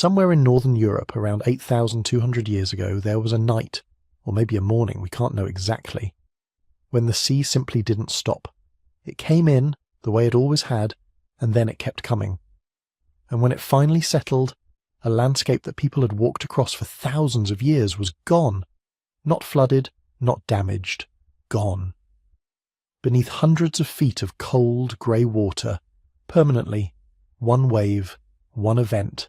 Somewhere in northern Europe around 8,200 years ago there was a night, or maybe a morning, we can't know exactly, when the sea simply didn't stop. It came in, the way it always had, and then it kept coming. And when it finally settled, a landscape that people had walked across for thousands of years was gone. Not flooded, not damaged, gone. Beneath hundreds of feet of cold, grey water, permanently, one wave, one event.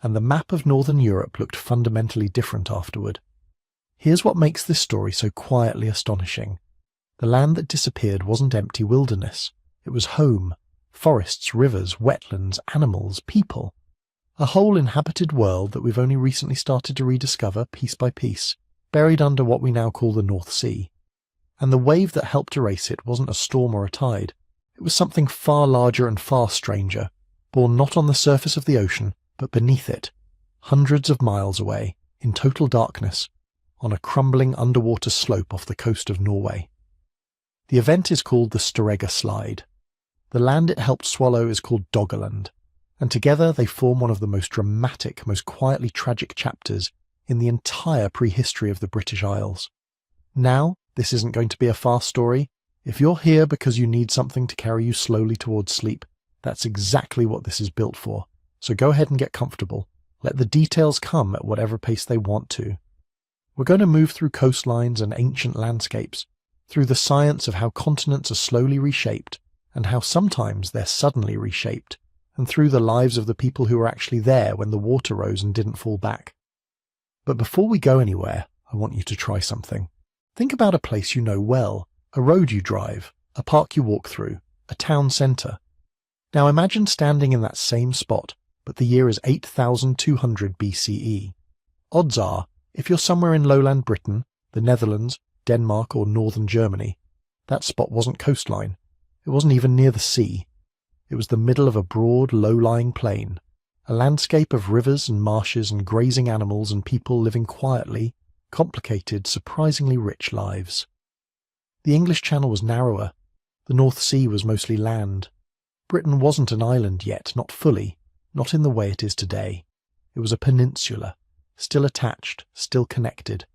And the map of northern Europe looked fundamentally different afterward. Here's what makes this story so quietly astonishing. The land that disappeared wasn't empty wilderness. It was home, forests, rivers, wetlands, animals, people. A whole inhabited world that we've only recently started to rediscover piece by piece, buried under what we now call the North Sea. And the wave that helped erase it wasn't a storm or a tide. It was something far larger and far stranger, born not on the surface of the ocean, but beneath it, hundreds of miles away, in total darkness, on a crumbling underwater slope off the coast of Norway. The event is called the Storegga Slide. The land it helped swallow is called Doggerland, and together they form one of the most dramatic, most quietly tragic chapters in the entire prehistory of the British Isles. Now, this isn't going to be a fast story. If you're here because you need something to carry you slowly towards sleep, that's exactly what this is built for. So go ahead and get comfortable. Let the details come at whatever pace they want to. We're going to move through coastlines and ancient landscapes, through the science of how continents are slowly reshaped, and how sometimes they're suddenly reshaped, and through the lives of the people who were actually there when the water rose and didn't fall back. But before we go anywhere, I want you to try something. Think about a place you know well, a road you drive, a park you walk through, a town centre. Now imagine standing in that same spot, but the year is 8,200 BCE. Odds are, if you're somewhere in lowland Britain, the Netherlands, Denmark or northern Germany, that spot wasn't coastline. It wasn't even near the sea. It was the middle of a broad, low-lying plain, a landscape of rivers and marshes and grazing animals and people living quietly, complicated, surprisingly rich lives. The English Channel was narrower. The North Sea was mostly land. Britain wasn't an island yet, not fully, not in the way it is today. It was a peninsula, still attached, still connected.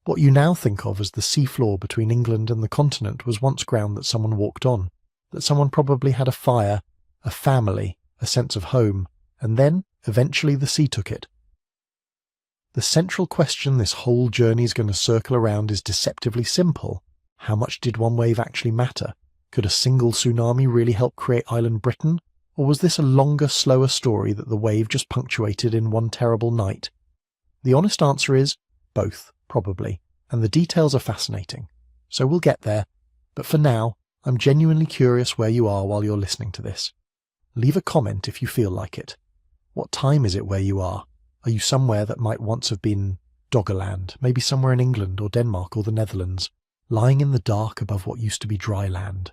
What you now think of as the seafloor between England and the continent was once ground that someone walked on, that someone probably had a fire, a family, a sense of home, and then, eventually, the sea took it. The central question this whole journey's going to circle around is deceptively simple. How much did one wave actually matter? Could a single tsunami really help create island Britain? Or was this a longer, slower story that the wave just punctuated in one terrible night? The honest answer is both, probably, and the details are fascinating. So we'll get there, but for now, I'm genuinely curious where you are while you're listening to this. Leave a comment if you feel like it. What time is it where you are? Are you somewhere that might once have been Doggerland, maybe somewhere in England or Denmark or the Netherlands, lying in the dark above what used to be dry land?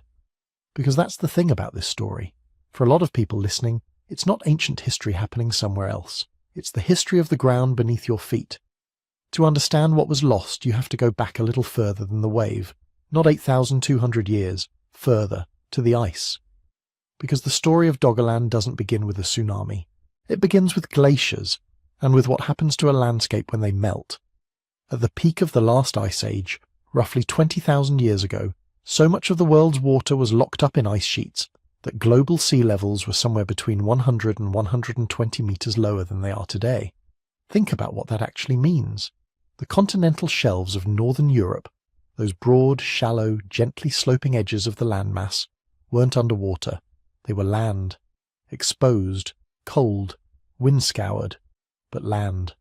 Because that's the thing about this story. For a lot of people listening, it's not ancient history happening somewhere else. It's the history of the ground beneath your feet. To understand what was lost, you have to go back a little further than the wave, not 8,200 years, further, to the ice. Because the story of Doggerland doesn't begin with a tsunami. It begins with glaciers, and with what happens to a landscape when they melt. At the peak of the last ice age, roughly 20,000 years ago, so much of the world's water was locked up in ice sheets that global sea levels were somewhere between 100 and 120 meters lower than they are today. Think about what that actually means. The continental shelves of northern Europe, those broad, shallow, gently sloping edges of the landmass, weren't underwater. They were land, exposed, cold, wind-scoured, but land.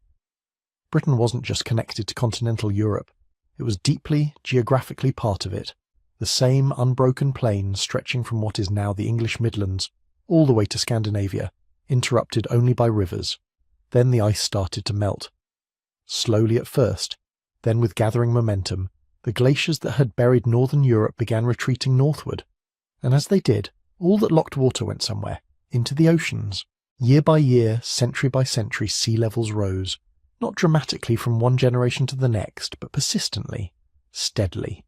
Britain wasn't just connected to continental Europe. It was deeply, geographically part of it, the same unbroken plain stretching from what is now the English Midlands all the way to Scandinavia, interrupted only by rivers. Then the ice started to melt. Slowly at first, then with gathering momentum, the glaciers that had buried northern Europe began retreating northward. And as they did, all that locked water went somewhere, into the oceans. Year by year, century by century, sea levels rose, not dramatically from one generation to the next, but persistently, steadily.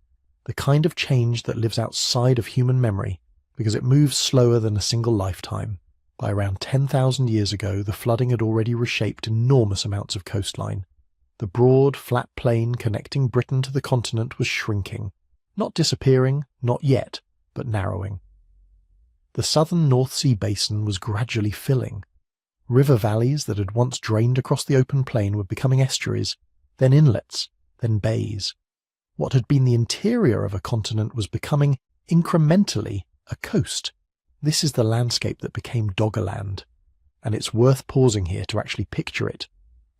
The kind of change that lives outside of human memory, because it moves slower than a single lifetime, By around 10,000 years ago, the flooding had already reshaped enormous amounts of coastline. The broad, flat plain connecting Britain to the continent was shrinking. Not disappearing, not yet, but narrowing. The southern North Sea basin was gradually filling. River valleys that had once drained across the open plain were becoming estuaries, then inlets, then bays. What had been the interior of a continent was becoming, incrementally, a coast. This is the landscape that became Doggerland, and it's worth pausing here to actually picture it.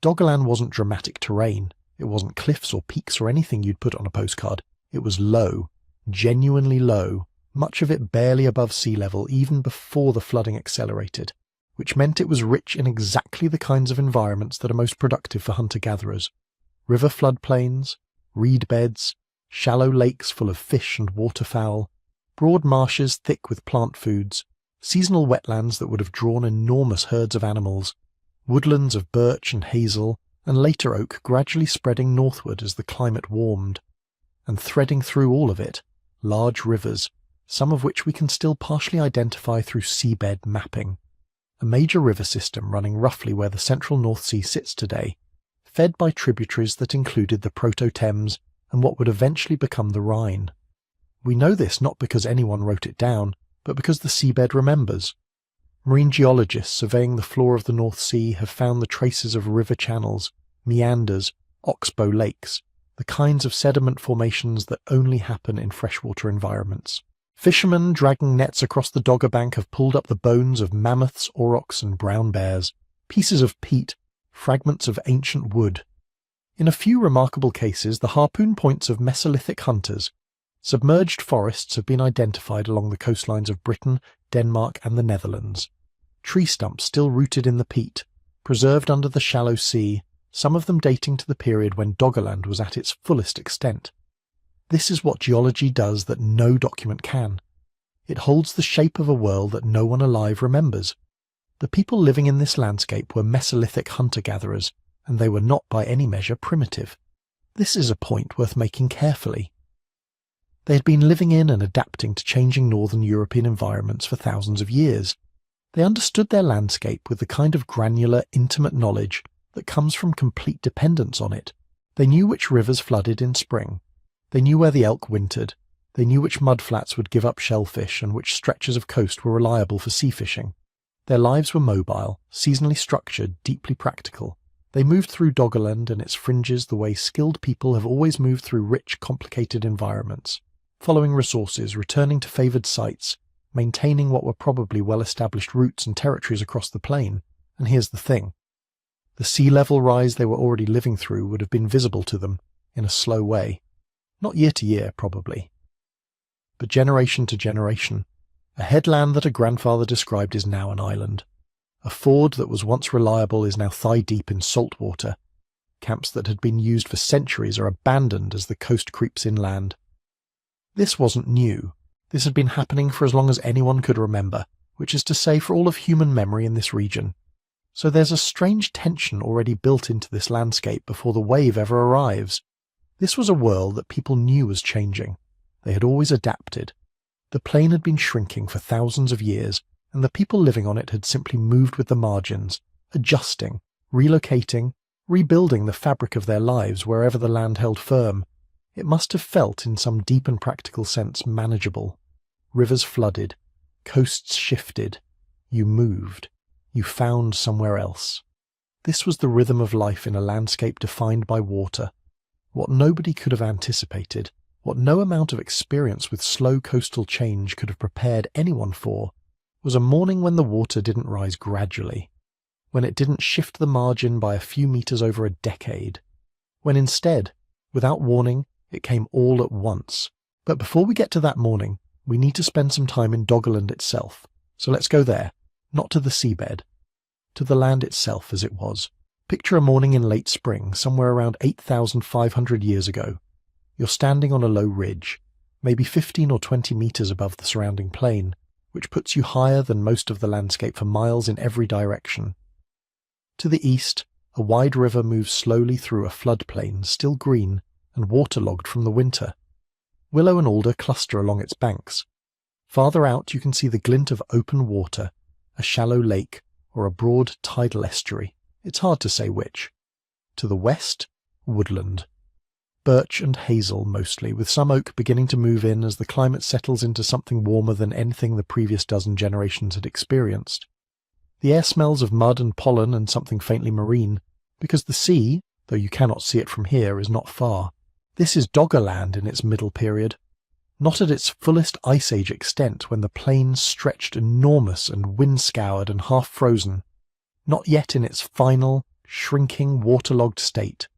Doggerland wasn't dramatic terrain, it wasn't cliffs or peaks or anything you'd put on a postcard. It was low, genuinely low, much of it barely above sea level even before the flooding accelerated, which meant it was rich in exactly the kinds of environments that are most productive for hunter-gatherers. River floodplains, reed beds, shallow lakes full of fish and waterfowl, broad marshes thick with plant foods, seasonal wetlands that would have drawn enormous herds of animals, woodlands of birch and hazel, and later oak gradually spreading northward as the climate warmed. And threading through all of it, large rivers, some of which we can still partially identify through seabed mapping. A major river system running roughly where the central North Sea sits today, fed by tributaries that included the Proto-Thames and what would eventually become the Rhine. We know this not because anyone wrote it down, but because the seabed remembers. Marine geologists surveying the floor of the North Sea have found the traces of river channels, meanders, oxbow lakes, the kinds of sediment formations that only happen in freshwater environments. Fishermen dragging nets across the Dogger Bank have pulled up the bones of mammoths, aurochs and brown bears, pieces of peat, fragments of ancient wood. In a few remarkable cases, the harpoon points of Mesolithic hunters. Submerged forests have been identified along the coastlines of Britain, Denmark and the Netherlands. Tree stumps still rooted in the peat, preserved under the shallow sea, some of them dating to the period when Doggerland was at its fullest extent. This is what geology does that no document can. It holds the shape of a world that no one alive remembers. The people living in this landscape were Mesolithic hunter-gatherers, and they were not by any measure primitive. This is a point worth making carefully. They had been living in and adapting to changing northern European environments for thousands of years. They understood their landscape with the kind of granular, intimate knowledge that comes from complete dependence on it. They knew which rivers flooded in spring. They knew where the elk wintered. They knew which mudflats would give up shellfish and which stretches of coast were reliable for sea fishing. Their lives were mobile, seasonally structured, deeply practical. They moved through Doggerland and its fringes the way skilled people have always moved through rich, complicated environments, following resources, returning to favoured sites, maintaining what were probably well-established routes and territories across the plain. And here's the thing. The sea level rise they were already living through would have been visible to them, in a slow way. Not year to year, probably, but generation to generation. A headland that a grandfather described is now an island. A ford that was once reliable is now thigh-deep in salt water. Camps that had been used for centuries are abandoned as the coast creeps inland. This wasn't new. This had been happening for as long as anyone could remember, which is to say for all of human memory in this region. So there's a strange tension already built into this landscape before the wave ever arrives. This was a world that people knew was changing. They had always adapted. The plain had been shrinking for thousands of years, and the people living on it had simply moved with the margins, adjusting, relocating, rebuilding the fabric of their lives wherever the land held firm. It must have felt, in some deep and practical sense, manageable. Rivers flooded, coasts shifted, you moved, you found somewhere else. This was the rhythm of life in a landscape defined by water. What nobody could have anticipated, what no amount of experience with slow coastal change could have prepared anyone for, was a morning when the water didn't rise gradually, when it didn't shift the margin by a few meters over a decade, when instead, without warning, it came all at once. But before we get to that morning, we need to spend some time in Doggerland itself. So let's go there, not to the seabed, to the land itself as it was. Picture a morning in late spring, somewhere around 8,500 years ago. You're standing on a low ridge, maybe 15 or 20 meters above the surrounding plain, which puts you higher than most of the landscape for miles in every direction. To the east, a wide river moves slowly through a floodplain, still green and waterlogged from the winter. Willow and alder cluster along its banks. Farther out you can see the glint of open water, a shallow lake, or a broad tidal estuary. It's hard to say which. To the west, woodland. Birch and hazel mostly, with some oak beginning to move in as the climate settles into something warmer than anything the previous dozen generations had experienced. The air smells of mud and pollen and something faintly marine, because the sea, though you cannot see it from here, is not far. This is Doggerland in its middle period. Not at its fullest Ice Age extent, when the plains stretched enormous and wind-scoured and half-frozen. Not yet in its final, shrinking, waterlogged state.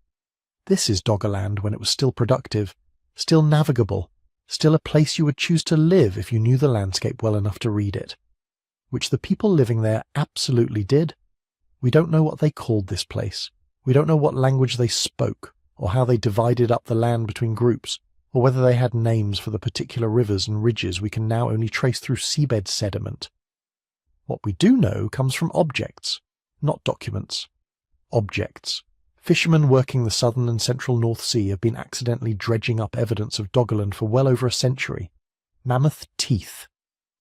This is Doggerland when it was still productive, still navigable, still a place you would choose to live if you knew the landscape well enough to read it. Which the people living there absolutely did. We don't know what they called this place. We don't know what language they spoke, or how they divided up the land between groups, or whether they had names for the particular rivers and ridges we can now only trace through seabed sediment. What we do know comes from objects, not documents. Objects. Fishermen working the southern and central North Sea have been accidentally dredging up evidence of Doggerland for well over a century. Mammoth teeth,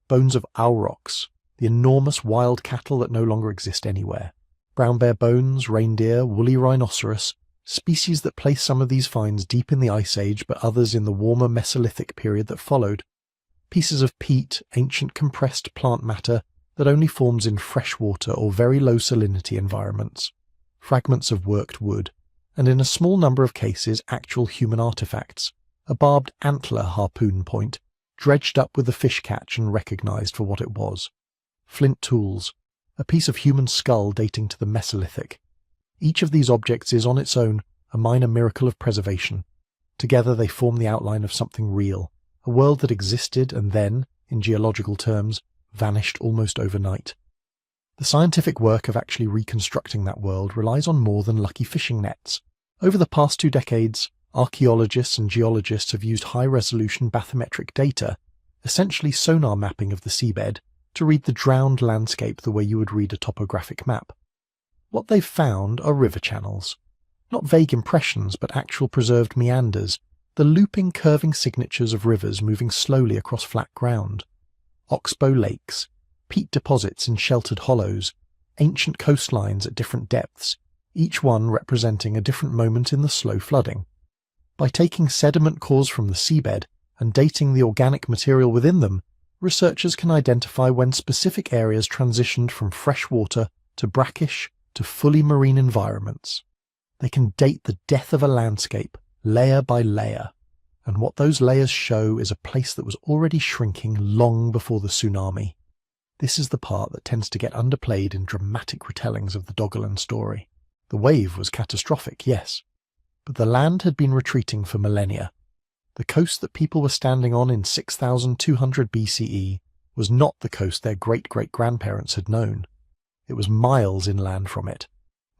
bones of aurochs, the enormous wild cattle that no longer exist anywhere, brown bear bones, reindeer, woolly rhinoceros, species that place some of these finds deep in the Ice Age but others in the warmer Mesolithic period that followed, pieces of peat, ancient compressed plant matter that only forms in freshwater or very low salinity environments, fragments of worked wood, and in a small number of cases actual human artifacts, a barbed antler harpoon point, dredged up with the fish catch and recognised for what it was, flint tools, a piece of human skull dating to the Mesolithic. Each of these objects is on its own a minor miracle of preservation. Together they form the outline of something real, a world that existed and then, in geological terms, vanished almost overnight. The scientific work of actually reconstructing that world relies on more than lucky fishing nets. Over the past 2 decades, archaeologists and geologists have used high-resolution bathymetric data, essentially sonar mapping of the seabed, to read the drowned landscape the way you would read a topographic map. What they've found are river channels. Not vague impressions, but actual preserved meanders, the looping, curving signatures of rivers moving slowly across flat ground. Oxbow lakes, peat deposits in sheltered hollows, ancient coastlines at different depths, each one representing a different moment in the slow flooding. By taking sediment cores from the seabed and dating the organic material within them, researchers can identify when specific areas transitioned from freshwater to brackish to fully marine environments. They can date the death of a landscape, layer by layer, and what those layers show is a place that was already shrinking long before the tsunami. This is the part that tends to get underplayed in dramatic retellings of the Doggerland story. The wave was catastrophic, yes, but the land had been retreating for millennia. The coast that people were standing on in 6200 BCE was not the coast their great-great-grandparents had known. It was miles inland from it.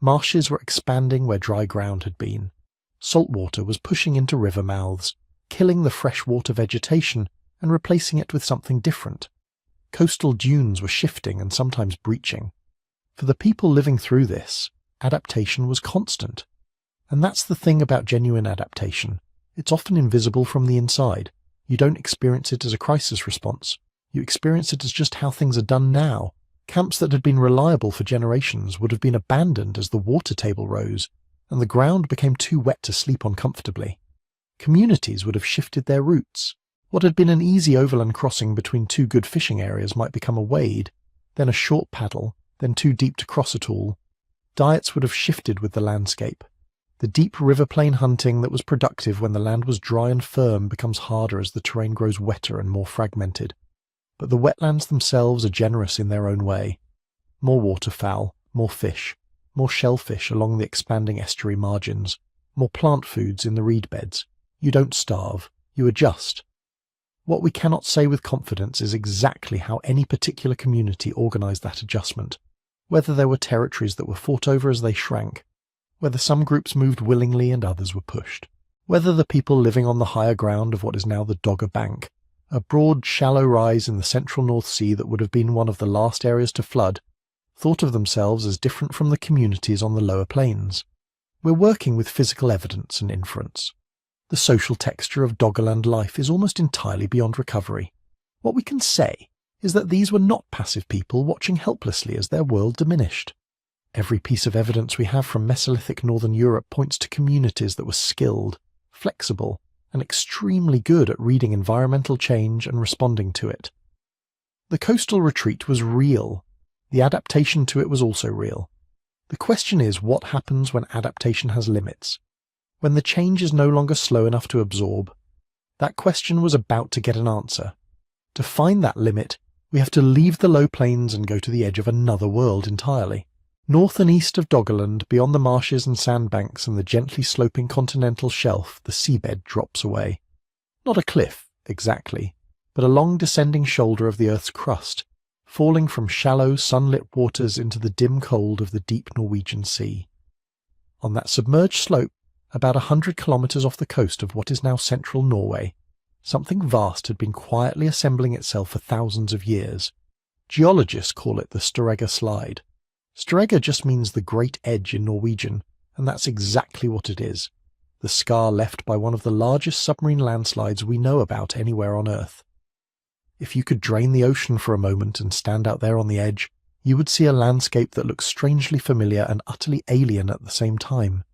Marshes were expanding where dry ground had been. Salt water was pushing into river mouths, killing the freshwater vegetation and replacing it with something different. Coastal dunes were shifting and sometimes breaching. For the people living through this, adaptation was constant. And that's the thing about genuine adaptation. It's often invisible from the inside. You don't experience it as a crisis response. You experience it as just how things are done now. Camps that had been reliable for generations would have been abandoned as the water table rose, and the ground became too wet to sleep on comfortably. Communities would have shifted their routes. What had been an easy overland crossing between 2 good fishing areas might become a wade, then a short paddle, then too deep to cross at all. Diets would have shifted with the landscape. The deep river plain hunting that was productive when the land was dry and firm becomes harder as the terrain grows wetter and more fragmented. But the wetlands themselves are generous in their own way. More waterfowl, more fish, more shellfish along the expanding estuary margins, more plant foods in the reed beds. You don't starve, you adjust. What we cannot say with confidence is exactly how any particular community organised that adjustment, whether there were territories that were fought over as they shrank, whether some groups moved willingly and others were pushed, whether the people living on the higher ground of what is now the Dogger Bank, a broad, shallow rise in the central North Sea that would have been one of the last areas to flood, thought of themselves as different from the communities on the lower plains. We're working with physical evidence and inference. The social texture of Doggerland life is almost entirely beyond recovery. What we can say is that these were not passive people watching helplessly as their world diminished. Every piece of evidence we have from Mesolithic northern Europe points to communities that were skilled, flexible, and extremely good at reading environmental change and responding to it. The coastal retreat was real. The adaptation to it was also real. The question is what happens when adaptation has limits, when the change is no longer slow enough to absorb. That question was about to get an answer. To find that limit, we have to leave the low plains and go to the edge of another world entirely. North and east of Doggerland, beyond the marshes and sandbanks and the gently sloping continental shelf, the seabed drops away. Not a cliff, exactly, but a long descending shoulder of the Earth's crust, falling from shallow, sunlit waters into the dim cold of the deep Norwegian Sea. On that submerged slope, about 100 kilometres off the coast of what is now central Norway, something vast had been quietly assembling itself for thousands of years. Geologists call it the Storegga Slide. Storegga just means the great edge in Norwegian, and that's exactly what it is. The scar left by one of the largest submarine landslides we know about anywhere on Earth. If you could drain the ocean for a moment and stand out there on the edge, you would see a landscape that looks strangely familiar and utterly alien at the same time.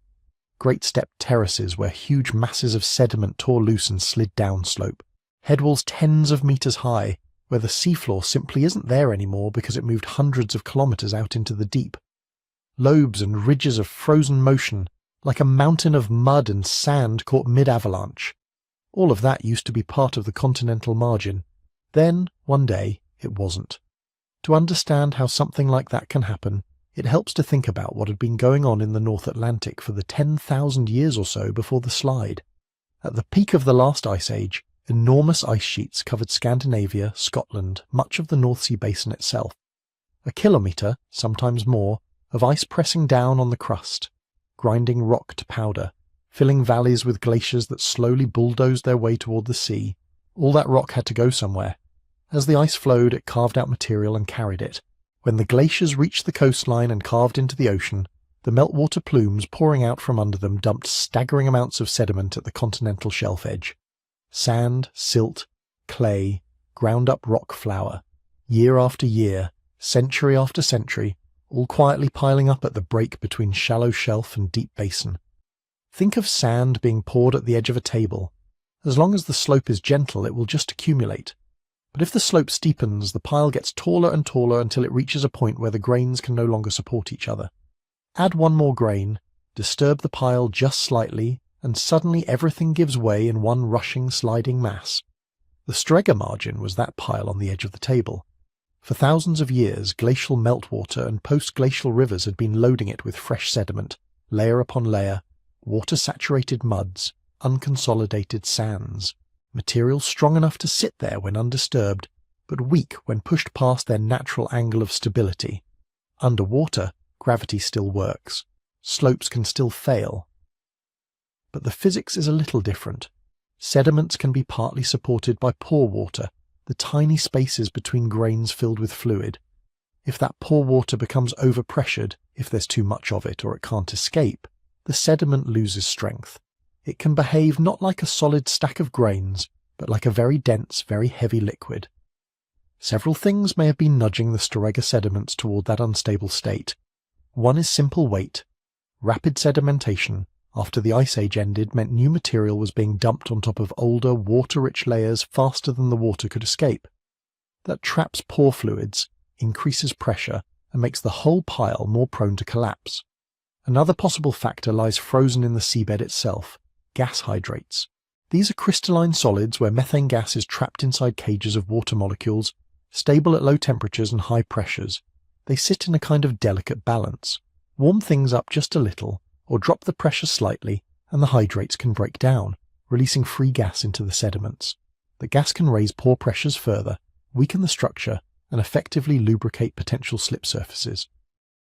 Great stepped terraces where huge masses of sediment tore loose and slid downslope. Headwalls tens of meters high, where the seafloor simply isn't there anymore because it moved hundreds of kilometers out into the deep. Lobes and ridges of frozen motion, like a mountain of mud and sand caught mid-avalanche. All of that used to be part of the continental margin. Then, one day, it wasn't. To understand how something like that can happen, it helps to think about what had been going on in the North Atlantic for the 10,000 years or so before the slide. At the peak of the last ice age, enormous ice sheets covered Scandinavia, Scotland, much of the North Sea basin itself. A kilometre, sometimes more, of ice pressing down on the crust, grinding rock to powder, filling valleys with glaciers that slowly bulldozed their way toward the sea. All that rock had to go somewhere. As the ice flowed, it carved out material and carried it. When the glaciers reached the coastline and carved into the ocean, the meltwater plumes pouring out from under them dumped staggering amounts of sediment at the continental shelf edge. Sand, silt, clay, ground up rock flour, year after year, century after century, all quietly piling up at the break between shallow shelf and deep basin. Think of sand being poured at the edge of a table. As long as the slope is gentle, it will just accumulate. But if the slope steepens, the pile gets taller and taller until it reaches a point where the grains can no longer support each other. Add one more grain, disturb the pile just slightly, and suddenly everything gives way in one rushing, sliding mass. The Storegga margin was that pile on the edge of the table. For thousands of years, glacial meltwater and post-glacial rivers had been loading it with fresh sediment, layer upon layer, water-saturated muds, unconsolidated sands, material strong enough to sit there when undisturbed, but weak when pushed past their natural angle of stability. Underwater, gravity still works. Slopes can still fail. But the physics is a little different. Sediments can be partly supported by pore water, the tiny spaces between grains filled with fluid. If that pore water becomes overpressured, if there's too much of it or it can't escape, the sediment loses strength. It can behave not like a solid stack of grains, but like a very dense, very heavy liquid. Several things may have been nudging the Storegga sediments toward that unstable state. One is simple weight. Rapid sedimentation, after the Ice Age ended, meant new material was being dumped on top of older, water-rich layers faster than the water could escape. That traps pore fluids, increases pressure, and makes the whole pile more prone to collapse. Another possible factor lies frozen in the seabed itself, gas hydrates. These are crystalline solids where methane gas is trapped inside cages of water molecules, stable at low temperatures and high pressures. They sit in a kind of delicate balance. Warm things up just a little, or drop the pressure slightly, and the hydrates can break down, releasing free gas into the sediments. The gas can raise pore pressures further, weaken the structure, and effectively lubricate potential slip surfaces.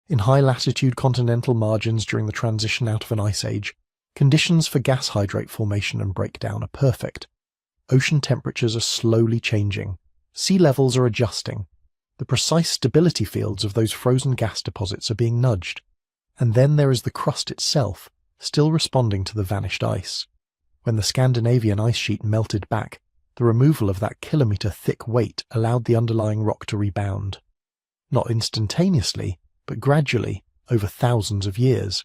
In high-latitude continental margins during the transition out of an ice age, conditions for gas hydrate formation and breakdown are perfect. Ocean temperatures are slowly changing. Sea levels are adjusting. The precise stability fields of those frozen gas deposits are being nudged. And then there is the crust itself, still responding to the vanished ice. When the Scandinavian ice sheet melted back, The removal of that kilometre-thick weight allowed the underlying rock to rebound. Not instantaneously, but gradually, over thousands of years.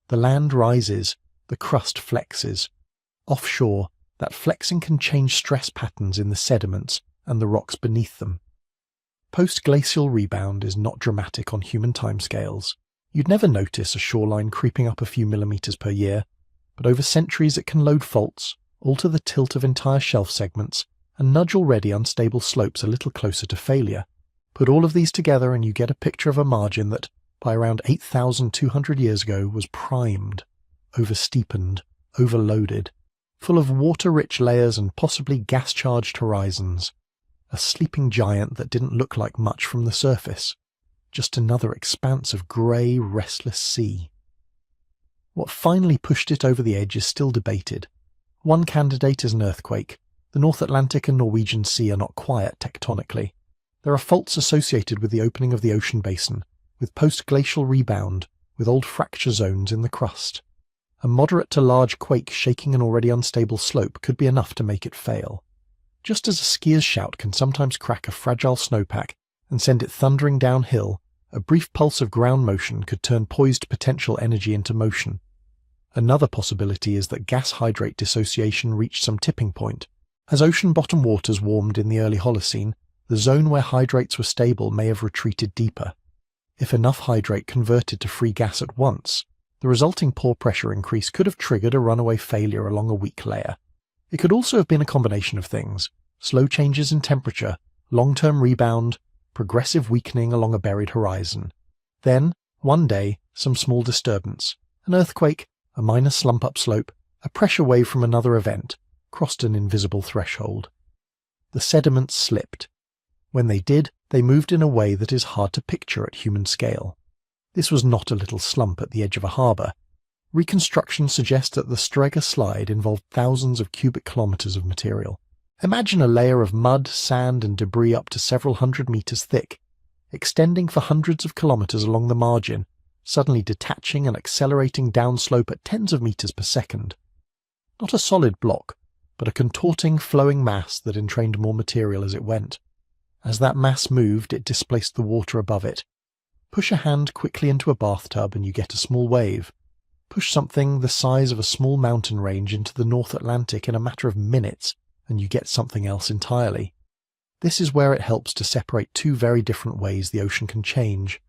The land rises, the crust flexes. Offshore, that flexing can change stress patterns in the sediments and the rocks beneath them. Post-glacial rebound is not dramatic on human timescales. You'd never notice a shoreline creeping up a few millimetres per year, but over centuries it can load faults, alter the tilt of entire shelf segments, and nudge already unstable slopes a little closer to failure. Put all of these together and you get a picture of a margin that, by around 8,200 years ago, was primed, oversteepened, overloaded, full of water-rich layers and possibly gas-charged horizons. A sleeping giant that didn't look like much from the surface. Just another expanse of grey, restless sea. What finally pushed it over the edge is still debated. One candidate is an earthquake. The North Atlantic and Norwegian Sea are not quiet tectonically. There are faults associated with the opening of the ocean basin, with post-glacial rebound, with old fracture zones in the crust. A moderate to large quake shaking an already unstable slope could be enough to make it fail. Just as a skier's shout can sometimes crack a fragile snowpack and send it thundering downhill, a brief pulse of ground motion could turn poised potential energy into motion. Another possibility is that gas hydrate dissociation reached some tipping point. As ocean bottom waters warmed in the early Holocene, the zone where hydrates were stable may have retreated deeper. If enough hydrate converted to free gas at once, the resulting pore pressure increase could have triggered a runaway failure along a weak layer. It could also have been a combination of things: slow changes in temperature, long-term rebound, progressive weakening along a buried horizon. Then, one day, some small disturbance, an earthquake, a minor slump upslope, a pressure wave from another event, crossed an invisible threshold. The sediments slipped. When they did, they moved in a way that is hard to picture at human scale. This was not a little slump at the edge of a harbour. Reconstruction suggests that the Storegga slide involved thousands of cubic kilometres of material. Imagine a layer of mud, sand and debris up to several hundred metres thick, extending for hundreds of kilometres along the margin, suddenly detaching and accelerating downslope at tens of metres per second. Not a solid block, but a contorting, flowing mass that entrained more material as it went. As that mass moved, it displaced the water above it. Push a hand quickly into a bathtub and you get a small wave. Push something the size of a small mountain range into the North Atlantic in a matter of minutes, and you get something else entirely. This is where it helps to separate two very different ways the ocean can change.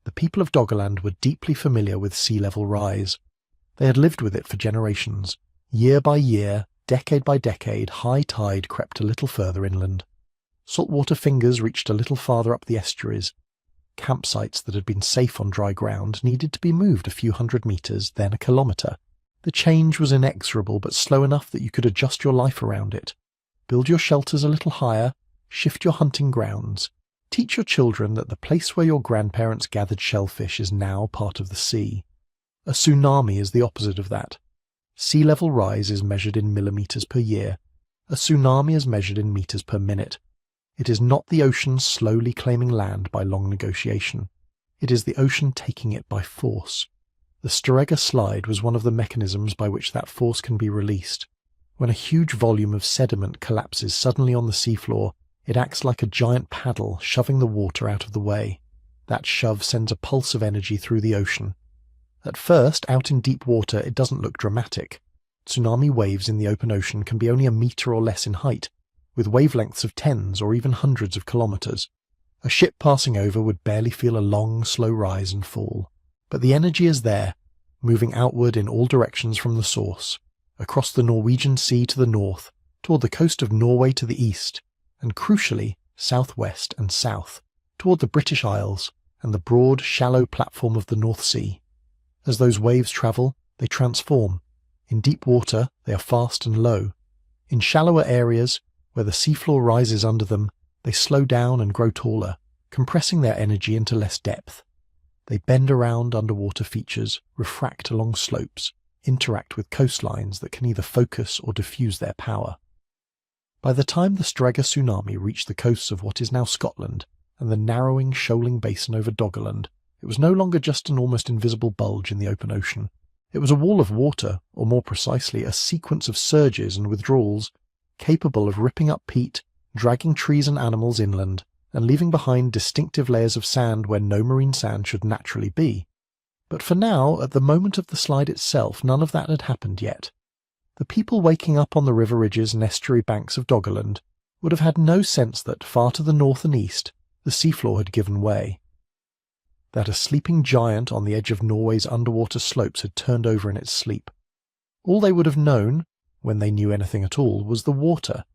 The people of Doggerland were deeply familiar with sea level rise. They had lived with it for generations. Year by year, decade by decade, high tide crept a little further inland. Saltwater fingers reached a little farther up the estuaries. Campsites that had been safe on dry ground needed to be moved a few hundred metres, then a kilometre. The change was inexorable but slow enough that you could adjust your life around it. Build your shelters a little higher, shift your hunting grounds. Teach your children that the place where your grandparents gathered shellfish is now part of the sea. A tsunami is the opposite of that. Sea level rise is measured in millimetres per year. A tsunami is measured in metres per minute. It is not the ocean slowly claiming land by long negotiation. It is the ocean taking it by force. The Storegga slide was one of the mechanisms by which that force can be released. When a huge volume of sediment collapses suddenly on the seafloor, it acts like a giant paddle shoving the water out of the way. That shove sends a pulse of energy through the ocean. At first, out in deep water, it doesn't look dramatic. Tsunami waves in the open ocean can be only a metre or less in height, with wavelengths of tens or even hundreds of kilometres. A ship passing over would barely feel a long, slow rise and fall. But the energy is there, moving outward in all directions from the source, across the Norwegian Sea to the north, toward the coast of Norway to the east, and crucially, southwest and south, toward the British Isles and the broad, shallow platform of the North Sea. As those waves travel, they transform. In deep water, they are fast and low. In shallower areas, where the seafloor rises under them, they slow down and grow taller, compressing their energy into less depth. They bend around underwater features, refract along slopes, interact with coastlines that can either focus or diffuse their power. By the time the Storegga tsunami reached the coasts of what is now Scotland and the narrowing, shoaling basin over Doggerland, it was no longer just an almost invisible bulge in the open ocean. It was a wall of water, or more precisely, a sequence of surges and withdrawals, capable of ripping up peat, dragging trees and animals inland, and leaving behind distinctive layers of sand where no marine sand should naturally be. But for now, at the moment of the slide itself, none of that had happened yet. The people waking up on the river ridges and estuary banks of Doggerland would have had no sense that, far to the north and east, the seafloor had given way. That a sleeping giant on the edge of Norway's underwater slopes had turned over in its sleep. All they would have known, when they knew anything at all, was the water,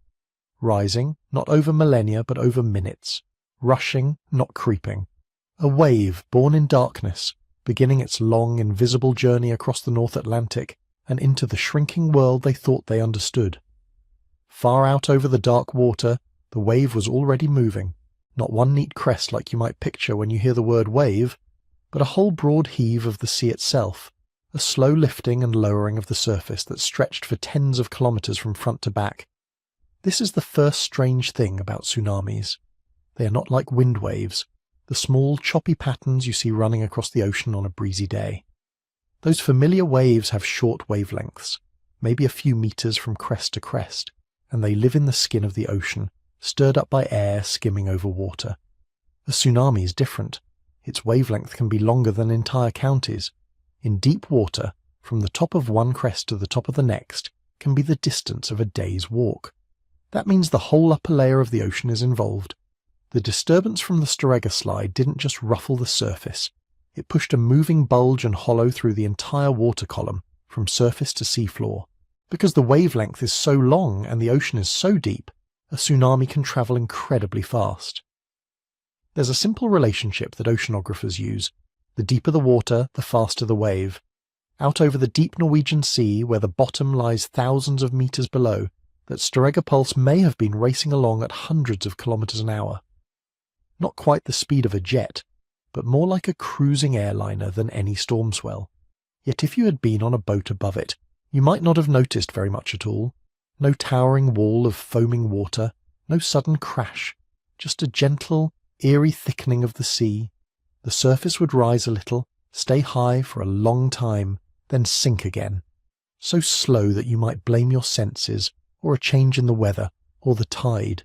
rising, not over millennia but over minutes, rushing, not creeping, a wave born in darkness, beginning its long, invisible journey across the North Atlantic and into the shrinking world they thought they understood. Far out over the dark water, the wave was already moving, not one neat crest like you might picture when you hear the word wave, but a whole broad heave of the sea itself, a slow lifting and lowering of the surface that stretched for tens of kilometers from front to back. This is the first strange thing about tsunamis. They are not like wind waves, the small, choppy patterns you see running across the ocean on a breezy day. Those familiar waves have short wavelengths, maybe a few meters from crest to crest, and they live in the skin of the ocean, stirred up by air skimming over water. A tsunami is different. Its wavelength can be longer than entire counties. In deep water, from the top of one crest to the top of the next, can be the distance of a day's walk. That means the whole upper layer of the ocean is involved. The disturbance from the Storegga slide didn't just ruffle the surface. It pushed a moving bulge and hollow through the entire water column, from surface to seafloor. Because the wavelength is so long and the ocean is so deep, a tsunami can travel incredibly fast. There's a simple relationship that oceanographers use. The deeper the water, the faster the wave. Out over the deep Norwegian Sea, where the bottom lies thousands of meters below, that Storegga pulse may have been racing along at hundreds of kilometers an hour. Not quite the speed of a jet, but more like a cruising airliner than any storm swell. Yet if you had been on a boat above it, you might not have noticed very much at all. No towering wall of foaming water, no sudden crash, just a gentle, eerie thickening of the sea. The surface would rise a little, stay high for a long time, then sink again, so slow that you might blame your senses, or a change in the weather, or the tide,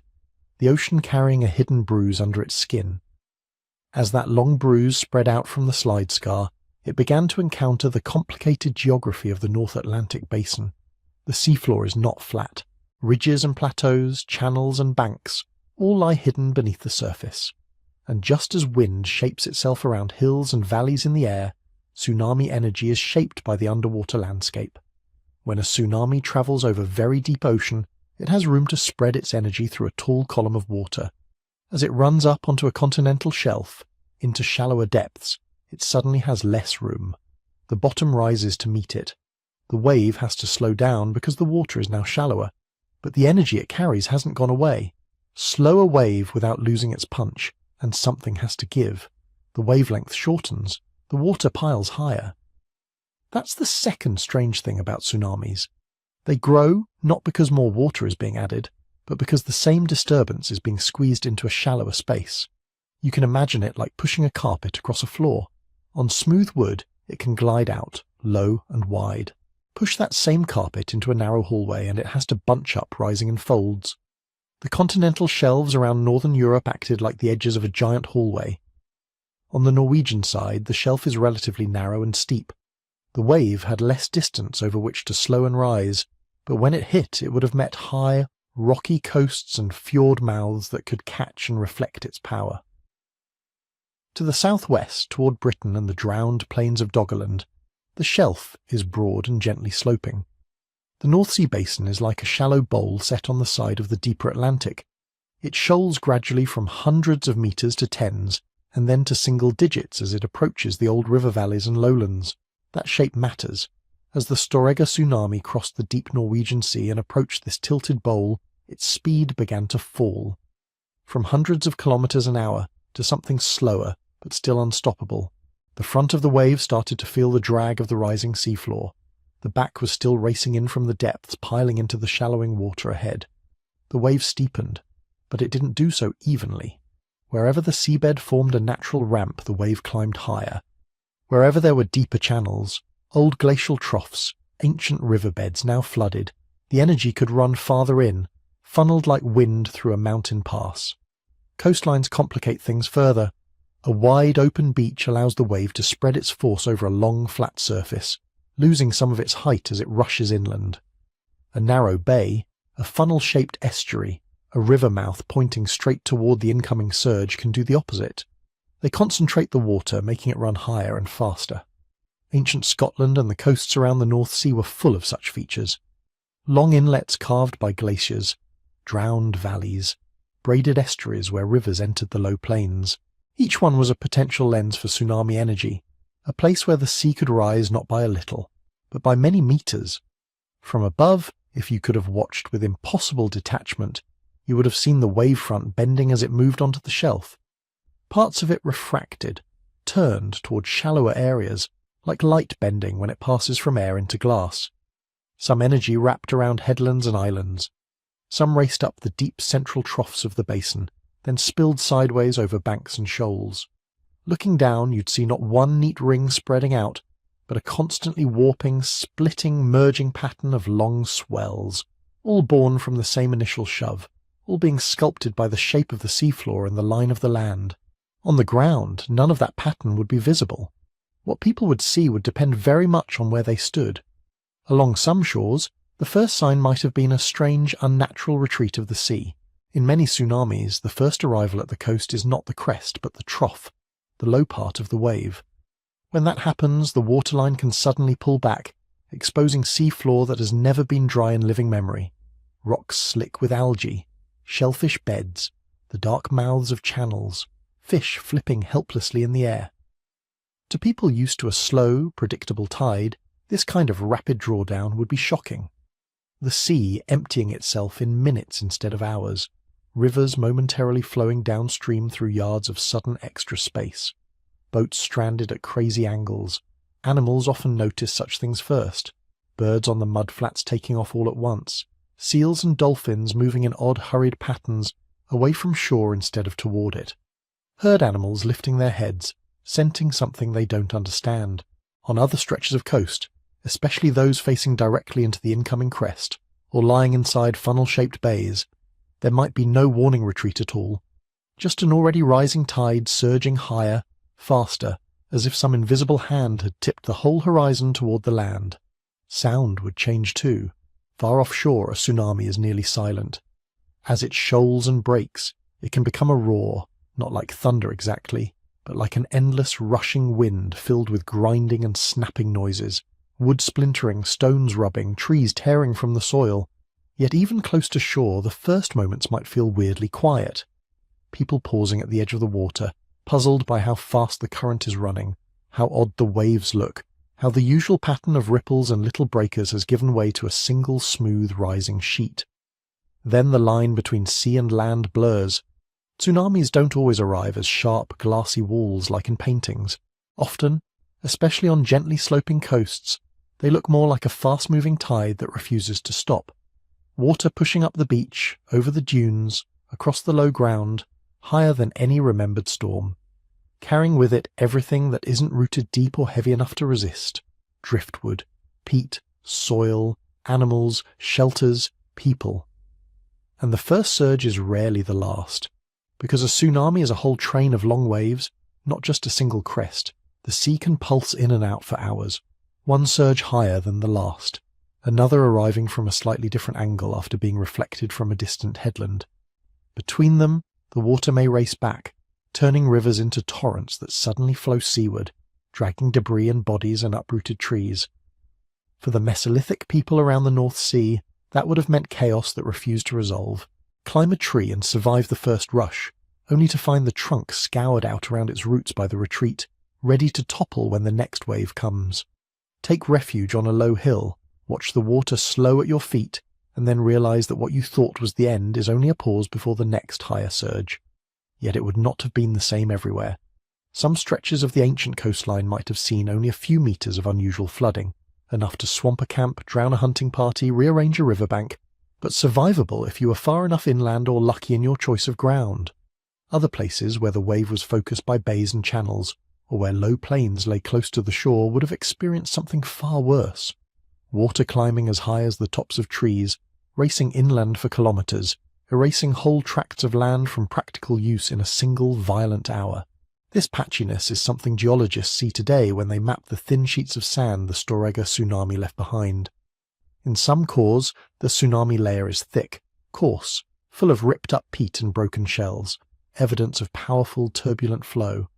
the ocean carrying a hidden bruise under its skin. As that long bruise spread out from the slide scar, it began to encounter the complicated geography of the North Atlantic basin. The seafloor is not flat. Ridges and plateaus, channels and banks, all lie hidden beneath the surface. And just as wind shapes itself around hills and valleys in the air, tsunami energy is shaped by the underwater landscape. When a tsunami travels over very deep ocean, it has room to spread its energy through a tall column of water. As it runs up onto a continental shelf, into shallower depths, it suddenly has less room. The bottom rises to meet it. The wave has to slow down because the water is now shallower, but the energy it carries hasn't gone away. Slow a wave without losing its punch, and something has to give. The wavelength shortens, the water piles higher. That's the second strange thing about tsunamis. They grow not because more water is being added, but because the same disturbance is being squeezed into a shallower space. You can imagine it like pushing a carpet across a floor. On smooth wood, it can glide out, low and wide. Push that same carpet into a narrow hallway and it has to bunch up, rising in folds. The continental shelves around northern Europe acted like the edges of a giant hallway. On the Norwegian side, the shelf is relatively narrow and steep. The wave had less distance over which to slow and rise, but when it hit, it would have met high, rocky coasts and fjord mouths that could catch and reflect its power. To the southwest, toward Britain and the drowned plains of Doggerland, the shelf is broad and gently sloping. The North Sea basin is like a shallow bowl set on the side of the deeper Atlantic. It shoals gradually from hundreds of meters to tens, and then to single digits as it approaches the old river valleys and lowlands. That shape matters. As the Storegga tsunami crossed the deep Norwegian Sea and approached this tilted bowl, its speed began to fall. From hundreds of kilometers an hour to something slower, but still unstoppable. The front of the wave started to feel the drag of the rising seafloor. The back was still racing in from the depths, piling into the shallowing water ahead. The wave steepened, but it didn't do so evenly. Wherever the seabed formed a natural ramp, the wave climbed higher. Wherever there were deeper channels, old glacial troughs, ancient riverbeds now flooded, the energy could run farther in, funneled like wind through a mountain pass. Coastlines complicate things further. A wide open beach allows the wave to spread its force over a long flat surface, losing some of its height as it rushes inland. A narrow bay, a funnel-shaped estuary, a river mouth pointing straight toward the incoming surge can do the opposite. They concentrate the water, making it run higher and faster. Ancient Scotland and the coasts around the North Sea were full of such features. Long inlets carved by glaciers, drowned valleys, braided estuaries where rivers entered the low plains. Each one was a potential lens for tsunami energy, a place where the sea could rise not by a little, but by many meters. From above, if you could have watched with impossible detachment, you would have seen the wavefront bending as it moved onto the shelf. Parts of it refracted, turned toward shallower areas, like light bending when it passes from air into glass. Some energy wrapped around headlands and islands. Some raced up the deep central troughs of the basin, then spilled sideways over banks and shoals. Looking down, you'd see not one neat ring spreading out, but a constantly warping, splitting, merging pattern of long swells, all born from the same initial shove, all being sculpted by the shape of the seafloor and the line of the land. On the ground, none of that pattern would be visible. What people would see would depend very much on where they stood. Along some shores, the first sign might have been a strange, unnatural retreat of the sea. In many tsunamis, the first arrival at the coast is not the crest, but the trough, the low part of the wave. When that happens, the waterline can suddenly pull back, exposing sea floor that has never been dry in living memory. Rocks slick with algae, shellfish beds, the dark mouths of channels, fish flipping helplessly in the air. To people used to a slow, predictable tide, this kind of rapid drawdown would be shocking. The sea emptying itself in minutes instead of hours, rivers momentarily flowing downstream through yards of sudden extra space, boats stranded at crazy angles. Animals often notice such things first, birds on the mudflats taking off all at once, seals and dolphins moving in odd hurried patterns away from shore instead of toward it. Herd animals lifting their heads, scenting something they don't understand. On other stretches of coast, especially those facing directly into the incoming crest, or lying inside funnel-shaped bays, there might be no warning retreat at all, just an already rising tide surging higher, faster, as if some invisible hand had tipped the whole horizon toward the land. Sound would change too. Far offshore, a tsunami is nearly silent. As it shoals and breaks, it can become a roar, not like thunder exactly, but like an endless rushing wind filled with grinding and snapping noises, wood splintering, stones rubbing, trees tearing from the soil. Yet even close to shore, the first moments might feel weirdly quiet. People pausing at the edge of the water, puzzled by how fast the current is running, how odd the waves look, how the usual pattern of ripples and little breakers has given way to a single smooth rising sheet. Then the line between sea and land blurs. Tsunamis don't always arrive as sharp, glassy walls like in paintings. Often, especially on gently sloping coasts, they look more like a fast-moving tide that refuses to stop. Water pushing up the beach, over the dunes, across the low ground, higher than any remembered storm, carrying with it everything that isn't rooted deep or heavy enough to resist. Driftwood, peat, soil, animals, shelters, people. And the first surge is rarely the last. Because a tsunami is a whole train of long waves, not just a single crest. The sea can pulse in and out for hours, one surge higher than the last, another arriving from a slightly different angle after being reflected from a distant headland. Between them, the water may race back, turning rivers into torrents that suddenly flow seaward, dragging debris and bodies and uprooted trees. For the Mesolithic people around the North Sea, that would have meant chaos that refused to resolve. Climb a tree and survive the first rush, only to find the trunk scoured out around its roots by the retreat, ready to topple when the next wave comes. Take refuge on a low hill, watch the water slow at your feet, and then realize that what you thought was the end is only a pause before the next higher surge. Yet it would not have been the same everywhere. Some stretches of the ancient coastline might have seen only a few meters of unusual flooding, enough to swamp a camp, drown a hunting party, rearrange a riverbank, but survivable if you were far enough inland or lucky in your choice of ground. Other places where the wave was focused by bays and channels, or where low plains lay close to the shore, would have experienced something far worse. Water climbing as high as the tops of trees, racing inland for kilometers, erasing whole tracts of land from practical use in a single violent hour. This patchiness is something geologists see today when they map the thin sheets of sand the Storegga tsunami left behind. In some cores, the tsunami layer is thick, coarse, full of ripped-up peat and broken shells, evidence of powerful, turbulent flow.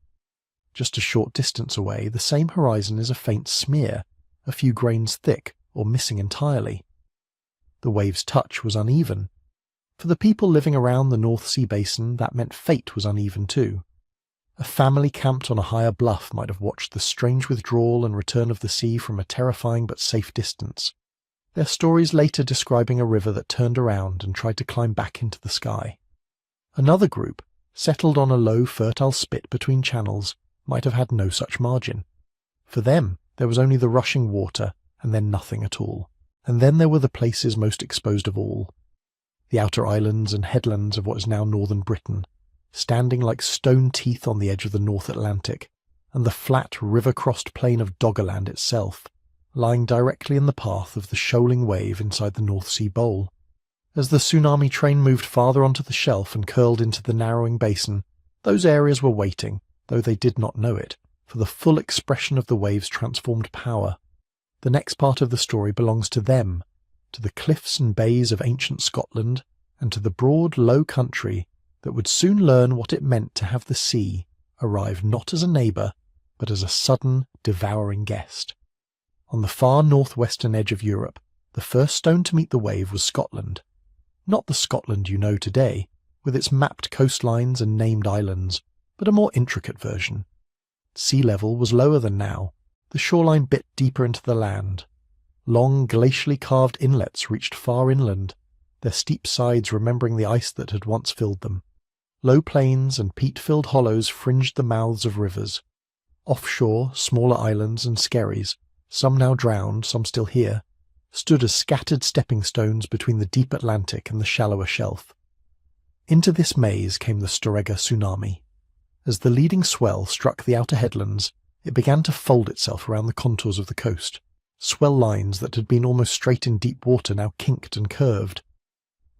Just a short distance away, the same horizon is a faint smear, a few grains thick or missing entirely. The wave's touch was uneven. For the people living around the North Sea basin, that meant fate was uneven too. A family camped on a higher bluff might have watched the strange withdrawal and return of the sea from a terrifying but safe distance, their stories later describing a river that turned around and tried to climb back into the sky. Another group, settled on a low, fertile spit between channels, might have had no such margin. For them, there was only the rushing water, and then nothing at all. And then there were the places most exposed of all. The outer islands and headlands of what is now northern Britain, standing like stone teeth on the edge of the North Atlantic, and the flat, river-crossed plain of Doggerland itself, lying directly in the path of the shoaling wave inside the North Sea Bowl. As the tsunami train moved farther onto the shelf and curled into the narrowing basin, those areas were waiting, though they did not know it, for the full expression of the wave's transformed power. The next part of the story belongs to them, to the cliffs and bays of ancient Scotland, and to the broad, low country that would soon learn what it meant to have the sea arrive not as a neighbour, but as a sudden, devouring guest. On the far northwestern edge of Europe, the first stone to meet the wave was Scotland. Not the Scotland you know today, with its mapped coastlines and named islands, but a more intricate version. Sea level was lower than now, the shoreline bit deeper into the land. Long, glacially carved inlets reached far inland, their steep sides remembering the ice that had once filled them. Low plains and peat-filled hollows fringed the mouths of rivers. Offshore, smaller islands and skerries, some now drowned, some still here, stood as scattered stepping stones between the deep Atlantic and the shallower shelf. Into this maze came the Storegga tsunami. As the leading swell struck the outer headlands, it began to fold itself around the contours of the coast. Swell lines that had been almost straight in deep water now kinked and curved.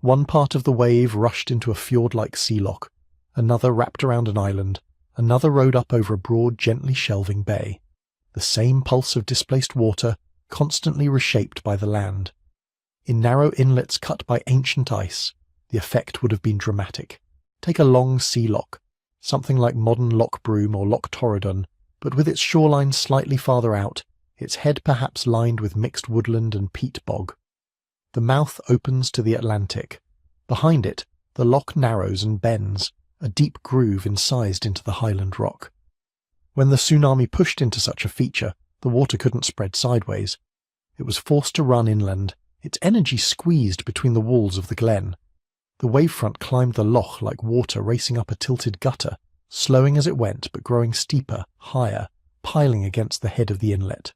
One part of the wave rushed into a fjord-like sea loch, another wrapped around an island, another rode up over a broad, gently shelving bay. The same pulse of displaced water, constantly reshaped by the land. In narrow inlets cut by ancient ice, the effect would have been dramatic. Take a long sea loch, something like modern Loch Broom or Loch Torridon, but with its shoreline slightly farther out, its head perhaps lined with mixed woodland and peat bog. The mouth opens to the Atlantic. Behind it, the loch narrows and bends, a deep groove incised into the highland rock. When the tsunami pushed into such a feature, the water couldn't spread sideways. It was forced to run inland, its energy squeezed between the walls of the glen. The wavefront climbed the loch like water racing up a tilted gutter, slowing as it went but growing steeper, higher, piling against the head of the inlet.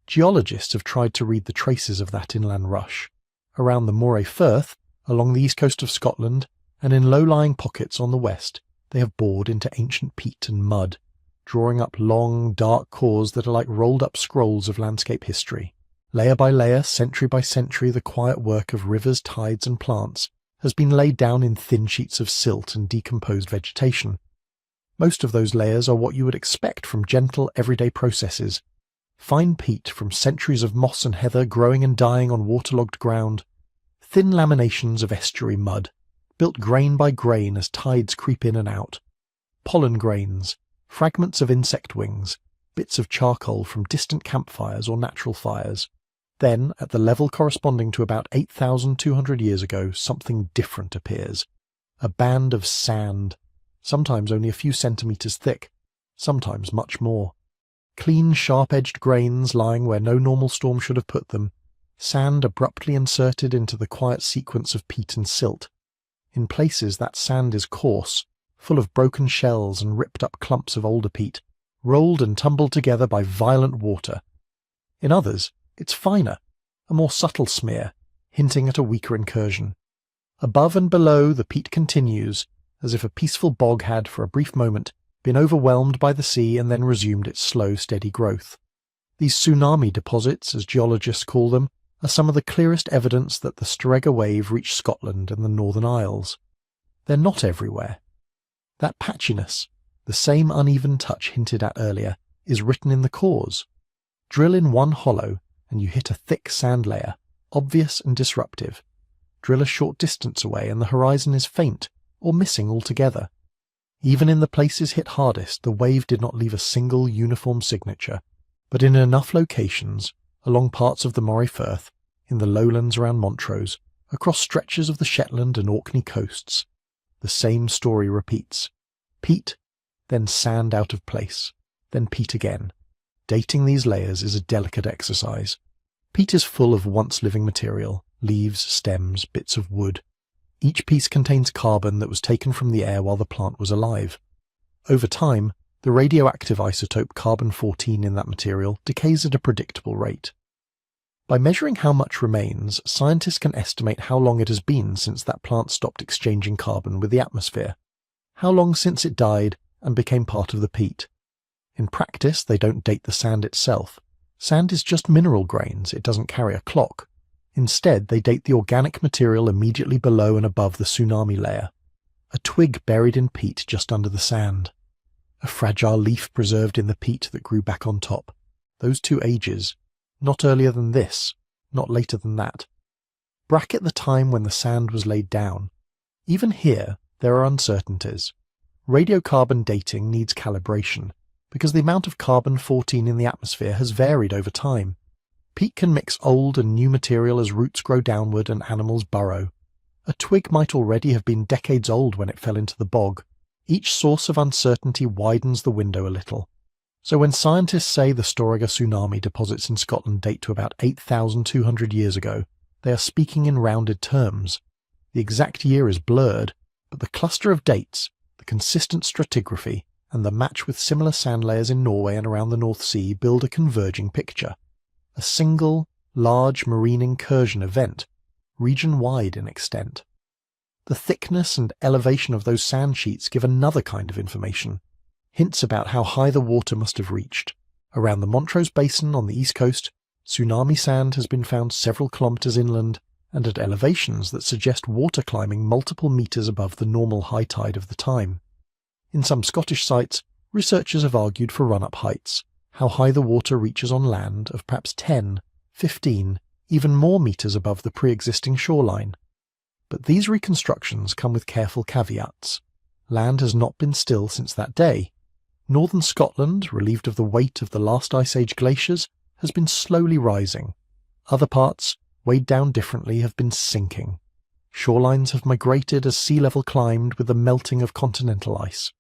Geologists have tried to read the traces of that inland rush. Around the Moray Firth, along the east coast of Scotland, and in low-lying pockets on the west, they have bored into ancient peat and mud, drawing up long, dark cores that are like rolled-up scrolls of landscape history. Layer by layer, century by century, the quiet work of rivers, tides and plants has been laid down in thin sheets of silt and decomposed vegetation. Most of those layers are what you would expect from gentle, everyday processes. Fine peat from centuries of moss and heather growing and dying on waterlogged ground. Thin laminations of estuary mud, built grain by grain as tides creep in and out. Pollen grains, fragments of insect wings, bits of charcoal from distant campfires or natural fires. Then, at the level corresponding to about 8,200 years ago, something different appears. A band of sand, sometimes only a few centimetres thick, sometimes much more. Clean, sharp-edged grains lying where no normal storm should have put them, sand abruptly inserted into the quiet sequence of peat and silt. In places that sand is coarse, full of broken shells and ripped-up clumps of older peat, rolled and tumbled together by violent water. In others, it's finer, a more subtle smear, hinting at a weaker incursion. Above and below, the peat continues, as if a peaceful bog had, for a brief moment, been overwhelmed by the sea and then resumed its slow, steady growth. These tsunami deposits, as geologists call them, are some of the clearest evidence that the Storegga wave reached Scotland and the Northern Isles. They're not everywhere. That patchiness, the same uneven touch hinted at earlier, is written in the cores. Drill in one hollow and you hit a thick sand layer, obvious and disruptive. Drill a short distance away and the horizon is faint or missing altogether. Even in the places hit hardest, the wave did not leave a single uniform signature, but in enough locations, along parts of the Moray Firth, in the lowlands around Montrose, across stretches of the Shetland and Orkney coasts, the same story repeats. Peat, then sand out of place, then peat again. Dating these layers is a delicate exercise. Peat is full of once-living material, leaves, stems, bits of wood. Each piece contains carbon that was taken from the air while the plant was alive. Over time, the radioactive isotope carbon-14 in that material decays at a predictable rate. By measuring how much remains, scientists can estimate how long it has been since that plant stopped exchanging carbon with the atmosphere, how long since it died and became part of the peat. In practice, they don't date the sand itself. Sand is just mineral grains, it doesn't carry a clock. Instead, they date the organic material immediately below and above the tsunami layer. A twig buried in peat just under the sand. A fragile leaf preserved in the peat that grew back on top. Those two ages. Not earlier than this, not later than that. Bracket the time when the sand was laid down. Even here, there are uncertainties. Radiocarbon dating needs calibration, because the amount of carbon-14 in the atmosphere has varied over time. Peat can mix old and new material as roots grow downward and animals burrow. A twig might already have been decades old when it fell into the bog. Each source of uncertainty widens the window a little. So when scientists say the Storegga tsunami deposits in Scotland date to about 8,200 years ago, they are speaking in rounded terms. The exact year is blurred, but the cluster of dates, the consistent stratigraphy, and the match with similar sand layers in Norway and around the North Sea build a converging picture. A single, large marine incursion event, region-wide in extent. The thickness and elevation of those sand sheets give another kind of information. Hints about how high the water must have reached. Around the Montrose Basin on the east coast, tsunami sand has been found several kilometres inland and at elevations that suggest water climbing multiple metres above the normal high tide of the time. In some Scottish sites, researchers have argued for run-up heights, how high the water reaches on land of perhaps 10, 15, even more metres above the pre-existing shoreline. But these reconstructions come with careful caveats. Land has not been still since that day. Northern Scotland, relieved of the weight of the last Ice Age glaciers, has been slowly rising. Other parts, weighed down differently, have been sinking. Shorelines have migrated as sea level climbed with the melting of continental ice.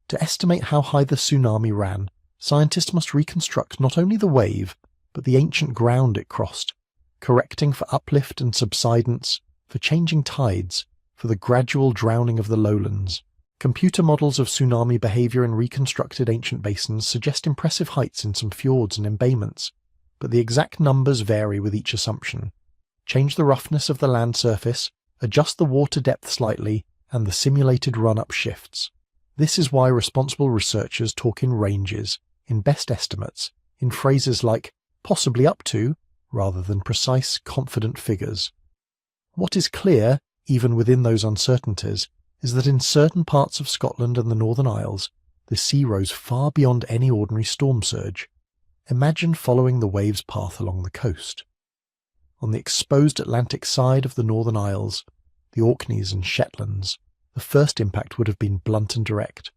To estimate how high the tsunami ran, scientists must reconstruct not only the wave, but the ancient ground it crossed, correcting for uplift and subsidence, for changing tides, for the gradual drowning of the lowlands. Computer models of tsunami behaviour in reconstructed ancient basins suggest impressive heights in some fjords and embayments, but the exact numbers vary with each assumption. Change the roughness of the land surface, adjust the water depth slightly, and the simulated run-up shifts. This is why responsible researchers talk in ranges, in best estimates, in phrases like possibly up to, rather than precise, confident figures. What is clear, even within those uncertainties, is that in certain parts of Scotland and the Northern Isles, the sea rose far beyond any ordinary storm surge. Imagine following the wave's path along the coast. On the exposed Atlantic side of the Northern Isles, the Orkneys and Shetlands, the first impact would have been blunt and direct.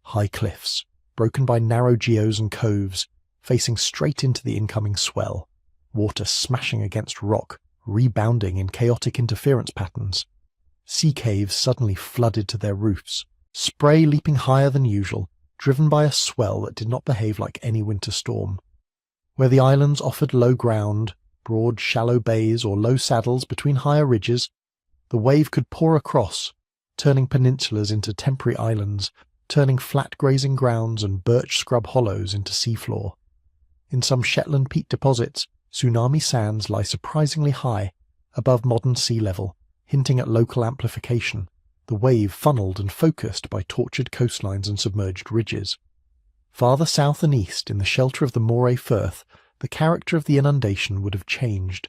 High cliffs, broken by narrow geos and coves, facing straight into the incoming swell, water smashing against rock, rebounding in chaotic interference patterns. Sea caves suddenly flooded to their roofs, spray leaping higher than usual, driven by a swell that did not behave like any winter storm. Where the islands offered low ground, broad shallow bays or low saddles between higher ridges, the wave could pour across, turning peninsulas into temporary islands, turning flat grazing grounds and birch scrub hollows into seafloor. In some Shetland peat deposits, tsunami sands lie surprisingly high, above modern sea level, hinting at local amplification, the wave funneled and focused by tortured coastlines and submerged ridges. Farther south and east, in the shelter of the Moray Firth, the character of the inundation would have changed.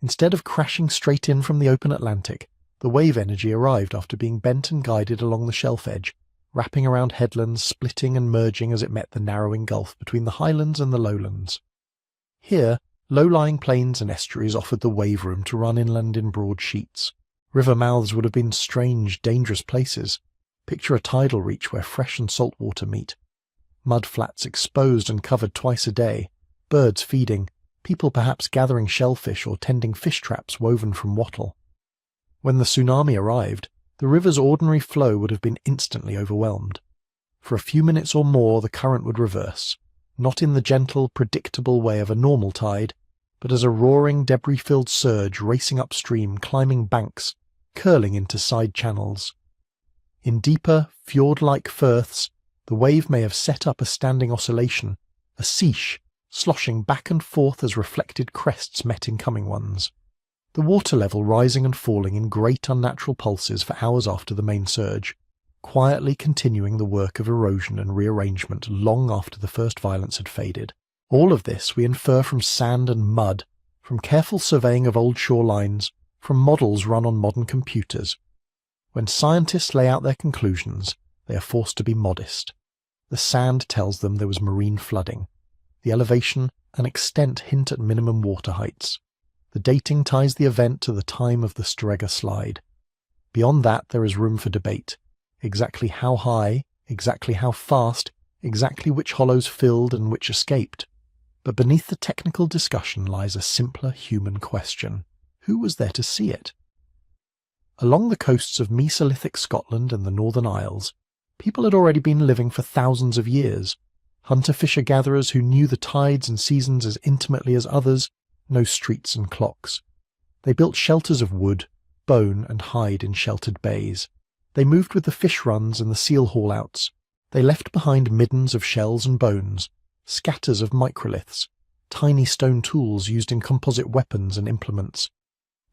Instead of crashing straight in from the open Atlantic, the wave energy arrived after being bent and guided along the shelf edge, wrapping around headlands, splitting and merging as it met the narrowing gulf between the highlands and the lowlands. Here, low-lying plains and estuaries offered the wave room to run inland in broad sheets. River mouths would have been strange, dangerous places. Picture a tidal reach where fresh and salt water meet. Mud flats exposed and covered twice a day, birds feeding, people perhaps gathering shellfish or tending fish traps woven from wattle. When the tsunami arrived, the river's ordinary flow would have been instantly overwhelmed. For a few minutes or more the current would reverse, not in the gentle, predictable way of a normal tide, but as a roaring, debris-filled surge racing upstream, climbing banks, curling into side channels. In deeper, fjord-like firths, the wave may have set up a standing oscillation, a seiche, sloshing back and forth as reflected crests met incoming ones. The water level rising and falling in great unnatural pulses for hours after the main surge, quietly continuing the work of erosion and rearrangement long after the first violence had faded. All of this we infer from sand and mud, from careful surveying of old shorelines, from models run on modern computers. When scientists lay out their conclusions, they are forced to be modest. The sand tells them there was marine flooding. The elevation and extent hint at minimum water heights. The dating ties the event to the time of the Storegga slide. Beyond that there is room for debate. Exactly how high, exactly how fast, exactly which hollows filled and which escaped. But beneath the technical discussion lies a simpler human question. Who was there to see it? Along the coasts of Mesolithic Scotland and the Northern Isles, people had already been living for thousands of years. Hunter-fisher-gatherers who knew the tides and seasons as intimately as others, no streets and clocks. They built shelters of wood, bone and hide in sheltered bays. They moved with the fish runs and the seal haul-outs. They left behind middens of shells and bones, scatters of microliths, tiny stone tools used in composite weapons and implements.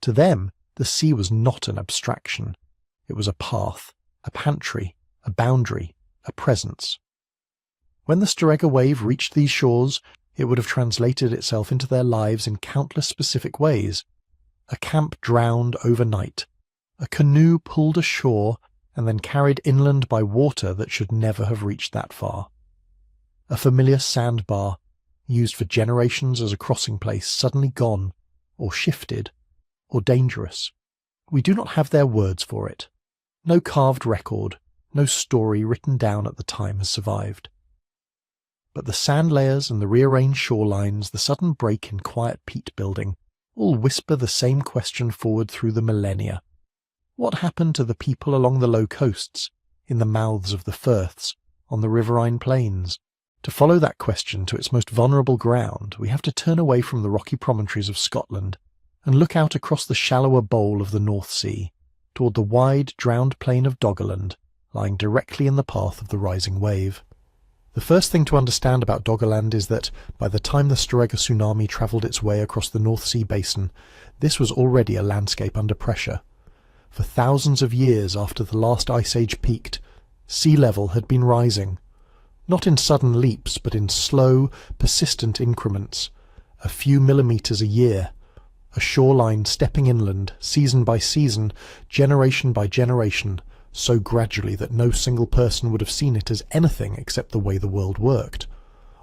To them, the sea was not an abstraction. It was a path, a pantry, a boundary, a presence. When the Storegga wave reached these shores, it would have translated itself into their lives in countless specific ways. A camp drowned overnight. A canoe pulled ashore and then carried inland by water that should never have reached that far. A familiar sandbar, used for generations as a crossing place, suddenly gone, or shifted, or dangerous. We do not have their words for it. No carved record, no story written down at the time has survived. But the sand layers and the rearranged shorelines, the sudden break in quiet peat building, all whisper the same question forward through the millennia. What happened to the people along the low coasts, in the mouths of the firths, on the riverine plains? To follow that question to its most vulnerable ground, we have to turn away from the rocky promontories of Scotland and look out across the shallower bowl of the North Sea, toward the wide, drowned plain of Doggerland, lying directly in the path of the rising wave. The first thing to understand about Doggerland is that, by the time the Storegga tsunami travelled its way across the North Sea basin, this was already a landscape under pressure. For thousands of years after the last ice age peaked, sea level had been rising, not in sudden leaps but in slow, persistent increments, a few millimetres a year, a shoreline stepping inland, season by season, generation by generation, so gradually that no single person would have seen it as anything except the way the world worked.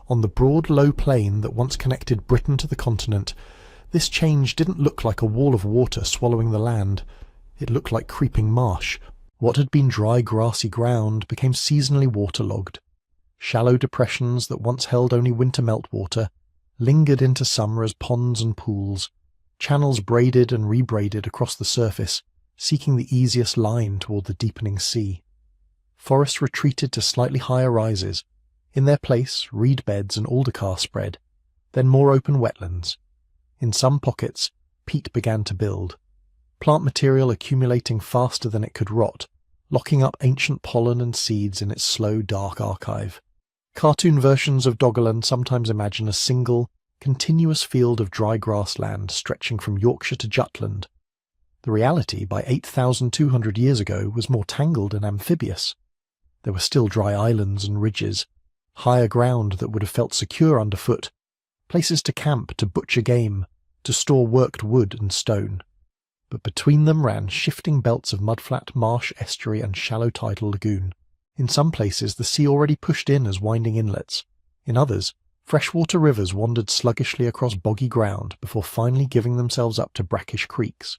On the broad low plain that once connected Britain to the continent, this change didn't look like a wall of water swallowing the land. It looked like creeping marsh. What had been dry grassy ground became seasonally waterlogged. Shallow depressions that once held only winter meltwater lingered into summer as ponds and pools. Channels braided and rebraided across the surface, seeking the easiest line toward the deepening sea. Forests retreated to slightly higher rises. In their place, reed beds and aldercar spread, then more open wetlands. In some pockets, peat began to build, plant material accumulating faster than it could rot, locking up ancient pollen and seeds in its slow, dark archive. Cartoon versions of Doggerland sometimes imagine a single, continuous field of dry grassland stretching from Yorkshire to Jutland. The reality, by 8,200 years ago, was more tangled and amphibious. There were still dry islands and ridges, higher ground that would have felt secure underfoot, places to camp, to butcher game, to store worked wood and stone. But between them ran shifting belts of mudflat, marsh, estuary and shallow tidal lagoon. In some places the sea already pushed in as winding inlets. In others, freshwater rivers wandered sluggishly across boggy ground before finally giving themselves up to brackish creeks.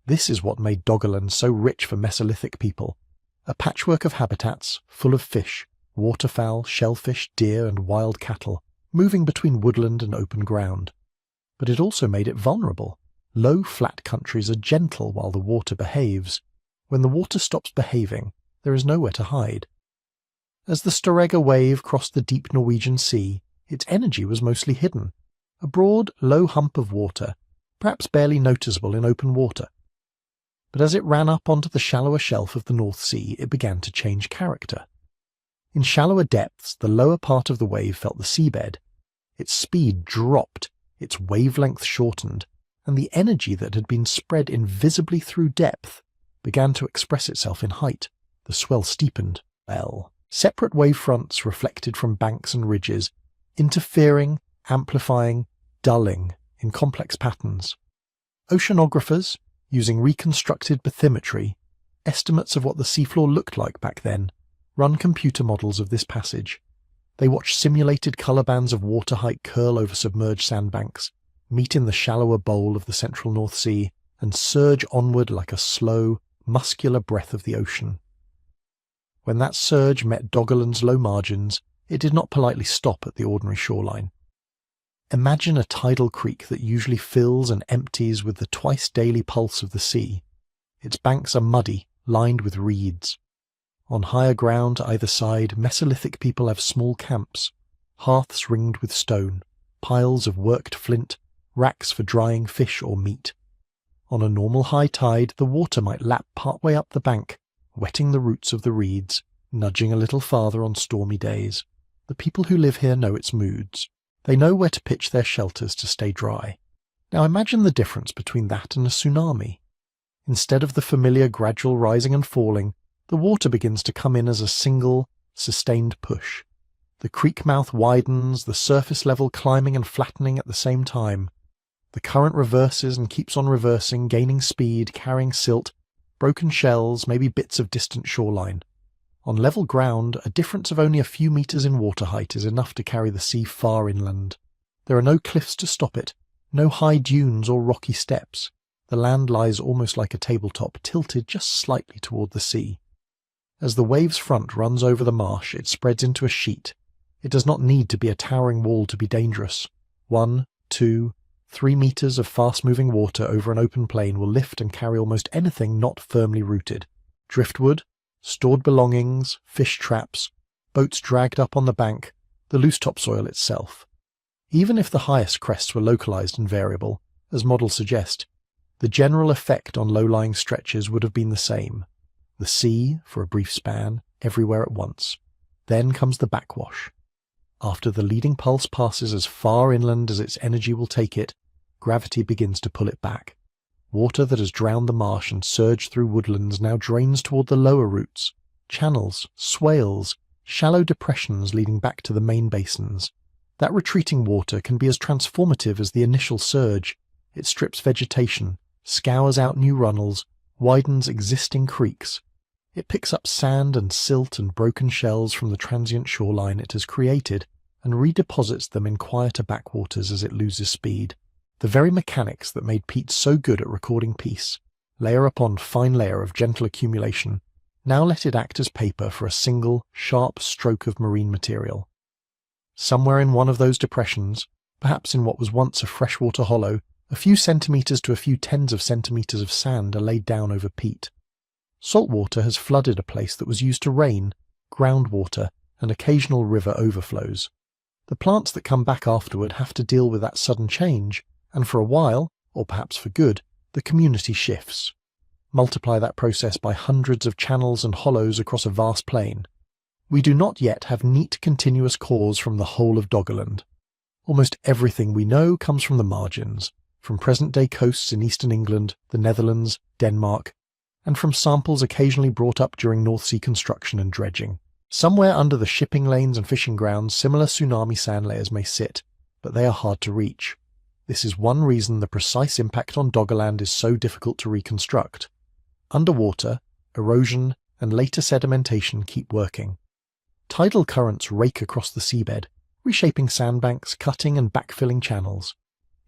This is what made Doggerland so rich for Mesolithic people. A patchwork of habitats full of fish, waterfowl, shellfish, deer and wild cattle, moving between woodland and open ground. But it also made it vulnerable. Low, flat countries are gentle while the water behaves. When the water stops behaving, there is nowhere to hide. As the Storegga wave crossed the deep Norwegian Sea, its energy was mostly hidden. A broad, low hump of water, perhaps barely noticeable in open water. But as it ran up onto the shallower shelf of the North Sea, it began to change character. In shallower depths, the lower part of the wave felt the seabed. Its speed dropped, its wavelength shortened, and the energy that had been spread invisibly through depth began to express itself in height. The swell steepened. Separate wavefronts reflected from banks and ridges, interfering, amplifying, dulling in complex patterns. Oceanographers, using reconstructed bathymetry, estimates of what the seafloor looked like back then, run computer models of this passage. They watch simulated colour bands of water height curl over submerged sandbanks, meet in the shallower bowl of the central North Sea, and surge onward like a slow, muscular breath of the ocean. When that surge met Doggerland's low margins, it did not politely stop at the ordinary shoreline. Imagine a tidal creek that usually fills and empties with the twice-daily pulse of the sea. Its banks are muddy, lined with reeds. On higher ground either side, Mesolithic people have small camps, hearths ringed with stone, piles of worked flint, racks for drying fish or meat. On a normal high tide, the water might lap partway up the bank, wetting the roots of the reeds, nudging a little farther on stormy days. The people who live here know its moods. They know where to pitch their shelters to stay dry. Now imagine the difference between that and a tsunami. Instead of the familiar gradual rising and falling, the water begins to come in as a single, sustained push. The creek mouth widens, the surface level climbing and flattening at the same time. The current reverses and keeps on reversing, gaining speed, carrying silt, broken shells, maybe bits of distant shoreline. On level ground, a difference of only a few meters in water height is enough to carry the sea far inland. There are no cliffs to stop it, no high dunes or rocky steps. The land lies almost like a tabletop, tilted just slightly toward the sea. As the wave's front runs over the marsh, it spreads into a sheet. It does not need to be a towering wall to be dangerous. 1, 2, 3 meters of fast-moving water over an open plain will lift and carry almost anything not firmly rooted. Driftwood, stored belongings, fish traps, boats dragged up on the bank, the loose topsoil itself. Even if the highest crests were localized and variable, as models suggest, the general effect on low-lying stretches would have been the same. The sea, for a brief span, everywhere at once. Then comes the backwash. After the leading pulse passes as far inland as its energy will take it, gravity begins to pull it back. Water that has drowned the marsh and surged through woodlands now drains toward the lower roots, channels, swales, shallow depressions leading back to the main basins. That retreating water can be as transformative as the initial surge. It strips vegetation, scours out new runnels, widens existing creeks. It picks up sand and silt and broken shells from the transient shoreline it has created and redeposits them in quieter backwaters as it loses speed. The very mechanics that made Pete so good at recording peace, layer upon fine layer of gentle accumulation, now let it act as paper for a single, sharp stroke of marine material. Somewhere in one of those depressions, perhaps in what was once a freshwater hollow, a few centimeters to a few tens of centimeters of sand are laid down over peat. Salt water has flooded a place that was used to rain, groundwater, and occasional river overflows. The plants that come back afterward have to deal with that sudden change, and for a while, or perhaps for good, the community shifts. Multiply that process by hundreds of channels and hollows across a vast plain. We do not yet have neat continuous cores from the whole of Doggerland. Almost everything we know comes from the margins, from present-day coasts in eastern England, the Netherlands, Denmark, and from samples occasionally brought up during North Sea construction and dredging. Somewhere under the shipping lanes and fishing grounds, similar tsunami sand layers may sit, but they are hard to reach. This is one reason the precise impact on Doggerland is so difficult to reconstruct. Underwater, erosion and later sedimentation keep working. Tidal currents rake across the seabed, reshaping sandbanks, cutting and backfilling channels.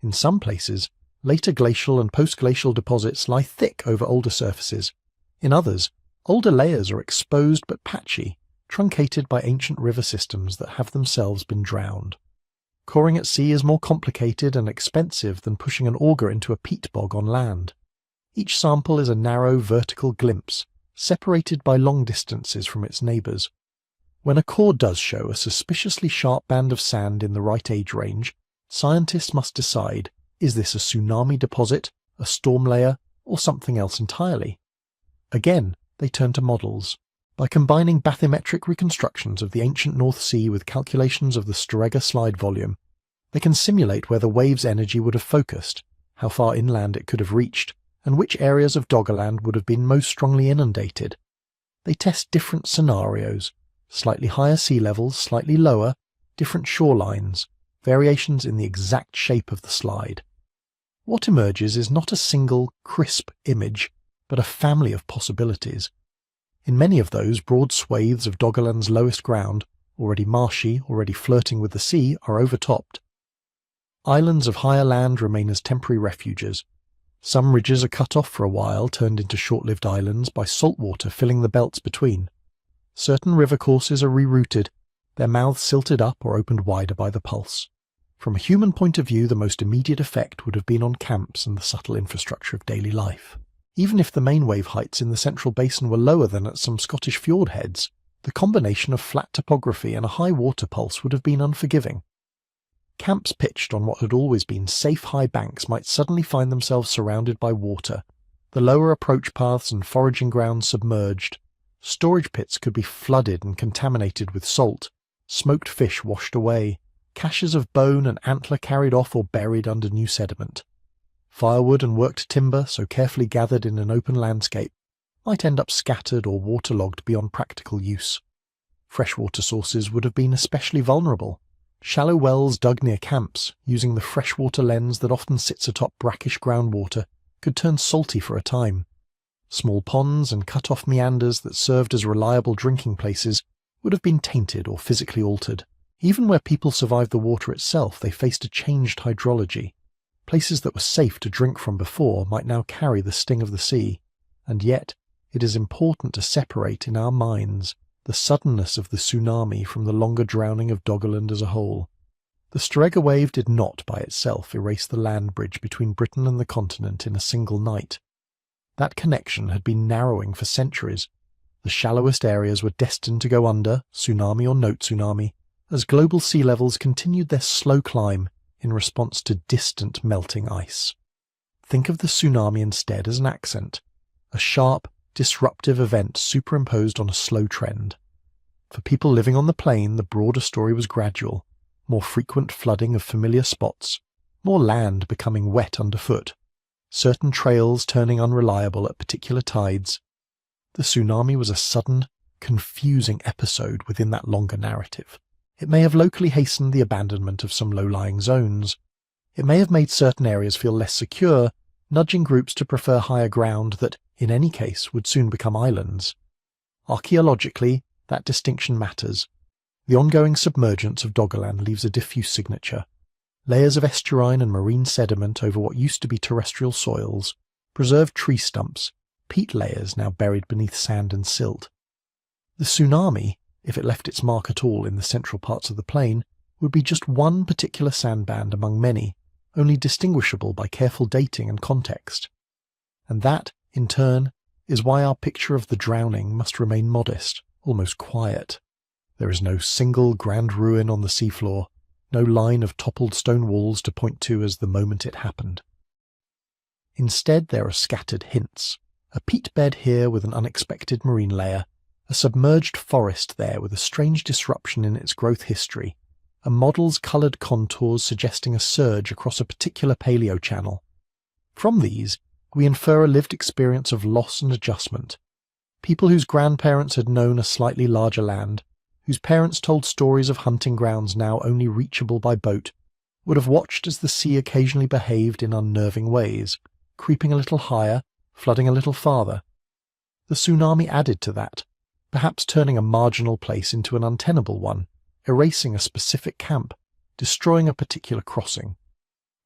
In some places, later glacial and post-glacial deposits lie thick over older surfaces. In others, older layers are exposed but patchy, truncated by ancient river systems that have themselves been drowned. Coring at sea is more complicated and expensive than pushing an auger into a peat bog on land. Each sample is a narrow vertical glimpse, separated by long distances from its neighbours. When a core does show a suspiciously sharp band of sand in the right age range, scientists must decide, is this a tsunami deposit, a storm layer, or something else entirely? Again, they turn to models. By combining bathymetric reconstructions of the ancient North Sea with calculations of the Storegga slide volume, they can simulate where the wave's energy would have focused, how far inland it could have reached, and which areas of Doggerland would have been most strongly inundated. They test different scenarios, slightly higher sea levels, slightly lower, different shorelines, variations in the exact shape of the slide. What emerges is not a single, crisp image, but a family of possibilities. In many of those, broad swathes of Doggerland's lowest ground, already marshy, already flirting with the sea, are overtopped. Islands of higher land remain as temporary refuges. Some ridges are cut off for a while, turned into short-lived islands by salt water filling the belts between. Certain river courses are rerouted, their mouths silted up or opened wider by the pulse. From a human point of view, the most immediate effect would have been on camps and the subtle infrastructure of daily life. Even if the main wave heights in the central basin were lower than at some Scottish fjord heads, the combination of flat topography and a high water pulse would have been unforgiving. Camps pitched on what had always been safe high banks might suddenly find themselves surrounded by water, the lower approach paths and foraging grounds submerged. Storage pits could be flooded and contaminated with salt, smoked fish washed away, caches of bone and antler carried off or buried under new sediment. Firewood and worked timber, so carefully gathered in an open landscape, might end up scattered or waterlogged beyond practical use. Freshwater sources would have been especially vulnerable. Shallow wells dug near camps, using the freshwater lens that often sits atop brackish groundwater, could turn salty for a time. Small ponds and cut-off meanders that served as reliable drinking places would have been tainted or physically altered. Even where people survived the water itself, they faced a changed hydrology. Places that were safe to drink from before might now carry the sting of the sea, and yet it is important to separate in our minds the suddenness of the tsunami from the longer drowning of Doggerland as a whole. The Storegga wave did not by itself erase the land bridge between Britain and the continent in a single night. That connection had been narrowing for centuries. The shallowest areas were destined to go under, tsunami or no tsunami, as global sea levels continued their slow climb in response to distant melting ice. Think of the tsunami instead as an accent, a sharp, disruptive event superimposed on a slow trend. For people living on the plain, the broader story was gradual, more frequent flooding of familiar spots, more land becoming wet underfoot, certain trails turning unreliable at particular tides. The tsunami was a sudden, confusing episode within that longer narrative. It may have locally hastened the abandonment of some low-lying zones. It may have made certain areas feel less secure, nudging groups to prefer higher ground that, in any case, would soon become islands. Archaeologically, that distinction matters. The ongoing submergence of Doggerland leaves a diffuse signature. Layers of estuarine and marine sediment over what used to be terrestrial soils, preserved tree stumps, peat layers now buried beneath sand and silt. The tsunami, if it left its mark at all in the central parts of the plain, would be just one particular sandband among many, only distinguishable by careful dating and context. And that, in turn, is why our picture of the drowning must remain modest, almost quiet. There is no single grand ruin on the seafloor, no line of toppled stone walls to point to as the moment it happened. Instead, there are scattered hints, a peat bed here with an unexpected marine layer, a submerged forest there with a strange disruption in its growth history, a model's coloured contours suggesting a surge across a particular paleochannel. From these, we infer a lived experience of loss and adjustment. People whose grandparents had known a slightly larger land, whose parents told stories of hunting grounds now only reachable by boat, would have watched as the sea occasionally behaved in unnerving ways, creeping a little higher, flooding a little farther. The tsunami added to that, perhaps turning a marginal place into an untenable one, erasing a specific camp, destroying a particular crossing.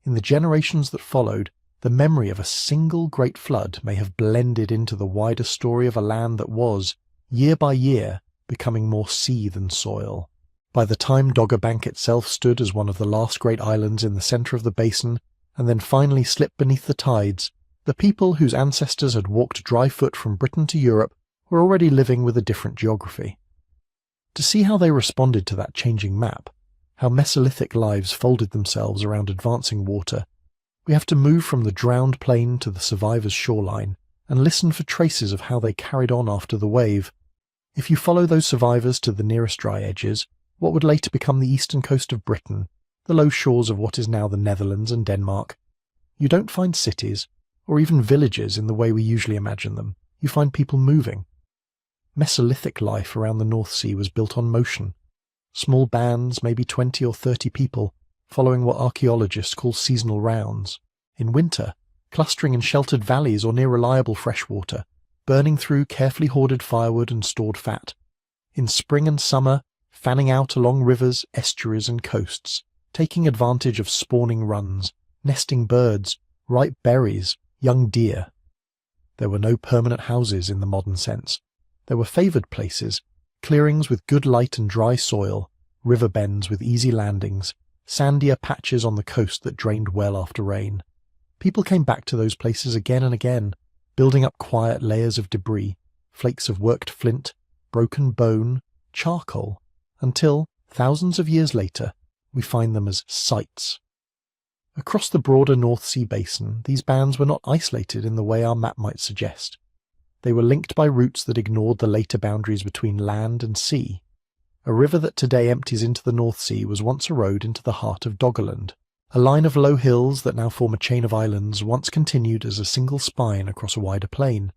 In the generations that followed, the memory of a single great flood may have blended into the wider story of a land that was, year by year, becoming more sea than soil. By the time Doggerbank itself stood as one of the last great islands in the centre of the basin, and then finally slipped beneath the tides, the people whose ancestors had walked dry-foot from Britain to Europe were already living with a different geography. To see how they responded to that changing map, how Mesolithic lives folded themselves around advancing water, we have to move from the drowned plain to the survivors' shoreline and listen for traces of how they carried on after the wave. If you follow those survivors to the nearest dry edges, what would later become the eastern coast of Britain, the low shores of what is now the Netherlands and Denmark, you don't find cities, or even villages in the way we usually imagine them. You find people moving. Mesolithic life around the North Sea was built on motion. Small bands, maybe 20 or 30 people, following what archaeologists call seasonal rounds. In winter, clustering in sheltered valleys or near reliable fresh water, burning through carefully hoarded firewood and stored fat. In spring and summer, fanning out along rivers, estuaries and coasts, taking advantage of spawning runs, nesting birds, ripe berries, young deer. There were no permanent houses in the modern sense. There were favoured places, clearings with good light and dry soil, river bends with easy landings, sandier patches on the coast that drained well after rain. People came back to those places again and again, building up quiet layers of debris, flakes of worked flint, broken bone, charcoal, until, thousands of years later, we find them as sites. Across the broader North Sea basin, these bands were not isolated in the way our map might suggest. They were linked by routes that ignored the later boundaries between land and sea. A river that today empties into the North Sea was once a road into the heart of Doggerland. A line of low hills that now form a chain of islands once continued as a single spine across a wider plain.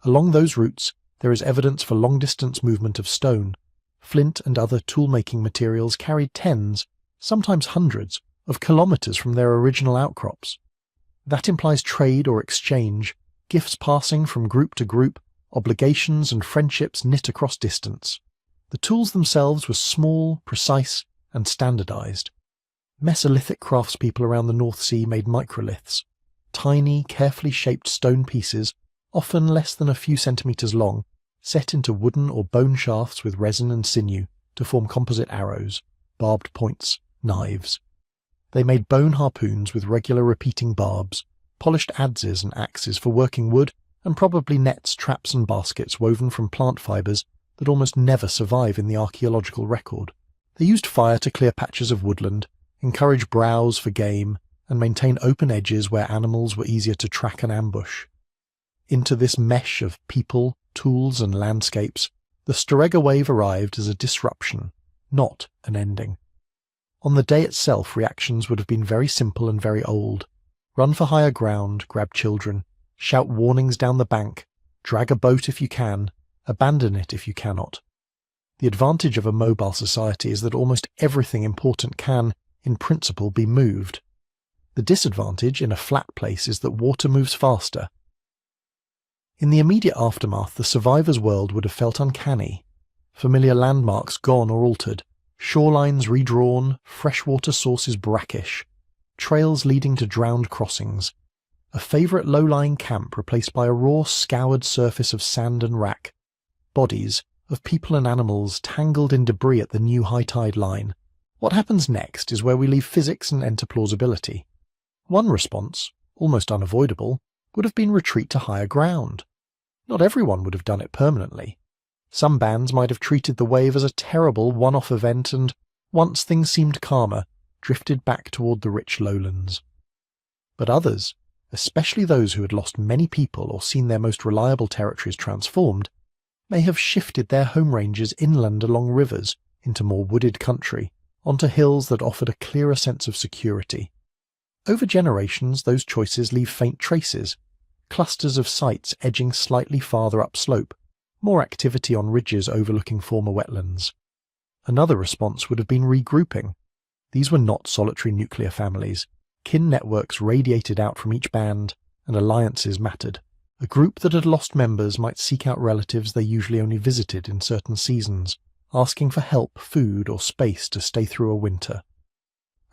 Along those routes, there is evidence for long-distance movement of stone. Flint and other tool-making materials carried tens, sometimes hundreds, of kilometres from their original outcrops. That implies trade or exchange, gifts passing from group to group, obligations and friendships knit across distance. The tools themselves were small, precise, and standardised. Mesolithic craftspeople around the North Sea made microliths, tiny, carefully shaped stone pieces, often less than a few centimetres long, set into wooden or bone shafts with resin and sinew to form composite arrows, barbed points, knives. They made bone harpoons with regular repeating barbs, polished adzes and axes for working wood, and probably nets, traps and baskets woven from plant fibres that almost never survive in the archaeological record. They used fire to clear patches of woodland, encourage browse for game, and maintain open edges where animals were easier to track and ambush. Into this mesh of people, tools and landscapes, the Storegga wave arrived as a disruption, not an ending. On the day itself, reactions would have been very simple and very old. Run for higher ground, grab children, shout warnings down the bank, drag a boat if you can, abandon it if you cannot. The advantage of a mobile society is that almost everything important can, in principle, be moved. The disadvantage in a flat place is that water moves faster. In the immediate aftermath, the survivors' world would have felt uncanny. Familiar landmarks gone or altered, shorelines redrawn, freshwater sources brackish, trails leading to drowned crossings, a favourite low-lying camp replaced by a raw, scoured surface of sand and wrack, bodies of people and animals tangled in debris at the new high tide line. What happens next is where we leave physics and enter plausibility. One response, almost unavoidable, would have been retreat to higher ground. Not everyone would have done it permanently. Some bands might have treated the wave as a terrible one-off event and, once things seemed calmer, drifted back toward the rich lowlands. But others, especially those who had lost many people or seen their most reliable territories transformed, may have shifted their home ranges inland along rivers into more wooded country, onto hills that offered a clearer sense of security. Over generations, those choices leave faint traces, clusters of sites edging slightly farther upslope, more activity on ridges overlooking former wetlands. Another response would have been regrouping. These were not solitary nuclear families. Kin networks radiated out from each band, and alliances mattered. A group that had lost members might seek out relatives they usually only visited in certain seasons, asking for help, food, or space to stay through a winter.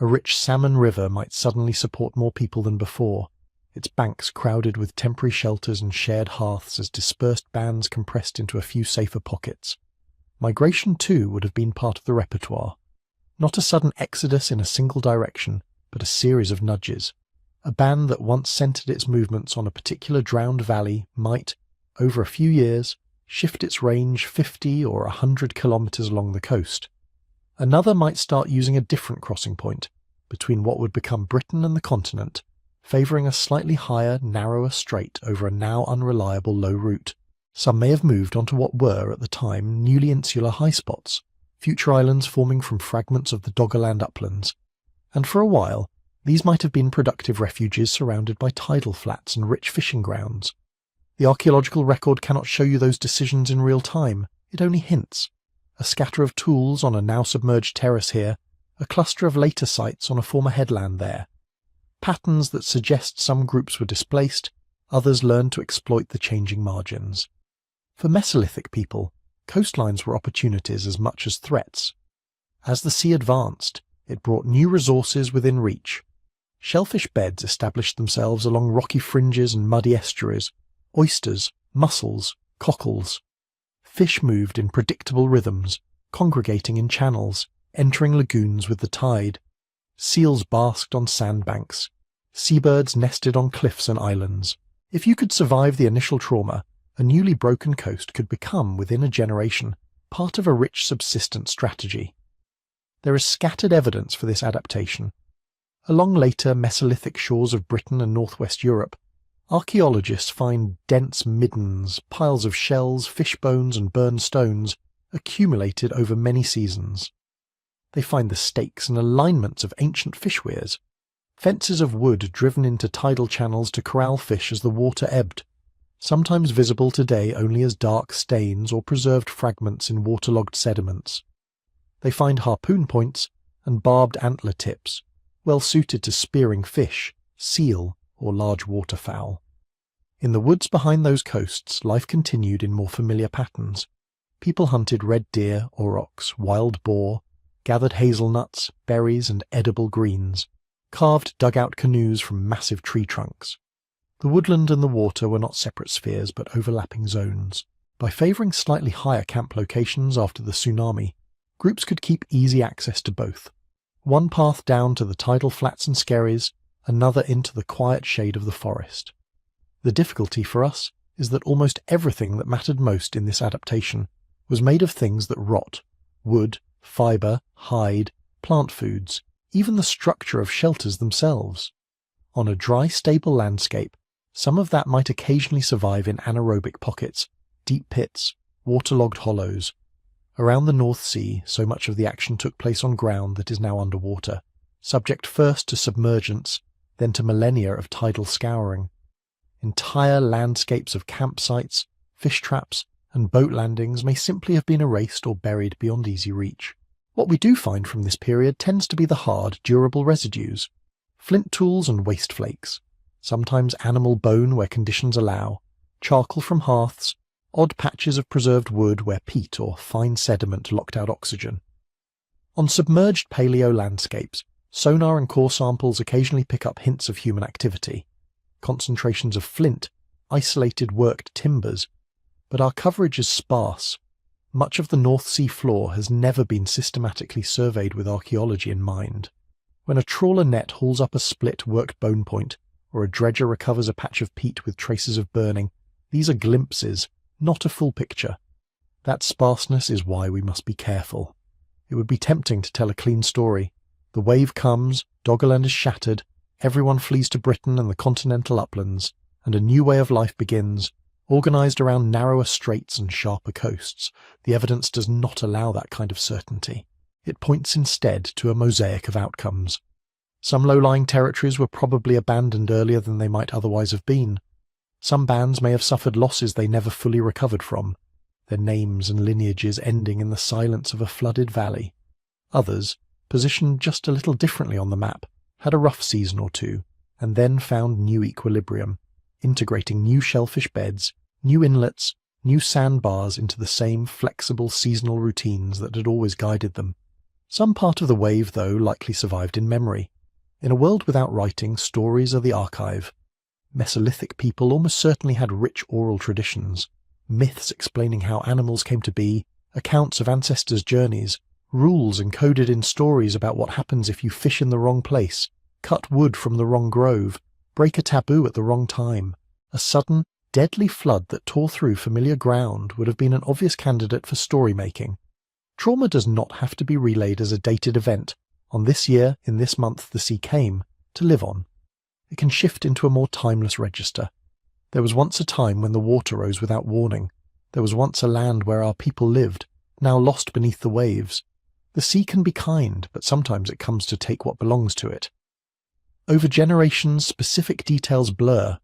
A rich salmon river might suddenly support more people than before, its banks crowded with temporary shelters and shared hearths as dispersed bands compressed into a few safer pockets. Migration, too, would have been part of the repertoire. Not a sudden exodus in a single direction, but a series of nudges. A band that once centered its movements on a particular drowned valley might, over a few years, shift its range 50 or 100 kilometers along the coast. Another might start using a different crossing point, between what would become Britain and the continent, favouring a slightly higher, narrower strait over a now unreliable low route. Some may have moved onto what were, at the time, newly insular high spots, future islands forming from fragments of the Doggerland uplands, and for a while, these might have been productive refuges surrounded by tidal flats and rich fishing grounds. The archaeological record cannot show you those decisions in real time, it only hints. A scatter of tools on a now submerged terrace here, a cluster of later sites on a former headland there. Patterns that suggest some groups were displaced, others learned to exploit the changing margins. For Mesolithic people, coastlines were opportunities as much as threats. As the sea advanced, it brought new resources within reach. Shellfish beds established themselves along rocky fringes and muddy estuaries, oysters, mussels, cockles. Fish moved in predictable rhythms, congregating in channels, entering lagoons with the tide. Seals basked on sandbanks. Seabirds nested on cliffs and islands. If you could survive the initial trauma, a newly broken coast could become, within a generation, part of a rich subsistence strategy. There is scattered evidence for this adaptation. Along later Mesolithic shores of Britain and northwest Europe, archaeologists find dense middens, piles of shells, fish bones and burned stones accumulated over many seasons. They find the stakes and alignments of ancient fish weirs, fences of wood driven into tidal channels to corral fish as the water ebbed, sometimes visible today only as dark stains or preserved fragments in waterlogged sediments. They find harpoon points and barbed antler tips, well suited to spearing fish, seal, or large waterfowl. In the woods behind those coasts, life continued in more familiar patterns. People hunted red deer, aurochs, wild boar, gathered hazelnuts, berries, and edible greens, carved dugout canoes from massive tree trunks. The woodland and the water were not separate spheres but overlapping zones. By favouring slightly higher camp locations after the tsunami, groups could keep easy access to both. One path down to the tidal flats and skerries, another into the quiet shade of the forest. The difficulty for us is that almost everything that mattered most in this adaptation was made of things that rot: wood, fibre, hide, plant foods, even the structure of shelters themselves. On a dry, stable landscape, some of that might occasionally survive in anaerobic pockets, deep pits, waterlogged hollows. Around the North Sea, so much of the action took place on ground that is now underwater, subject first to submergence, then to millennia of tidal scouring. Entire landscapes of campsites, fish traps, and boat landings may simply have been erased or buried beyond easy reach. What we do find from this period tends to be the hard, durable residues: flint tools and waste flakes, sometimes animal bone where conditions allow, charcoal from hearths, odd patches of preserved wood where peat or fine sediment locked out oxygen. On submerged paleo landscapes, sonar and core samples occasionally pick up hints of human activity, concentrations of flint, isolated worked timbers, but our coverage is sparse. Much of the North Sea floor has never been systematically surveyed with archaeology in mind. When a trawler net hauls up a split worked bone point, or a dredger recovers a patch of peat with traces of burning, these are glimpses, not a full picture. That sparseness is why we must be careful. It would be tempting to tell a clean story. The wave comes, Doggerland is shattered, everyone flees to Britain and the continental uplands, and a new way of life begins, organised around narrower straits and sharper coasts. The evidence does not allow that kind of certainty. It points instead to a mosaic of outcomes. Some low-lying territories were probably abandoned earlier than they might otherwise have been. Some bands may have suffered losses they never fully recovered from, their names and lineages ending in the silence of a flooded valley. Others, positioned just a little differently on the map, had a rough season or two, and then found new equilibrium, integrating new shellfish beds, new inlets, new sandbars into the same flexible seasonal routines that had always guided them. Some part of the wave, though, likely survived in memory. In a world without writing, stories are the archive. Mesolithic people almost certainly had rich oral traditions, myths explaining how animals came to be, accounts of ancestors' journeys, rules encoded in stories about what happens if you fish in the wrong place, cut wood from the wrong grove, break a taboo at the wrong time. A sudden, deadly flood that tore through familiar ground would have been an obvious candidate for story-making. Trauma does not have to be relayed as a dated event. On this year, in this month, the sea came, to live on. It can shift into a more timeless register. There was once a time when the water rose without warning. There was once a land where our people lived, now lost beneath the waves. The sea can be kind, but sometimes it comes to take what belongs to it. Over generations, specific details blur.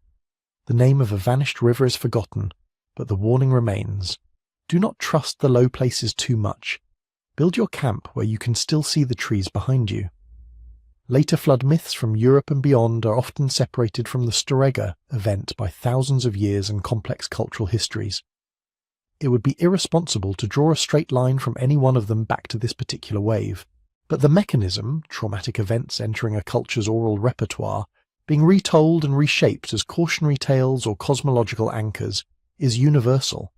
The name of a vanished river is forgotten, but the warning remains. Do not trust the low places too much. Build your camp where you can still see the trees behind you. Later flood myths from Europe and beyond are often separated from the Storegga event by thousands of years and complex cultural histories. It would be irresponsible to draw a straight line from any one of them back to this particular wave, but the mechanism, traumatic events entering a culture's oral repertoire, being retold and reshaped as cautionary tales or cosmological anchors, is universal.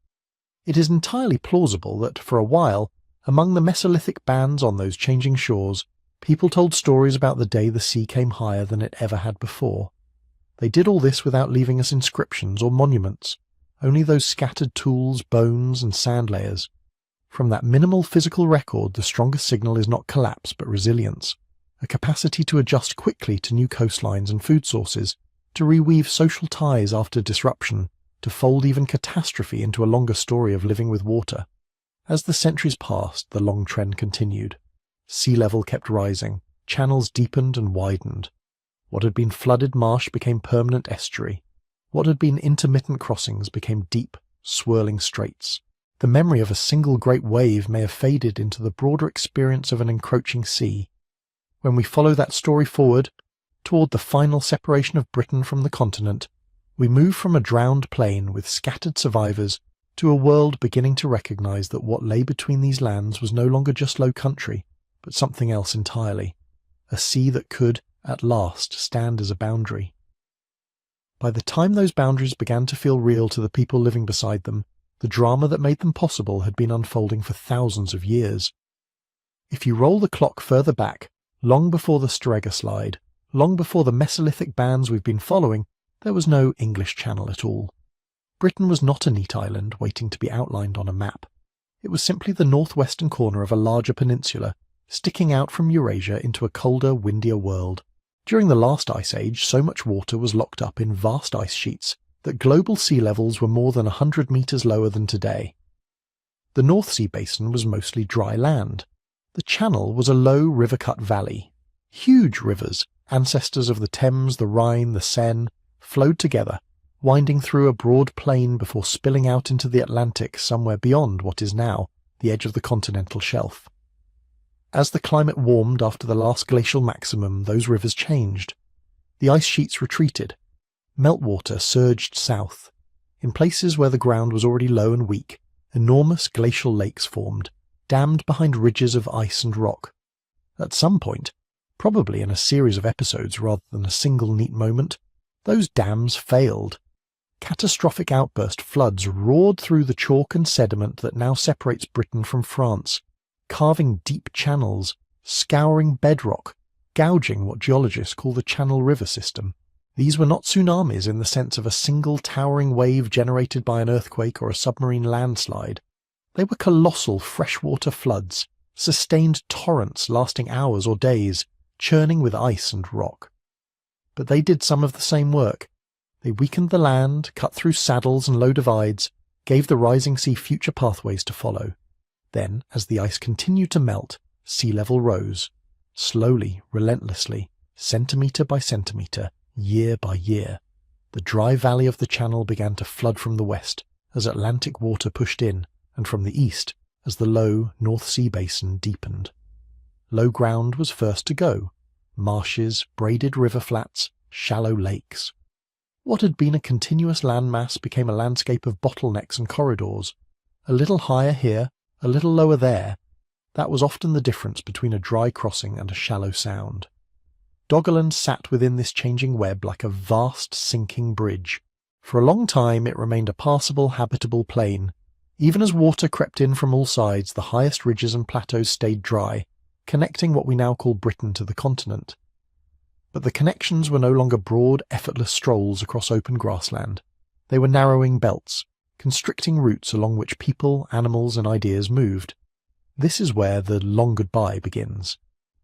It is entirely plausible that, for a while, among the Mesolithic bands on those changing shores, people told stories about the day the sea came higher than it ever had before. They did all this without leaving us inscriptions or monuments, only those scattered tools, bones, and sand layers. From that minimal physical record, the strongest signal is not collapse but resilience, a capacity to adjust quickly to new coastlines and food sources, to reweave social ties after disruption, to fold even catastrophe into a longer story of living with water. As the centuries passed, the long trend continued. Sea level kept rising, channels deepened and widened. What had been flooded marsh became permanent estuary. What had been intermittent crossings became deep, swirling straits. The memory of a single great wave may have faded into the broader experience of an encroaching sea. When we follow that story forward, toward the final separation of Britain from the continent, we move from a drowned plain with scattered survivors to a world beginning to recognize that what lay between these lands was no longer just low country, but something else entirely, a sea that could, at last, stand as a boundary. By the time those boundaries began to feel real to the people living beside them, the drama that made them possible had been unfolding for thousands of years. If you roll the clock further back, long before the Storegga slide, long before the Mesolithic bands we've been following, there was no English Channel at all. Britain was not a neat island waiting to be outlined on a map. It was simply the northwestern corner of a larger peninsula, sticking out from Eurasia into a colder, windier world. During the last ice age, so much water was locked up in vast ice sheets that global sea levels were more than 100 metres lower than today. The North Sea basin was mostly dry land. The Channel was a low river-cut valley. Huge rivers, ancestors of the Thames, the Rhine, the Seine, flowed together, winding through a broad plain before spilling out into the Atlantic somewhere beyond what is now the edge of the continental shelf. As the climate warmed after the last glacial maximum, those rivers changed. The ice sheets retreated. Meltwater surged south. In places where the ground was already low and weak, enormous glacial lakes formed, dammed behind ridges of ice and rock. At some point, probably in a series of episodes rather than a single neat moment, those dams failed. Catastrophic outburst floods roared through the chalk and sediment that now separates Britain from France, carving deep channels, scouring bedrock, gouging what geologists call the Channel River system. These were not tsunamis in the sense of a single towering wave generated by an earthquake or a submarine landslide. They were colossal freshwater floods, sustained torrents lasting hours or days, churning with ice and rock. But they did some of the same work. They weakened the land, cut through saddles and low divides, gave the rising sea future pathways to follow. Then, as the ice continued to melt, sea level rose. Slowly, relentlessly, centimetre by centimetre, year by year. The dry valley of the Channel began to flood from the west, as Atlantic water pushed in, and from the east, as the low North Sea basin deepened. Low ground was first to go. Marshes, braided river flats, shallow lakes. What had been a continuous landmass became a landscape of bottlenecks and corridors. A little higher here, a little lower there. That was often the difference between a dry crossing and a shallow sound. Doggerland sat within this changing web like a vast sinking bridge. For a long time it remained a passable, habitable plain. Even as water crept in from all sides, the highest ridges and plateaus stayed dry, connecting what we now call Britain to the continent. But the connections were no longer broad, effortless strolls across open grassland. They were narrowing belts, constricting routes along which people, animals, and ideas moved. This is where the long goodbye begins.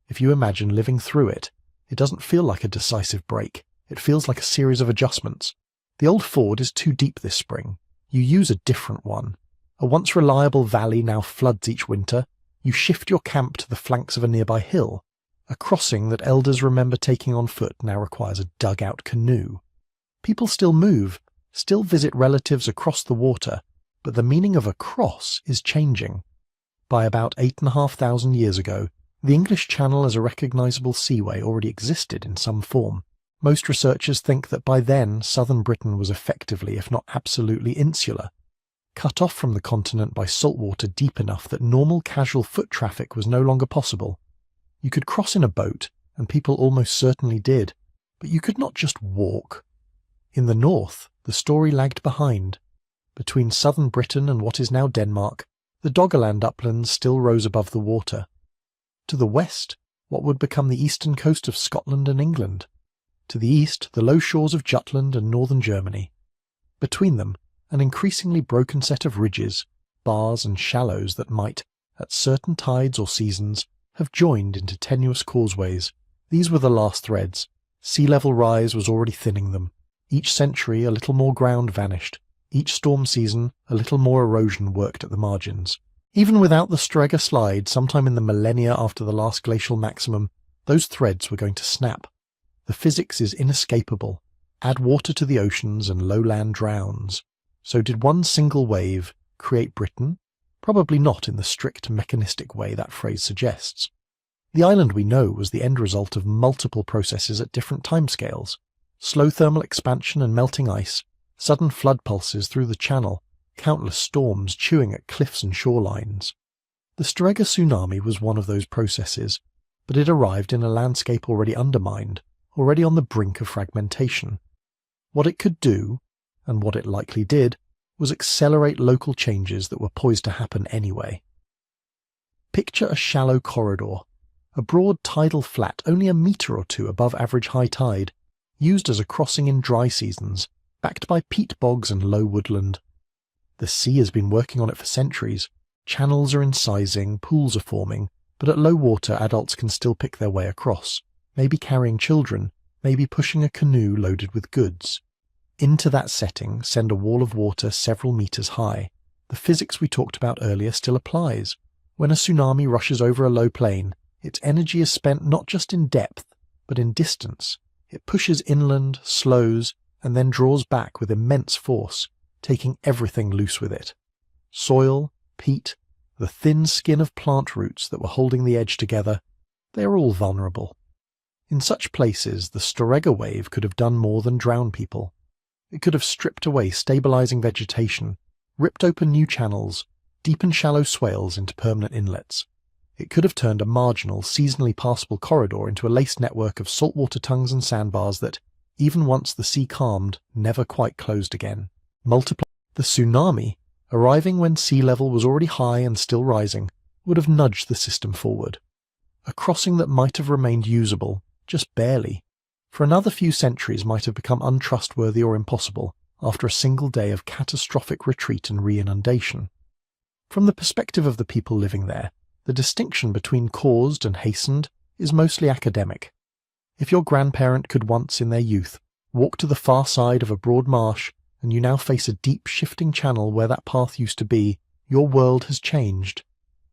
If you imagine living through it, it doesn't feel like a decisive break. It feels like a series of adjustments. The old ford is too deep this spring. You use a different one. A once reliable valley now floods each winter. You shift your camp to the flanks of a nearby hill. A crossing that elders remember taking on foot now requires a dug-out canoe. People still move, still visit relatives across the water, but the meaning of a cross is changing. By about 8,500 years ago, the English Channel as a recognisable seaway already existed in some form. Most researchers think that by then southern Britain was effectively, if not absolutely, insular, cut off from the continent by salt water deep enough that normal casual foot traffic was no longer possible. You could cross in a boat, and people almost certainly did, but you could not just walk. In the north, the story lagged behind. Between southern Britain and what is now Denmark, the Doggerland uplands still rose above the water. To the west, what would become the eastern coast of Scotland and England. To the east, the low shores of Jutland and northern Germany. Between them, an increasingly broken set of ridges, bars and shallows that might, at certain tides or seasons, have joined into tenuous causeways. These were the last threads. Sea level rise was already thinning them. Each century a little more ground vanished. Each storm season a little more erosion worked at the margins. Even without the Storegga slide, sometime in the millennia after the last glacial maximum, those threads were going to snap. The physics is inescapable. Add water to the oceans and lowland drowns. So did one single wave create Britain? Probably not in the strict mechanistic way that phrase suggests. The island we know was the end result of multiple processes at different timescales. Slow thermal expansion and melting ice, sudden flood pulses through the channel, countless storms chewing at cliffs and shorelines. The Storegga tsunami was one of those processes, but it arrived in a landscape already undermined, already on the brink of fragmentation. What it could do, and what it likely did, was accelerate local changes that were poised to happen anyway. Picture a shallow corridor, a broad tidal flat only a metre or two above average high tide, used as a crossing in dry seasons, backed by peat bogs and low woodland. The sea has been working on it for centuries. Channels are incising, pools are forming, but at low water adults can still pick their way across, maybe carrying children, maybe pushing a canoe loaded with goods. Into that setting, send a wall of water several meters high. The physics we talked about earlier still applies. When a tsunami rushes over a low plain, its energy is spent not just in depth, but in distance. It pushes inland, slows, and then draws back with immense force, taking everything loose with it. Soil, peat, the thin skin of plant roots that were holding the edge together, they are all vulnerable. In such places, the Storegga wave could have done more than drown people. It could have stripped away stabilizing vegetation, ripped open new channels, deepened shallow swales into permanent inlets. It could have turned a marginal, seasonally passable corridor into a laced network of saltwater tongues and sandbars that, even once the sea calmed, never quite closed again. The tsunami, arriving when sea level was already high and still rising, would have nudged the system forward. A crossing that might have remained usable, just barely, for another few centuries might have become untrustworthy or impossible after a single day of catastrophic retreat and re-inundation. From the perspective of the people living there, the distinction between caused and hastened is mostly academic. If your grandparent could once in their youth walk to the far side of a broad marsh, and you now face a deep shifting channel where that path used to be, your world has changed.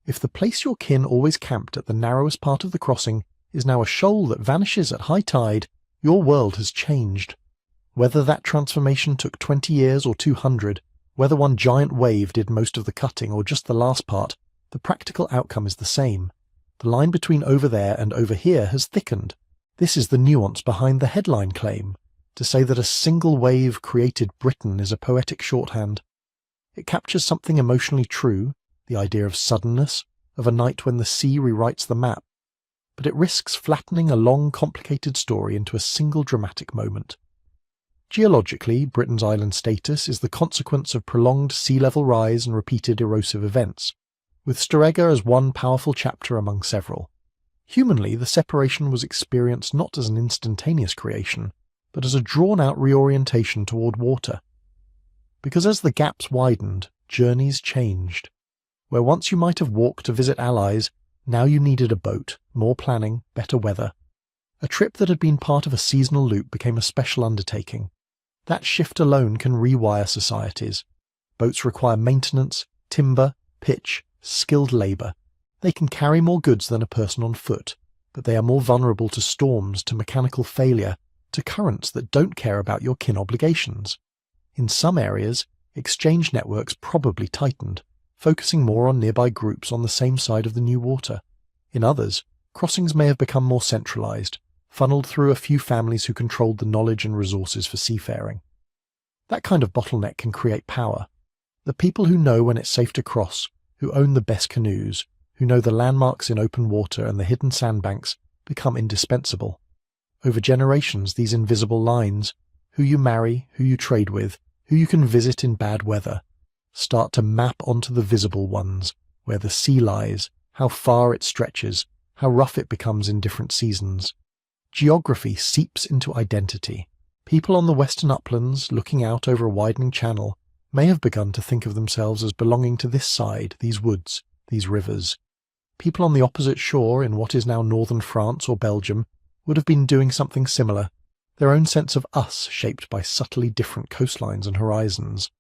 If the place your kin always camped at the narrowest part of the crossing is now a shoal that vanishes at high tide, your world has changed. Whether that transformation took 20 years or 200, whether one giant wave did most of the cutting or just the last part, the practical outcome is the same. The line between over there and over here has thickened. This is the nuance behind the headline claim. To say that a single wave created Britain is a poetic shorthand. It captures something emotionally true, the idea of suddenness, of a night when the sea rewrites the map, but it risks flattening a long, complicated story into a single dramatic moment. Geologically, Britain's island status is the consequence of prolonged sea level rise and repeated erosive events, with Storegga as one powerful chapter among several. Humanly, the separation was experienced not as an instantaneous creation, but as a drawn-out reorientation toward water. Because as the gaps widened, journeys changed. Where once you might have walked to visit allies, now you needed a boat, more planning, better weather. A trip that had been part of a seasonal loop became a special undertaking. That shift alone can rewire societies. Boats require maintenance, timber, pitch, skilled labour. They can carry more goods than a person on foot, but they are more vulnerable to storms, to mechanical failure, to currents that don't care about your kin obligations. In some areas, exchange networks probably tightened, focusing more on nearby groups on the same side of the new water. In others, crossings may have become more centralised, funneled through a few families who controlled the knowledge and resources for seafaring. That kind of bottleneck can create power. The people who know when it's safe to cross, who own the best canoes, who know the landmarks in open water and the hidden sandbanks, become indispensable. Over generations, these invisible lines, who you marry, who you trade with, who you can visit in bad weather, start to map onto the visible ones, where the sea lies, how far it stretches, how rough it becomes in different seasons. Geography seeps into identity. People on the western uplands, looking out over a widening channel, may have begun to think of themselves as belonging to this side, these woods, these rivers. People on the opposite shore in what is now northern France or Belgium would have been doing something similar, their own sense of us shaped by subtly different coastlines and horizons.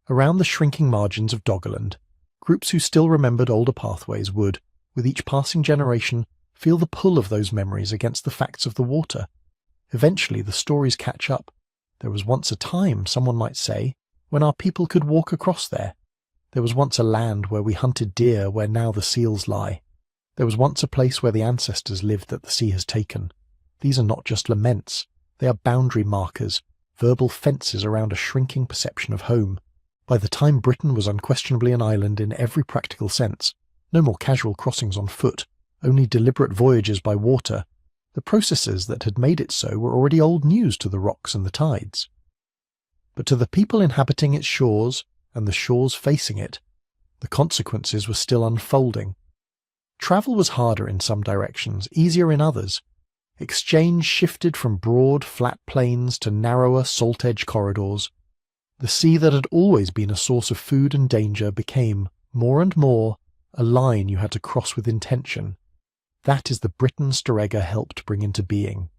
Around the shrinking margins of Doggerland, groups who still remembered older pathways would, with each passing generation, feel the pull of those memories against the facts of the water. Eventually the stories catch up. There was once a time, someone might say, when our people could walk across there. There was once a land where we hunted deer where now the seals lie. There was once a place where the ancestors lived that the sea has taken. These are not just laments. They are boundary markers, verbal fences around a shrinking perception of home. By the time Britain was unquestionably an island in every practical sense, no more casual crossings on foot, only deliberate voyages by water, the processes that had made it so were already old news to the rocks and the tides. But to the people inhabiting its shores, and the shores facing it, the consequences were still unfolding. Travel was harder in some directions, easier in others. Exchange shifted from broad, flat plains to narrower, salt-edge corridors. The sea that had always been a source of food and danger became, more and more, a line you had to cross with intention. That is the Britain Storegga helped bring into being.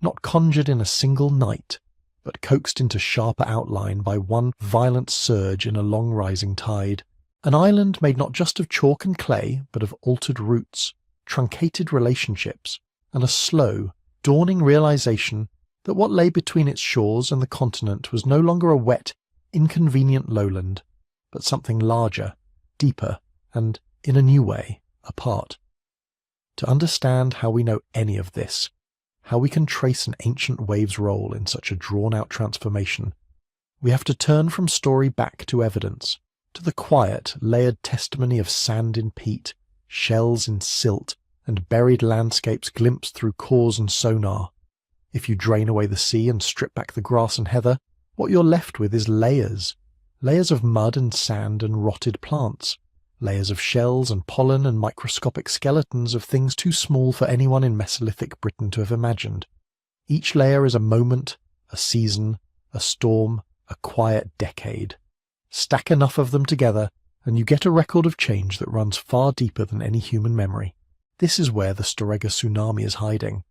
Not conjured in a single night, but coaxed into sharper outline by one violent surge in a long-rising tide. An island made not just of chalk and clay, but of altered roots, truncated relationships, and a slow, dawning realization that what lay between its shores and the continent was no longer a wet, inconvenient lowland, but something larger, deeper, and, in a new way, apart. To understand how we know any of this, how we can trace an ancient wave's role in such a drawn-out transformation, we have to turn from story back to evidence, to the quiet, layered testimony of sand in peat, shells in silt, and buried landscapes glimpsed through cores and sonar. If you drain away the sea and strip back the grass and heather, what you're left with is layers. Layers of mud and sand and rotted plants. Layers of shells and pollen and microscopic skeletons of things too small for anyone in Mesolithic Britain to have imagined. Each layer is a moment, a season, a storm, a quiet decade. Stack enough of them together, and you get a record of change that runs far deeper than any human memory. This is where the Storegga tsunami is hiding.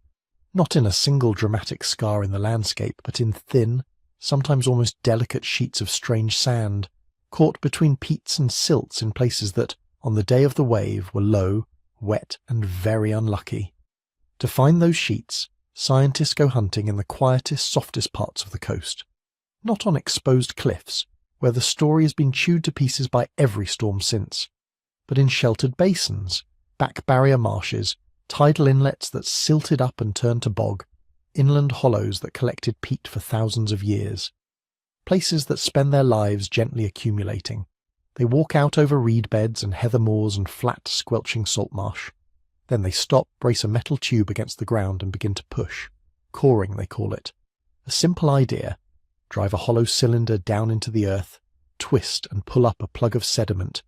Not in a single dramatic scar in the landscape, but in thin, sometimes almost delicate sheets of strange sand, caught between peats and silts in places that, on the day of the wave, were low, wet, and very unlucky. To find those sheets, scientists go hunting in the quietest, softest parts of the coast. Not on exposed cliffs, where the story has been chewed to pieces by every storm since, but in sheltered basins, back barrier marshes, tidal inlets that silted up and turned to bog, inland hollows that collected peat for thousands of years. Places that spend their lives gently accumulating. They walk out over reed beds and heather moors and flat, squelching salt marsh. Then they stop, brace a metal tube against the ground and begin to push. Coring, they call it. A simple idea. Drive a hollow cylinder down into the earth, twist and pull up a plug of sediment.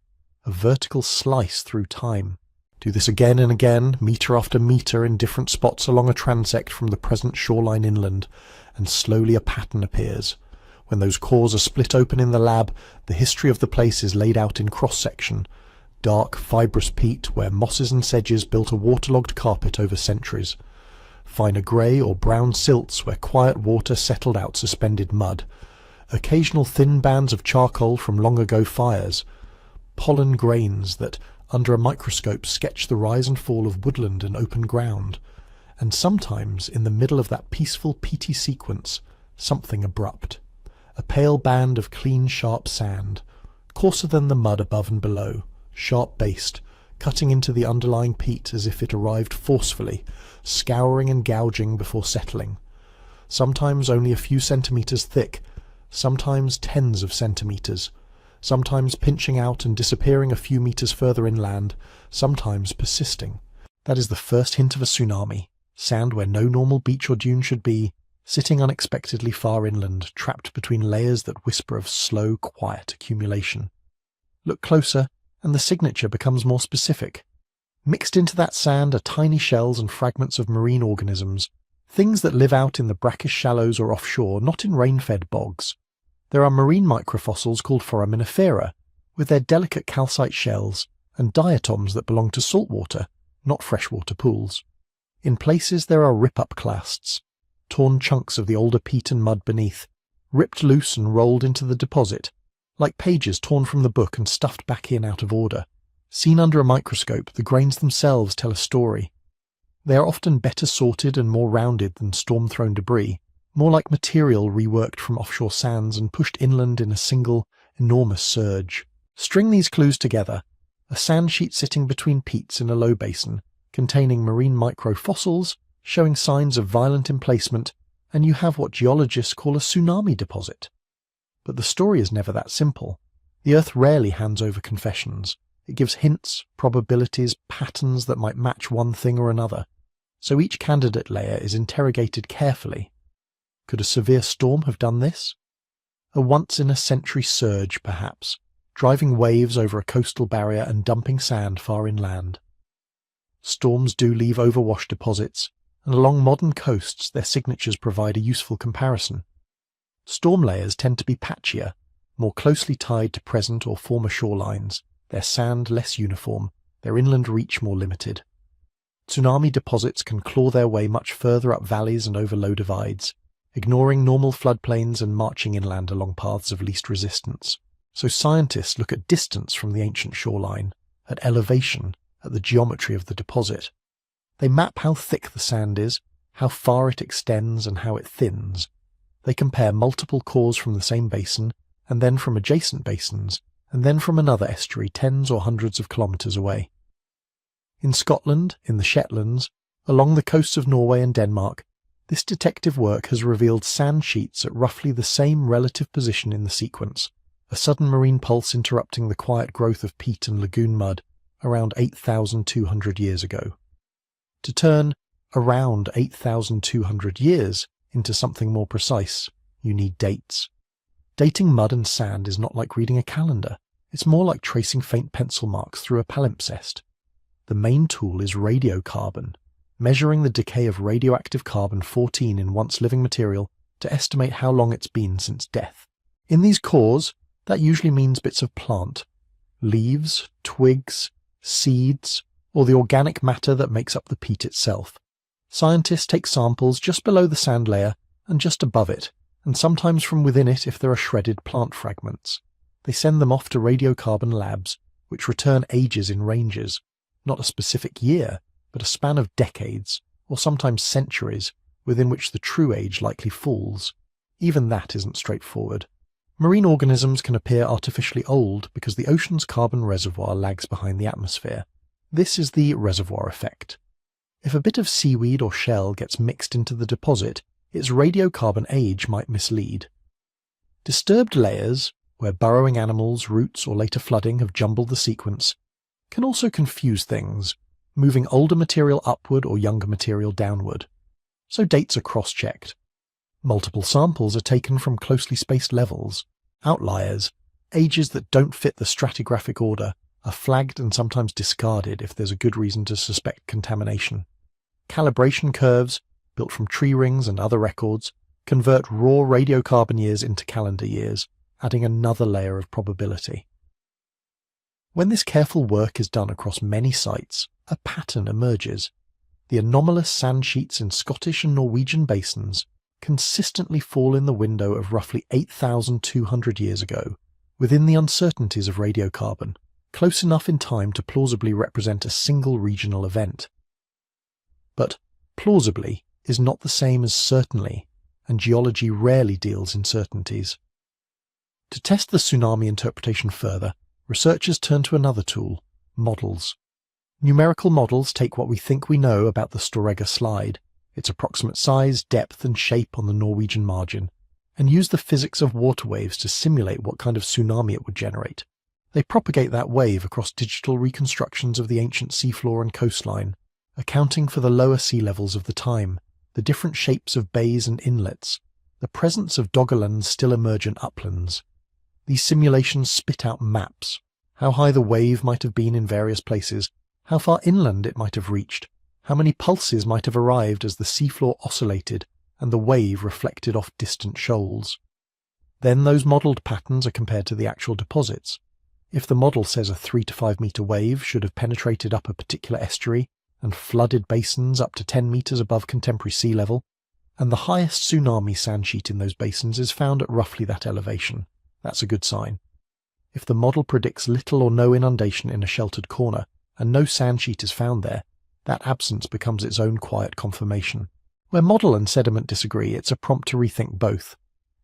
A vertical slice through time. Do this again and again, metre after metre in different spots along a transect from the present shoreline inland, and slowly a pattern appears. When those cores are split open in the lab, the history of the place is laid out in cross-section. Dark, fibrous peat where mosses and sedges built a waterlogged carpet over centuries. Finer grey or brown silts where quiet water settled out suspended mud. Occasional thin bands of charcoal from long-ago fires. Pollen grains that, under a microscope, sketch the rise and fall of woodland and open ground. And sometimes, in the middle of that peaceful, peaty sequence, something abrupt. A pale band of clean, sharp sand, coarser than the mud above and below, sharp-based, cutting into the underlying peat as if it arrived forcefully, scouring and gouging before settling. Sometimes only a few centimetres thick, sometimes tens of centimetres, sometimes pinching out and disappearing a few metres further inland, sometimes persisting. That is the first hint of a tsunami, sand where no normal beach or dune should be, sitting unexpectedly far inland, trapped between layers that whisper of slow, quiet accumulation. Look closer, and the signature becomes more specific. Mixed into that sand are tiny shells and fragments of marine organisms, things that live out in the brackish shallows or offshore, not in rain-fed bogs. There are marine microfossils called foraminifera, with their delicate calcite shells, and diatoms that belong to saltwater, not freshwater pools. In places there are rip-up clasts, torn chunks of the older peat and mud beneath, ripped loose and rolled into the deposit, like pages torn from the book and stuffed back in out of order. Seen under a microscope, the grains themselves tell a story. They are often better sorted and more rounded than storm-thrown debris, more like material reworked from offshore sands and pushed inland in a single, enormous surge. String these clues together, a sand sheet sitting between peats in a low basin, containing marine microfossils, showing signs of violent emplacement, and you have what geologists call a tsunami deposit. But the story is never that simple. The Earth rarely hands over confessions. It gives hints, probabilities, patterns that might match one thing or another. So each candidate layer is interrogated carefully. Could a severe storm have done this? A once-in-a-century surge, perhaps, driving waves over a coastal barrier and dumping sand far inland. Storms do leave overwash deposits, and along modern coasts their signatures provide a useful comparison. Storm layers tend to be patchier, more closely tied to present or former shorelines, their sand less uniform, their inland reach more limited. Tsunami deposits can claw their way much further up valleys and over low divides, ignoring normal floodplains and marching inland along paths of least resistance. So scientists look at distance from the ancient shoreline, at elevation, at the geometry of the deposit. They map how thick the sand is, how far it extends and how it thins. They compare multiple cores from the same basin, and then from adjacent basins, and then from another estuary tens or hundreds of kilometres away. In Scotland, in the Shetlands, along the coasts of Norway and Denmark, this detective work has revealed sand sheets at roughly the same relative position in the sequence, a sudden marine pulse interrupting the quiet growth of peat and lagoon mud around 8,200 years ago. To turn around 8,200 years into something more precise, you need dates. Dating mud and sand is not like reading a calendar. It's more like tracing faint pencil marks through a palimpsest. The main tool is radiocarbon, measuring the decay of radioactive carbon-14 in once living material to estimate how long it's been since death. In these cores, that usually means bits of plant, leaves, twigs, seeds, or the organic matter that makes up the peat itself. Scientists take samples just below the sand layer and just above it, and sometimes from within it if there are shredded plant fragments. They send them off to radiocarbon labs, which return ages in ranges, not a specific year, but a span of decades, or sometimes centuries, within which the true age likely falls. Even that isn't straightforward. Marine organisms can appear artificially old because the ocean's carbon reservoir lags behind the atmosphere. This is the reservoir effect. If a bit of seaweed or shell gets mixed into the deposit, its radiocarbon age might mislead. Disturbed layers, where burrowing animals, roots, or later flooding have jumbled the sequence, can also confuse things, moving older material upward or younger material downward. So dates are cross-checked. Multiple samples are taken from closely spaced levels. Outliers, ages that don't fit the stratigraphic order, are flagged and sometimes discarded if there's a good reason to suspect contamination. Calibration curves, built from tree rings and other records, convert raw radiocarbon years into calendar years, adding another layer of probability. When this careful work is done across many sites, a pattern emerges. The anomalous sand sheets in Scottish and Norwegian basins consistently fall in the window of roughly 8,200 years ago, within the uncertainties of radiocarbon, close enough in time to plausibly represent a single regional event. But plausibly is not the same as certainly, and geology rarely deals in certainties. To test the tsunami interpretation further, researchers turn to another tool, models. Numerical models take what we think we know about the Storegga slide, its approximate size, depth and shape on the Norwegian margin, and use the physics of water waves to simulate what kind of tsunami it would generate. They propagate that wave across digital reconstructions of the ancient seafloor and coastline, accounting for the lower sea levels of the time, the different shapes of bays and inlets, the presence of Doggerland's still emergent uplands. These simulations spit out maps, how high the wave might have been in various places, how far inland it might have reached, how many pulses might have arrived as the seafloor oscillated and the wave reflected off distant shoals. Then those modelled patterns are compared to the actual deposits. If the model says a 3 to 5 metre wave should have penetrated up a particular estuary and flooded basins up to 10 metres above contemporary sea level, and the highest tsunami sand sheet in those basins is found at roughly that elevation, that's a good sign. If the model predicts little or no inundation in a sheltered corner, and no sand sheet is found there, that absence becomes its own quiet confirmation. Where model and sediment disagree, it's a prompt to rethink both.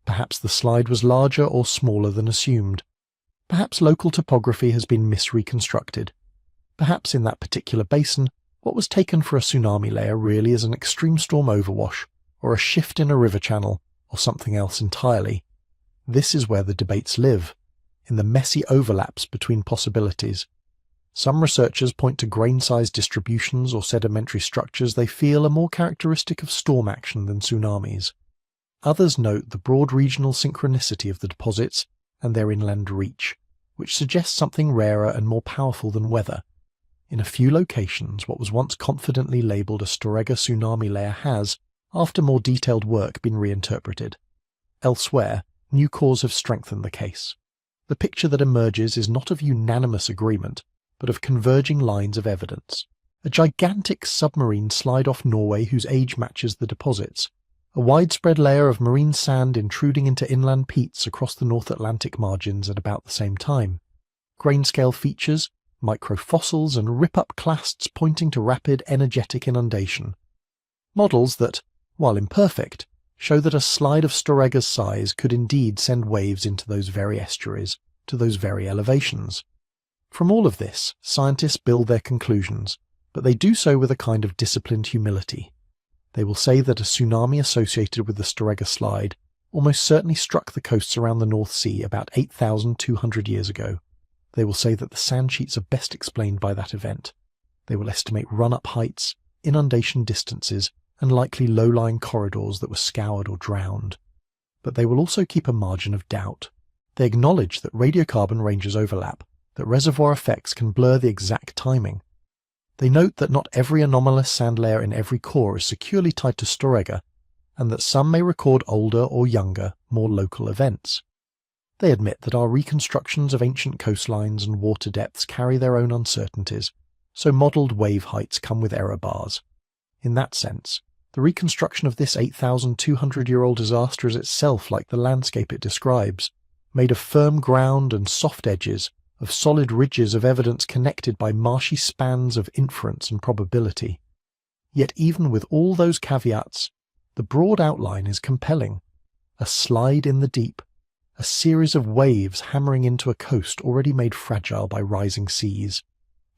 Perhaps the slide was larger or smaller than assumed. Perhaps local topography has been misreconstructed. Perhaps in that particular basin, what was taken for a tsunami layer really is an extreme storm overwash, or a shift in a river channel, or something else entirely. This is where the debates live, in the messy overlaps between possibilities. Some researchers point to grain-sized distributions or sedimentary structures they feel are more characteristic of storm action than tsunamis. Others note the broad regional synchronicity of the deposits and their inland reach, which suggests something rarer and more powerful than weather. In a few locations, what was once confidently labelled a Storegga tsunami layer has, after more detailed work, been reinterpreted. Elsewhere, new cores have strengthened the case. The picture that emerges is not of unanimous agreement, but of converging lines of evidence. A gigantic submarine slide off Norway whose age matches the deposits, a widespread layer of marine sand intruding into inland peats across the North Atlantic margins at about the same time, grain-scale features, microfossils and rip-up clasts pointing to rapid, energetic inundation. Models that, while imperfect, show that a slide of Storegga's size could indeed send waves into those very estuaries, to those very elevations. From all of this, scientists build their conclusions, but they do so with a kind of disciplined humility. They will say that a tsunami associated with the Storegga slide almost certainly struck the coasts around the North Sea about 8,200 years ago. They will say that the sand sheets are best explained by that event. They will estimate run-up heights, inundation distances, and likely low-lying corridors that were scoured or drowned. But they will also keep a margin of doubt. They acknowledge that radiocarbon ranges overlap, that reservoir effects can blur the exact timing. They note that not every anomalous sand layer in every core is securely tied to Storegga, and that some may record older or younger, more local events. They admit that our reconstructions of ancient coastlines and water depths carry their own uncertainties, so modelled wave heights come with error bars. In that sense, the reconstruction of this 8,200-year-old disaster is itself like the landscape it describes, made of firm ground and soft edges, of solid ridges of evidence connected by marshy spans of inference and probability. Yet even with all those caveats, the broad outline is compelling. A slide in the deep, a series of waves hammering into a coast already made fragile by rising seas,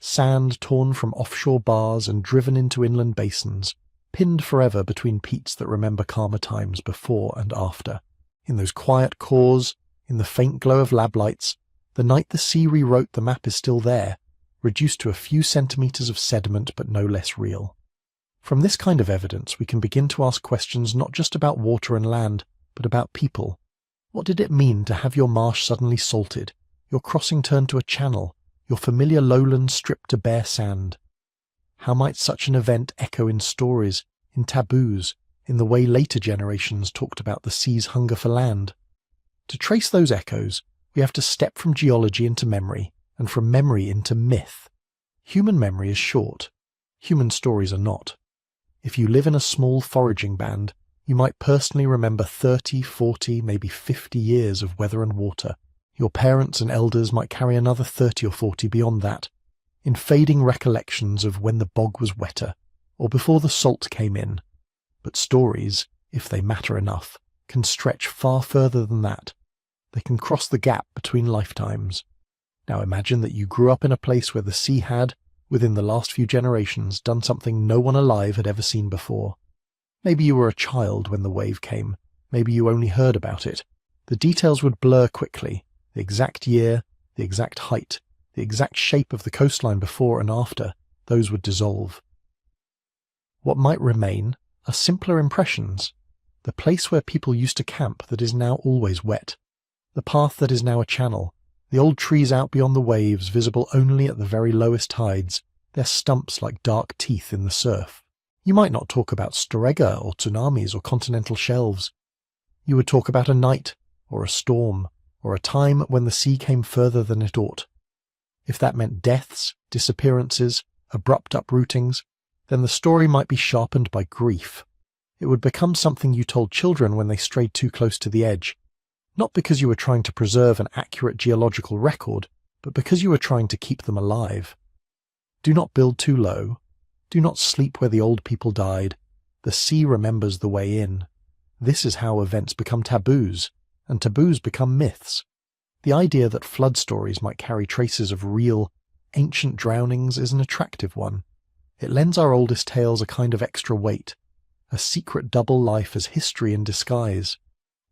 sand torn from offshore bars and driven into inland basins, pinned forever between peats that remember calmer times before and after. In those quiet cores, in the faint glow of lab lights, the night the sea rewrote the map is still there, reduced to a few centimetres of sediment but no less real. From this kind of evidence we can begin to ask questions not just about water and land, but about people. What did it mean to have your marsh suddenly salted, your crossing turned to a channel, your familiar lowland stripped to bare sand? How might such an event echo in stories, in taboos, in the way later generations talked about the sea's hunger for land? To trace those echoes, we have to step from geology into memory, and from memory into myth. Human memory is short. Human stories are not. If you live in a small foraging band, you might personally remember 30, 40, maybe 50 years of weather and water. Your parents and elders might carry another 30 or 40 beyond that, in fading recollections of when the bog was wetter, or before the salt came in. But stories, if they matter enough, can stretch far further than that. They can cross the gap between lifetimes. Now imagine that you grew up in a place where the sea had, within the last few generations, done something no one alive had ever seen before. Maybe you were a child when the wave came. Maybe you only heard about it. The details would blur quickly. The exact year, the exact height, the exact shape of the coastline before and after, those would dissolve. What might remain are simpler impressions. The place where people used to camp that is now always wet. The path that is now a channel. The old trees out beyond the waves, visible only at the very lowest tides, their stumps like dark teeth in the surf. You might not talk about Storegga or tsunamis or continental shelves. You would talk about a night, or a storm, or a time when the sea came further than it ought. If that meant deaths, disappearances, abrupt uprootings, then the story might be sharpened by grief. It would become something you told children when they strayed too close to the edge, not because you were trying to preserve an accurate geological record, but because you were trying to keep them alive. Do not build too low. Do not sleep where the old people died. The sea remembers the way in. This is how events become taboos, and taboos become myths. The idea that flood stories might carry traces of real, ancient drownings is an attractive one. It lends our oldest tales a kind of extra weight, a secret double life as history in disguise.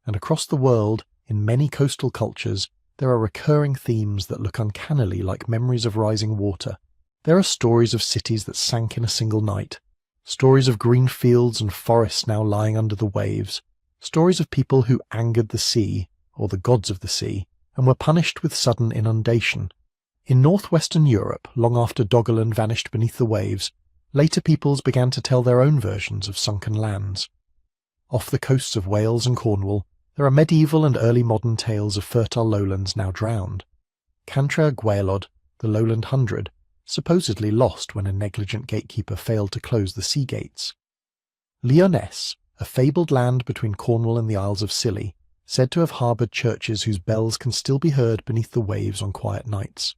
And across the world, in many coastal cultures, there are recurring themes that look uncannily like memories of rising water. There are stories of cities that sank in a single night, stories of green fields and forests now lying under the waves, stories of people who angered the sea, or the gods of the sea, and were punished with sudden inundation. In northwestern Europe, long after Doggerland vanished beneath the waves, later peoples began to tell their own versions of sunken lands. Off the coasts of Wales and Cornwall, there are medieval and early modern tales of fertile lowlands now drowned. Cantra Gwaelod, the Lowland Hundred, supposedly lost when a negligent gatekeeper failed to close the sea gates. Lyonesse, a fabled land between Cornwall and the Isles of Scilly, said to have harboured churches whose bells can still be heard beneath the waves on quiet nights.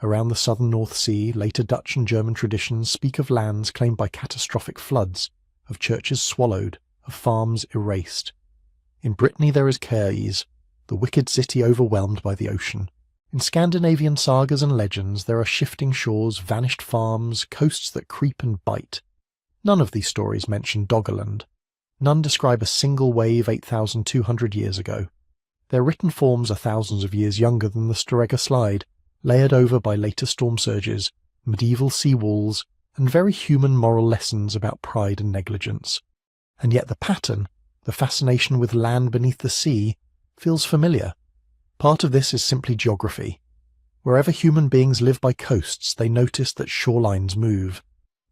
Around the southern North Sea, later Dutch and German traditions speak of lands claimed by catastrophic floods, of churches swallowed, of farms erased. In Brittany there is Caerys, the wicked city overwhelmed by the ocean. In Scandinavian sagas and legends there are shifting shores, vanished farms, coasts that creep and bite. None of these stories mention Doggerland. None describe a single wave 8,200 years ago. Their written forms are thousands of years younger than the Storegga slide, layered over by later storm surges, medieval sea walls, and very human moral lessons about pride and negligence. And yet the pattern, the fascination with land beneath the sea, feels familiar. Part of this is simply geography. Wherever human beings live by coasts, they notice that shorelines move.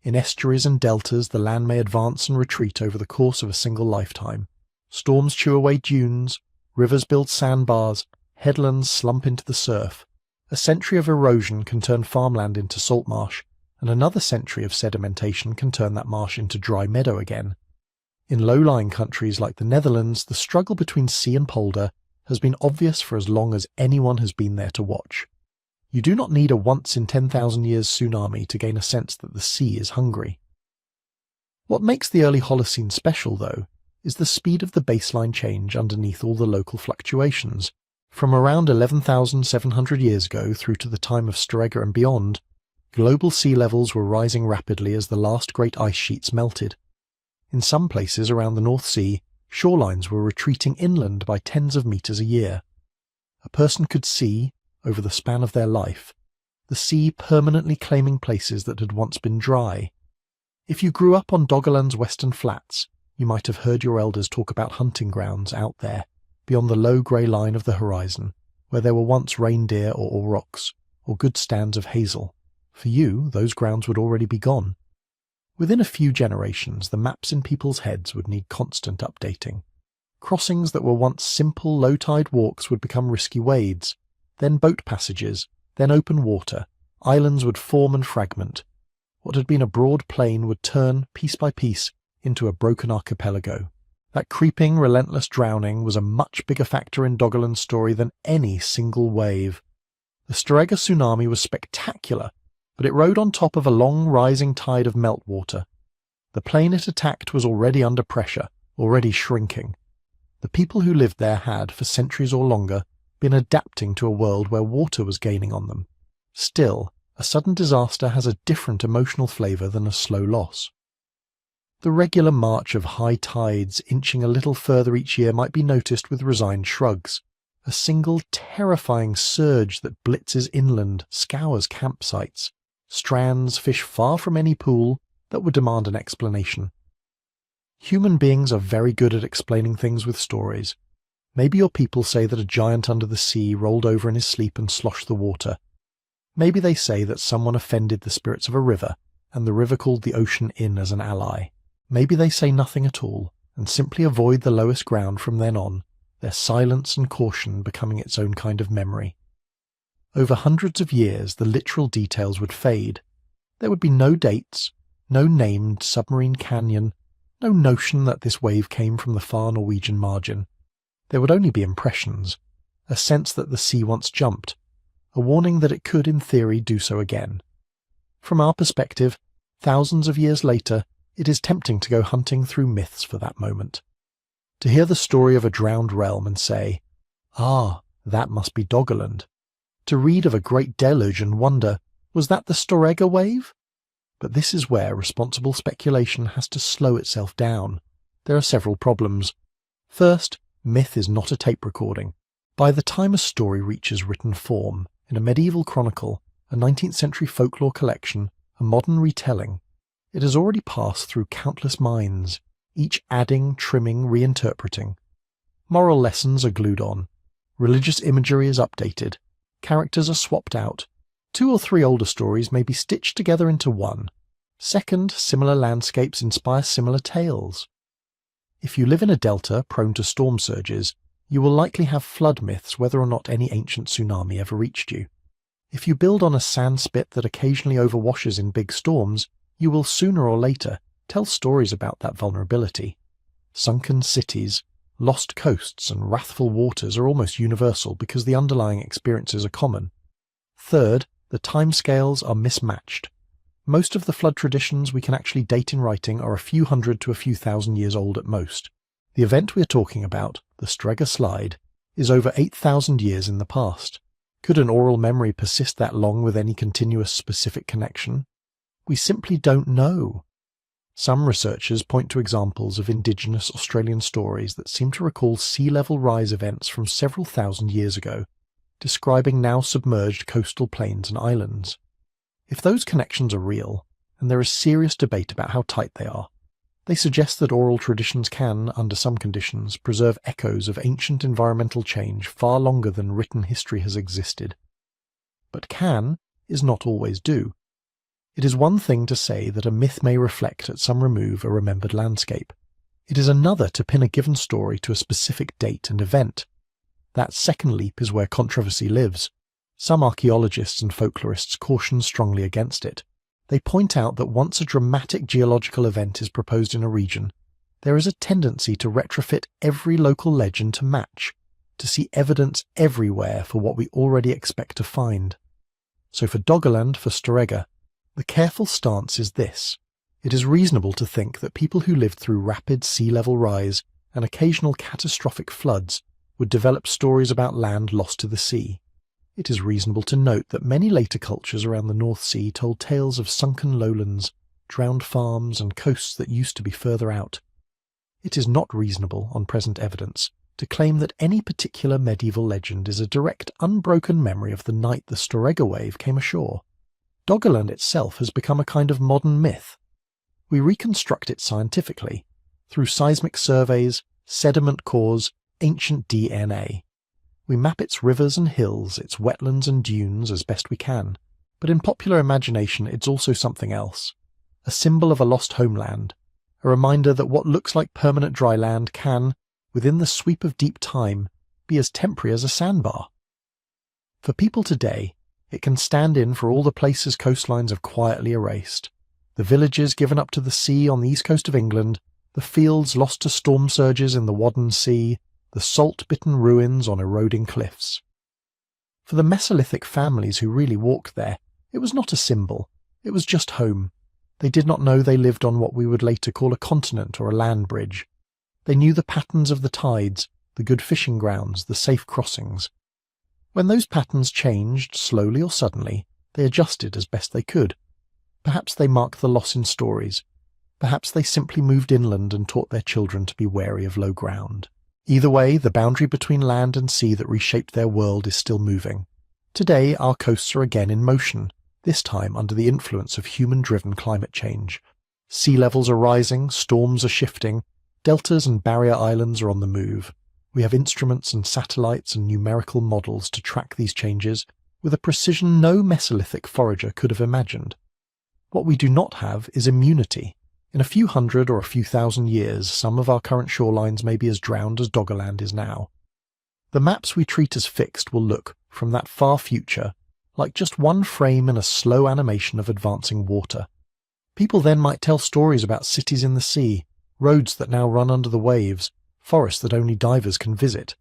In estuaries and deltas, the land may advance and retreat over the course of a single lifetime. Storms chew away dunes, rivers build sandbars, headlands slump into the surf. A century of erosion can turn farmland into salt marsh, and another century of sedimentation can turn that marsh into dry meadow again. In low-lying countries like the Netherlands, the struggle between sea and polder has been obvious for as long as anyone has been there to watch. You do not need a once-in-10,000 years tsunami to gain a sense that the sea is hungry. What makes the early Holocene special, though, is the speed of the baseline change underneath all the local fluctuations. From around 11,700 years ago through to the time of Storegga and beyond, Global sea levels were rising rapidly as the last great ice sheets melted. In some places around the North Sea, shorelines were retreating inland by tens of meters a year. A person could see, over the span of their life, the sea permanently claiming places that had once been dry. If you grew up on Doggerland's western flats, you might have heard your elders talk about hunting grounds out there, beyond the low grey line of the horizon, where there were once reindeer or aurochs, or good stands of hazel. For you, those grounds would already be gone. Within a few generations, the maps in people's heads would need constant updating. Crossings that were once simple low-tide walks would become risky wades, then boat passages, then open water. Islands would form and fragment. What had been a broad plain would turn, piece by piece, into a broken archipelago. That creeping, relentless drowning was a much bigger factor in Doggerland's story than any single wave. The Storegga tsunami was spectacular, but it rode on top of a long rising tide of meltwater. The plain it attacked was already under pressure, already shrinking. The people who lived there had, for centuries or longer, been adapting to a world where water was gaining on them. Still, a sudden disaster has a different emotional flavour than a slow loss. The regular march of high tides inching a little further each year might be noticed with resigned shrugs. A single terrifying surge that blitzes inland, scours campsites, strands fish far from any pool, that would demand an explanation. Human beings are very good at explaining things with stories. Maybe your people say that a giant under the sea rolled over in his sleep and sloshed the water. Maybe they say that someone offended the spirits of a river, and the river called the ocean in as an ally. Maybe they say nothing at all, and simply avoid the lowest ground from then on, their silence and caution becoming its own kind of memory. Over hundreds of years, the literal details would fade. There would be no dates, no named submarine canyon, no notion that this wave came from the far Norwegian margin. There would only be impressions, a sense that the sea once jumped, a warning that it could, in theory, do so again. From our perspective, thousands of years later, it is tempting to go hunting through myths for that moment. To hear the story of a drowned realm and say, "Ah, that must be Doggerland." To read of a great deluge and wonder, was that the Storegga wave? But this is where responsible speculation has to slow itself down. There are several problems. First, myth is not a tape recording. By the time a story reaches written form, in a medieval chronicle, a 19th century folklore collection, a modern retelling, it has already passed through countless minds, each adding, trimming, reinterpreting. Moral lessons are glued on. Religious imagery is updated. Characters are swapped out. 2 or 3 older stories may be stitched together into one. Second, similar landscapes inspire similar tales. If you live in a delta prone to storm surges, you will likely have flood myths whether or not any ancient tsunami ever reached you. If you build on a sand spit that occasionally overwashes in big storms, you will sooner or later tell stories about that vulnerability. Sunken cities, lost coasts and wrathful waters are almost universal because the underlying experiences are common. Third, the timescales are mismatched. Most of the flood traditions we can actually date in writing are a few hundred to a few thousand years old at most. The event we are talking about, the Storegga slide, is over 8,000 years in the past. Could an oral memory persist that long with any continuous specific connection? We simply don't know. Some researchers point to examples of indigenous Australian stories that seem to recall sea level rise events from several thousand years ago, describing now submerged coastal plains and islands. If those connections are real, and there is serious debate about how tight they are, they suggest that oral traditions can, under some conditions, preserve echoes of ancient environmental change far longer than written history has existed. But can is not always do. It is one thing to say that a myth may reflect at some remove a remembered landscape. It is another to pin a given story to a specific date and event. That second leap is where controversy lives. Some archaeologists and folklorists caution strongly against it. They point out that once a dramatic geological event is proposed in a region, there is a tendency to retrofit every local legend to match, to see evidence everywhere for what we already expect to find. So for Doggerland, for Storegga, the careful stance is this. It is reasonable to think that people who lived through rapid sea level rise and occasional catastrophic floods would develop stories about land lost to the sea. it is reasonable to note that many later cultures around the North Sea told tales of sunken lowlands, drowned farms, and coasts that used to be further out. It is not reasonable, on present evidence, to claim that any particular medieval legend is a direct, unbroken memory of the night the Storegga wave came ashore. Doggerland itself has become a kind of modern myth. We reconstruct it scientifically, through seismic surveys, sediment cores, ancient DNA. We map its rivers and hills, its wetlands and dunes as best we can, but in popular imagination it's also something else. A symbol of a lost homeland, a reminder that what looks like permanent dry land can, within the sweep of deep time, be as temporary as a sandbar. For people today, it can stand in for all the places coastlines have quietly erased, the villages given up to the sea on the east coast of England, the fields lost to storm surges in the Wadden Sea, the salt-bitten ruins on eroding cliffs. For the Mesolithic families who really walked there, it was not a symbol, it was just home. They did not know they lived on what we would later call a continent or a land bridge. They knew the patterns of the tides, the good fishing grounds, the safe crossings. When those patterns changed, slowly or suddenly, they adjusted as best they could. Perhaps they marked the loss in stories. Perhaps they simply moved inland and taught their children to be wary of low ground. Either way, the boundary between land and sea that reshaped their world is still moving. Today, our coasts are again in motion, this time under the influence of human-driven climate change. Sea levels are rising, storms are shifting, deltas and barrier islands are on the move. We have instruments and satellites and numerical models to track these changes with a precision no Mesolithic forager could have imagined. What we do not have is immunity. In a few hundred or a few thousand years, some of our current shorelines may be as drowned as Doggerland is now. The maps we treat as fixed will look, from that far future, like just one frame in a slow animation of advancing water. People then might tell stories about cities in the sea, roads that now run under the waves, forests that only divers can visit.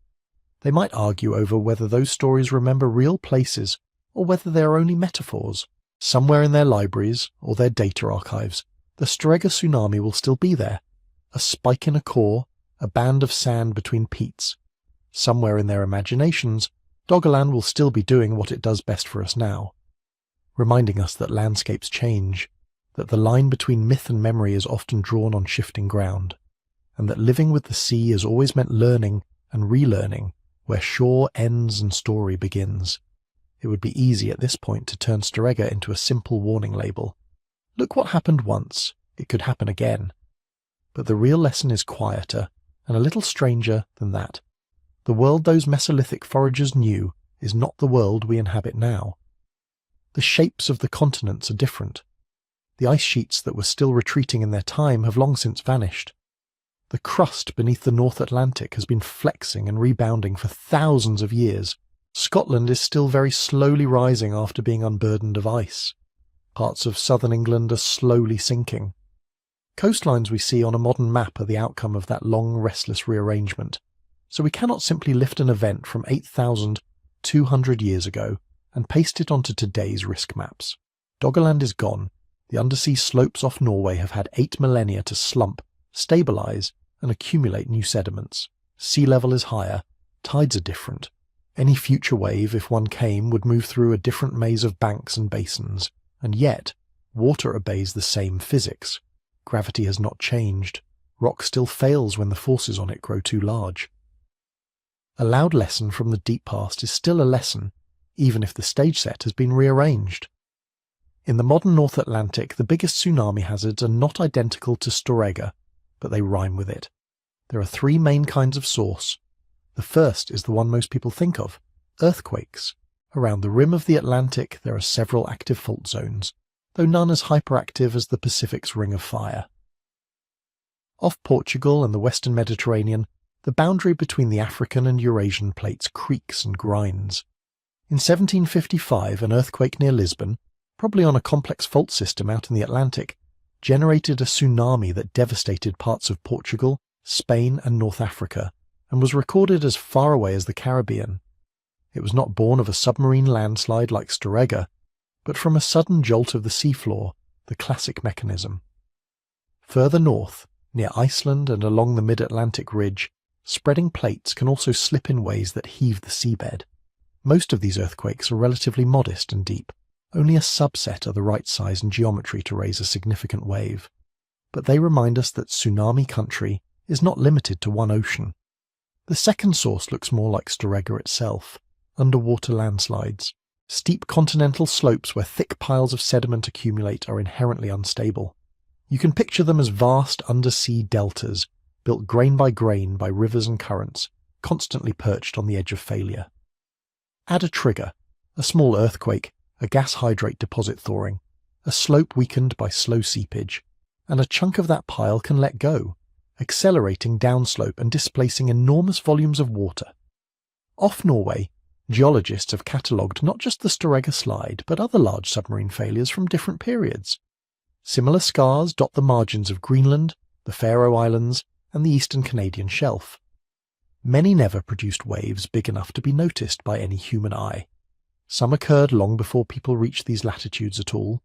They might argue over whether those stories remember real places or whether they are only metaphors. Somewhere in their libraries or their data archives, the Storegga tsunami will still be there, a spike in a core, a band of sand between peats. Somewhere in their imaginations, Doggerland will still be doing what it does best for us now, reminding us that landscapes change, that the line between myth and memory is often drawn on shifting ground, and that living with the sea has always meant learning and relearning where shore ends and story begins. It would be easy at this point to turn Storegga into a simple warning label. Look what happened once, it could happen again. But the real lesson is quieter and a little stranger than that. The world those Mesolithic foragers knew is not the world we inhabit now. The shapes of the continents are different. The ice sheets that were still retreating in their time have long since vanished. The crust beneath the North Atlantic has been flexing and rebounding for thousands of years. Scotland is still very slowly rising after being unburdened of ice. Parts of southern England are slowly sinking. Coastlines we see on a modern map are the outcome of that long, restless rearrangement, so we cannot simply lift an event from 8,200 years ago and paste it onto today's risk maps. Doggerland is gone. The undersea slopes off Norway have had 8 millennia to slump, stabilise, and accumulate new sediments. Sea level is higher, tides are different. Any future wave, if one came, would move through a different maze of banks and basins, and yet water obeys the same physics. Gravity has not changed. Rock still fails when the forces on it grow too large. A loud lesson from the deep past is still a lesson, even if the stage set has been rearranged. In the modern North Atlantic, the biggest tsunami hazards are not identical to Storegga, but they rhyme with it. There are 3 main kinds of source. The first is the one most people think of, earthquakes. Around the rim of the Atlantic there are several active fault zones, though none as hyperactive as the Pacific's Ring of Fire. Off Portugal and the Western Mediterranean, the boundary between the African and Eurasian plates creaks and grinds. In 1755, an earthquake near Lisbon, probably on a complex fault system out in the Atlantic, generated a tsunami that devastated parts of Portugal, Spain and North Africa, and was recorded as far away as the Caribbean. It was not born of a submarine landslide like Storegga, but from a sudden jolt of the seafloor, the classic mechanism. Further north, near Iceland and along the mid-Atlantic ridge, spreading plates can also slip in ways that heave the seabed. Most of these earthquakes are relatively modest and deep. Only a subset are the right size and geometry to raise a significant wave. But they remind us that tsunami country is not limited to one ocean. The second source looks more like Storegga itself, underwater landslides. Steep continental slopes where thick piles of sediment accumulate are inherently unstable. You can picture them as vast undersea deltas, built grain by grain by rivers and currents, constantly perched on the edge of failure. Add a trigger, a small earthquake, a gas hydrate deposit thawing, a slope weakened by slow seepage, and a chunk of that pile can let go, accelerating downslope and displacing enormous volumes of water. Off Norway, geologists have catalogued not just the Storegga slide, but other large submarine failures from different periods. Similar scars dot the margins of Greenland, the Faroe Islands, and the eastern Canadian shelf. Many never produced waves big enough to be noticed by any human eye. Some occurred long before people reached these latitudes at all,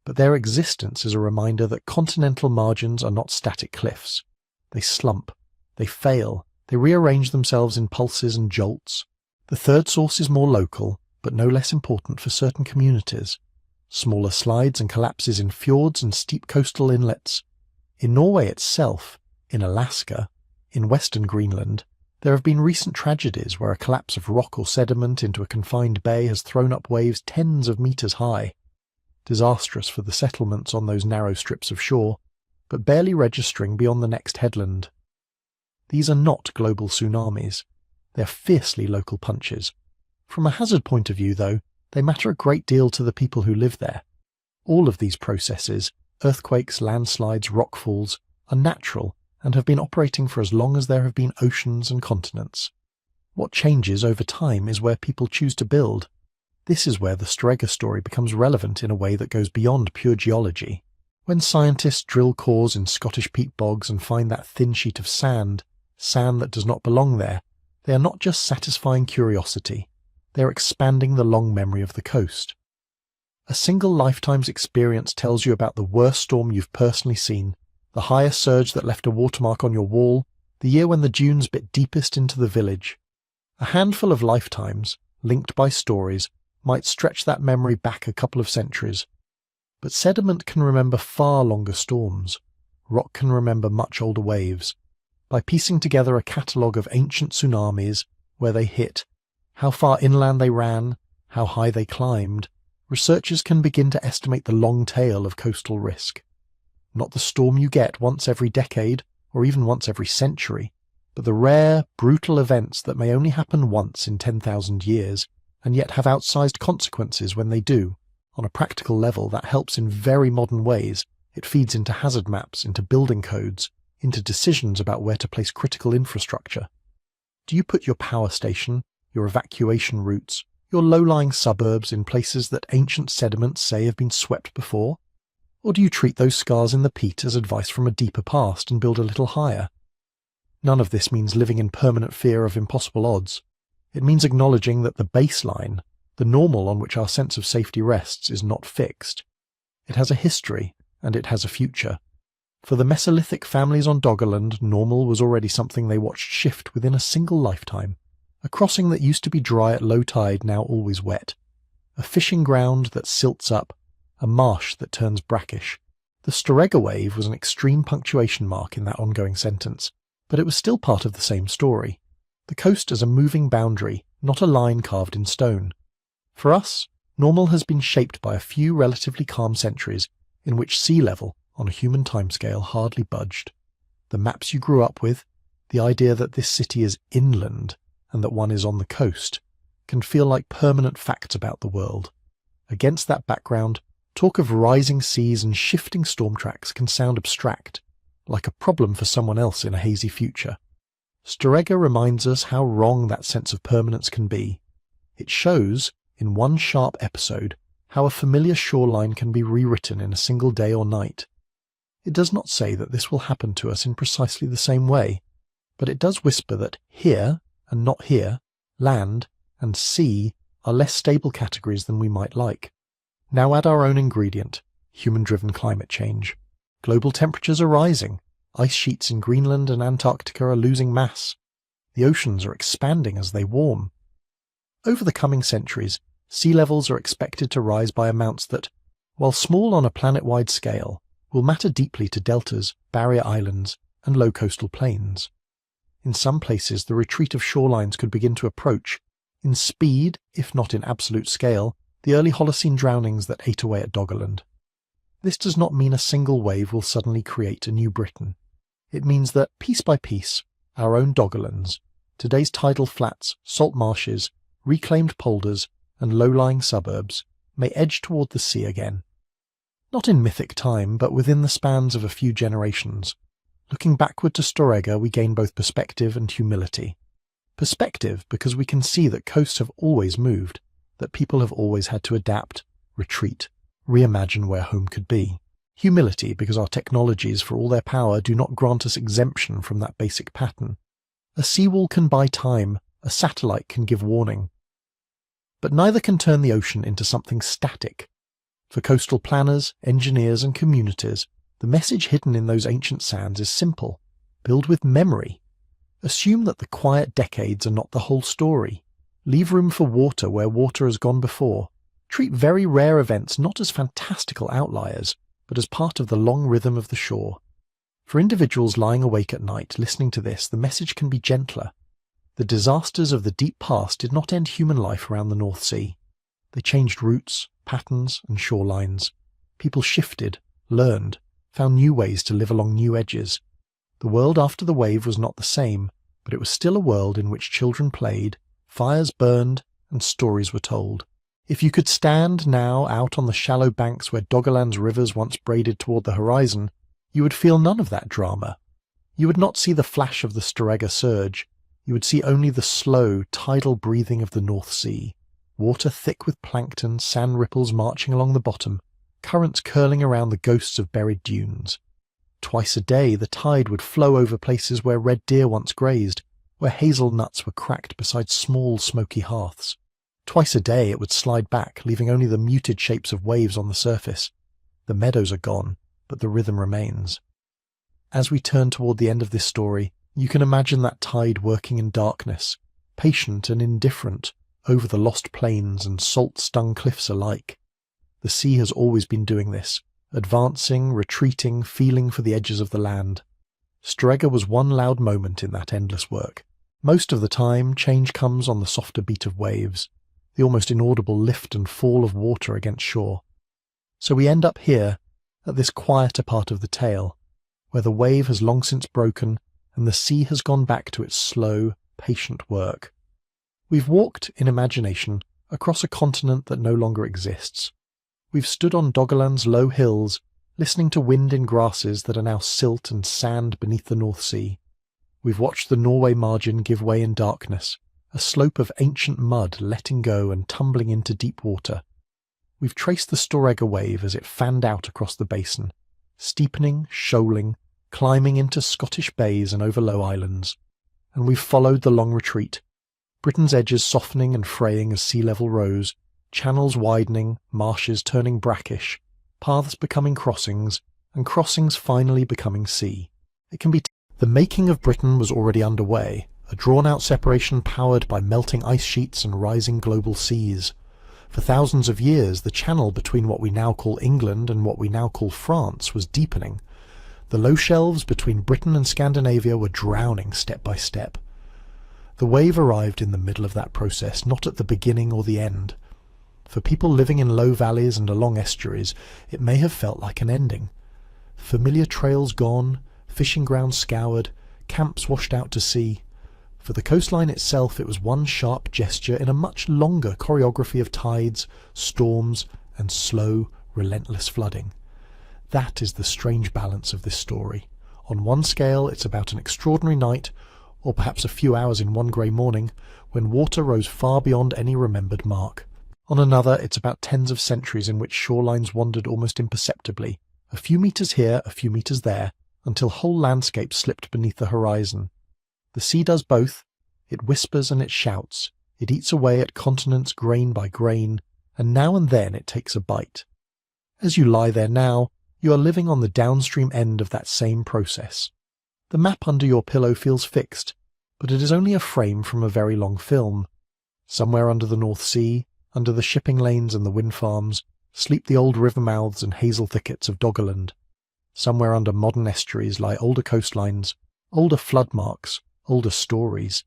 but their existence is a reminder that continental margins are not static cliffs. They slump, they fail, they rearrange themselves in pulses and jolts. The third source is more local, but no less important for certain communities. Smaller slides and collapses in fjords and steep coastal inlets. In Norway itself, in Alaska, in western Greenland, there have been recent tragedies where a collapse of rock or sediment into a confined bay has thrown up waves tens of meters high. Disastrous for the settlements on those narrow strips of shore, but barely registering beyond the next headland. These are not global tsunamis. They're fiercely local punches. From a hazard point of view, though, they matter a great deal to the people who live there. All of these processes, earthquakes, landslides, rockfalls, are natural and have been operating for as long as there have been oceans and continents. What changes over time is where people choose to build. This is where the Storegga story becomes relevant in a way that goes beyond pure geology. When scientists drill cores in Scottish peat bogs and find that thin sheet of sand that does not belong there, they are not just satisfying curiosity, they are expanding the long memory of the coast. A single lifetime's experience tells you about the worst storm you've personally seen, the highest surge that left a watermark on your wall, the year when the dunes bit deepest into the village. A handful of lifetimes, linked by stories, might stretch that memory back a couple of centuries. But sediment can remember far longer storms. Rock can remember much older waves. By piecing together a catalogue of ancient tsunamis, where they hit, how far inland they ran, how high they climbed, researchers can begin to estimate the long tail of coastal risk. Not the storm you get once every decade, or even once every century, but the rare, brutal events that may only happen once in 10,000 years, and yet have outsized consequences when they do. On a practical level, that helps in very modern ways. It feeds into hazard maps, into building codes, into decisions about where to place critical infrastructure. Do you put your power station, your evacuation routes, your low-lying suburbs in places that ancient sediments say have been swept before? Or do you treat those scars in the peat as advice from a deeper past and build a little higher? None of this means living in permanent fear of impossible odds. It means acknowledging that the baseline, the normal on which our sense of safety rests, is not fixed. It has a history, and it has a future. For the Mesolithic families on Doggerland, normal was already something they watched shift within a single lifetime. A crossing that used to be dry at low tide, now always wet. A fishing ground that silts up, a marsh that turns brackish. The Storegga wave was an extreme punctuation mark in that ongoing sentence, but it was still part of the same story. The coast as a moving boundary, not a line carved in stone. For us, normal has been shaped by a few relatively calm centuries in which sea level, on a human timescale, hardly budged. The maps you grew up with, the idea that this city is inland and that one is on the coast, can feel like permanent facts about the world. Against that background, talk of rising seas and shifting storm tracks can sound abstract, like a problem for someone else in a hazy future. Storegga reminds us how wrong that sense of permanence can be. It shows, in one sharp episode, how a familiar shoreline can be rewritten in a single day or night. It does not say that this will happen to us in precisely the same way, but it does whisper that here and not here, land and sea, are less stable categories than we might like. Now add our own ingredient, human-driven climate change. Global temperatures are rising. Ice sheets in Greenland and Antarctica are losing mass. The oceans are expanding as they warm. Over the coming centuries, sea levels are expected to rise by amounts that, while small on a planet-wide scale, will matter deeply to deltas, barrier islands, and low coastal plains. In some places, the retreat of shorelines could begin to approach, in speed, if not in absolute scale, the early Holocene drownings that ate away at Doggerland. This does not mean a single wave will suddenly create a new Britain. It means that, piece by piece, our own Doggerlands, today's tidal flats, salt marshes, reclaimed polders, and low-lying suburbs, may edge toward the sea again. Not in mythic time, but within the spans of a few generations. Looking backward to Storegga, we gain both perspective and humility. Perspective because we can see that coasts have always moved, that people have always had to adapt, retreat, reimagine where home could be. Humility because our technologies, for all their power, do not grant us exemption from that basic pattern. A seawall can buy time, a satellite can give warning. But neither can turn the ocean into something static. For coastal planners, engineers, and communities, the message hidden in those ancient sands is simple. Build with memory. Assume that the quiet decades are not the whole story. Leave room for water where water has gone before. Treat very rare events not as fantastical outliers, but as part of the long rhythm of the shore. For individuals lying awake at night listening to this, the message can be gentler. The disasters of the deep past did not end human life around the North Sea. They changed routes, patterns, and shorelines. People shifted, learned, found new ways to live along new edges. The world after the wave was not the same, but it was still a world in which children played, fires burned, and stories were told. If you could stand now out on the shallow banks where Doggerland's rivers once braided toward the horizon, you would feel none of that drama. You would not see the flash of the Storegga surge. You would see only the slow, tidal breathing of the North Sea. Water thick with plankton, sand ripples marching along the bottom, currents curling around the ghosts of buried dunes. Twice a day the tide would flow over places where red deer once grazed, where hazelnuts were cracked beside small smoky hearths. Twice a day it would slide back, leaving only the muted shapes of waves on the surface. The meadows are gone, but the rhythm remains. As we turn toward the end of this story, you can imagine that tide working in darkness, patient and indifferent, over the lost plains and salt-stung cliffs alike. The sea has always been doing this, advancing, retreating, feeling for the edges of the land. Storegga was one loud moment in that endless work. Most of the time, change comes on the softer beat of waves, the almost inaudible lift and fall of water against shore. So we end up here, at this quieter part of the tale, where the wave has long since broken and the sea has gone back to its slow, patient work. We've walked, in imagination, across a continent that no longer exists. We've stood on Doggerland's low hills, listening to wind in grasses that are now silt and sand beneath the North Sea. We've watched the Norway margin give way in darkness, a slope of ancient mud letting go and tumbling into deep water. We've traced the Storegga wave as it fanned out across the basin, steepening, shoaling, climbing into Scottish bays and over low islands. And we've followed the long retreat, Britain's edges softening and fraying as sea level rose, channels widening, marshes turning brackish, paths becoming crossings, and crossings finally becoming sea. It can be the making of Britain was already underway, a drawn-out separation powered by melting ice sheets and rising global seas. For thousands of years, the channel between what we now call England and what we now call France was deepening. The low shelves between Britain and Scandinavia were drowning step by step. The wave arrived in the middle of that process, not at the beginning or the end. For people living in low valleys and along estuaries, it may have felt like an ending. Familiar trails gone, fishing grounds scoured, camps washed out to sea. For the coastline itself, it was one sharp gesture in a much longer choreography of tides, storms, and slow, relentless flooding. That is the strange balance of this story. On one scale, it's about an extraordinary night, or perhaps a few hours in one grey morning, when water rose far beyond any remembered mark. On another, it's about tens of centuries in which shorelines wandered almost imperceptibly, a few metres here, a few metres there, until whole landscapes slipped beneath the horizon. The sea does both. It whispers and it shouts. It eats away at continents grain by grain, and now and then it takes a bite. As you lie there now, you are living on the downstream end of that same process. The map under your pillow feels fixed, but it is only a frame from a very long film. Somewhere under the North Sea, under the shipping lanes and the wind farms, sleep the old river mouths and hazel thickets of Doggerland. Somewhere under modern estuaries lie older coastlines, older flood marks, older stories.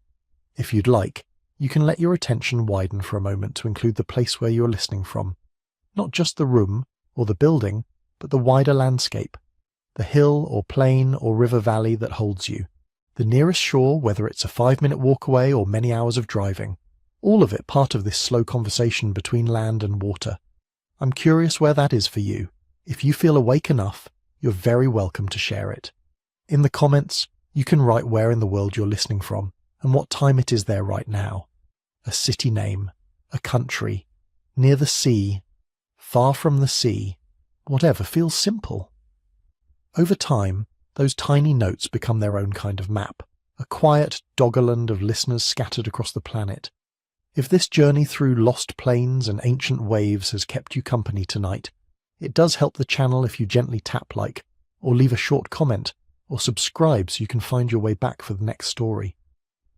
If you'd like, you can let your attention widen for a moment to include the place where you are listening from. Not just the room or the building, but the wider landscape. The hill or plain or river valley that holds you. The nearest shore, whether it's a 5-minute walk away or many hours of driving. All of it part of this slow conversation between land and water. I'm curious where that is for you. If you feel awake enough, you're very welcome to share it. In the comments, you can write where in the world you're listening from and what time it is there right now. A city name, a country, near the sea, far from the sea, whatever feels simple. Over time, those tiny notes become their own kind of map, a quiet Doggerland of listeners scattered across the planet. If this journey through lost plains and ancient waves has kept you company tonight, it does help the channel if you gently tap like, or leave a short comment, or subscribe so you can find your way back for the next story.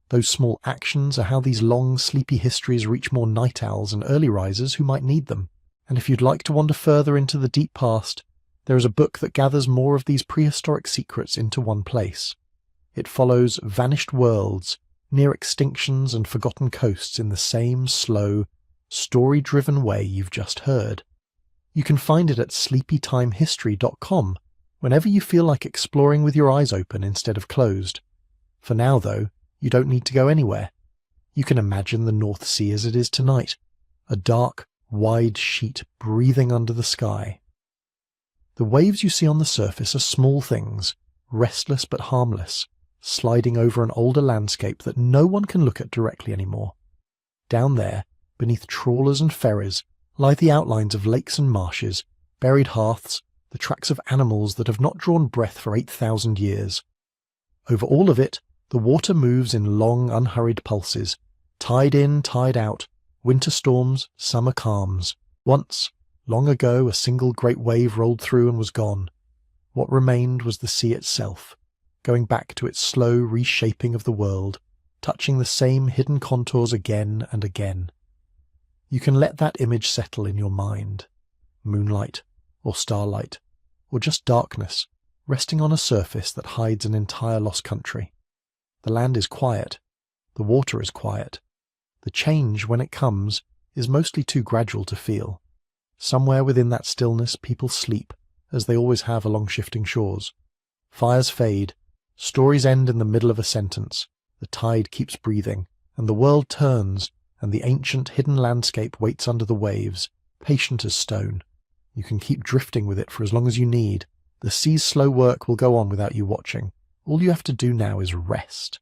Those small actions are how these long, sleepy histories reach more night owls and early risers who might need them. And if you'd like to wander further into the deep past, there is a book that gathers more of these prehistoric secrets into one place. It follows vanished worlds, near extinctions and forgotten coasts in the same slow, story-driven way you've just heard. You can find it at sleepytimehistory.com whenever you feel like exploring with your eyes open instead of closed. For now, though, you don't need to go anywhere. You can imagine the North Sea as it is tonight, a dark, wide sheet breathing under the sky. The waves you see on the surface are small things, restless but harmless, sliding over an older landscape that no one can look at directly anymore. Down there, beneath trawlers and ferries, lie the outlines of lakes and marshes, buried hearths, the tracks of animals that have not drawn breath for 8,000 years. Over all of it, the water moves in long, unhurried pulses, tide in, tide out, winter storms, summer calms. Once, long ago, a single great wave rolled through and was gone. What remained was the sea itself, going back to its slow reshaping of the world, touching the same hidden contours again and again. You can let that image settle in your mind. Moonlight, or starlight, or just darkness, resting on a surface that hides an entire lost country. The land is quiet. The water is quiet. The change, when it comes, is mostly too gradual to feel. Somewhere within that stillness people sleep, as they always have along shifting shores. Fires fade, stories end in the middle of a sentence, the tide keeps breathing, and the world turns, and the ancient hidden landscape waits under the waves, patient as stone. You can keep drifting with it for as long as you need. The sea's slow work will go on without you watching. All you have to do now is rest.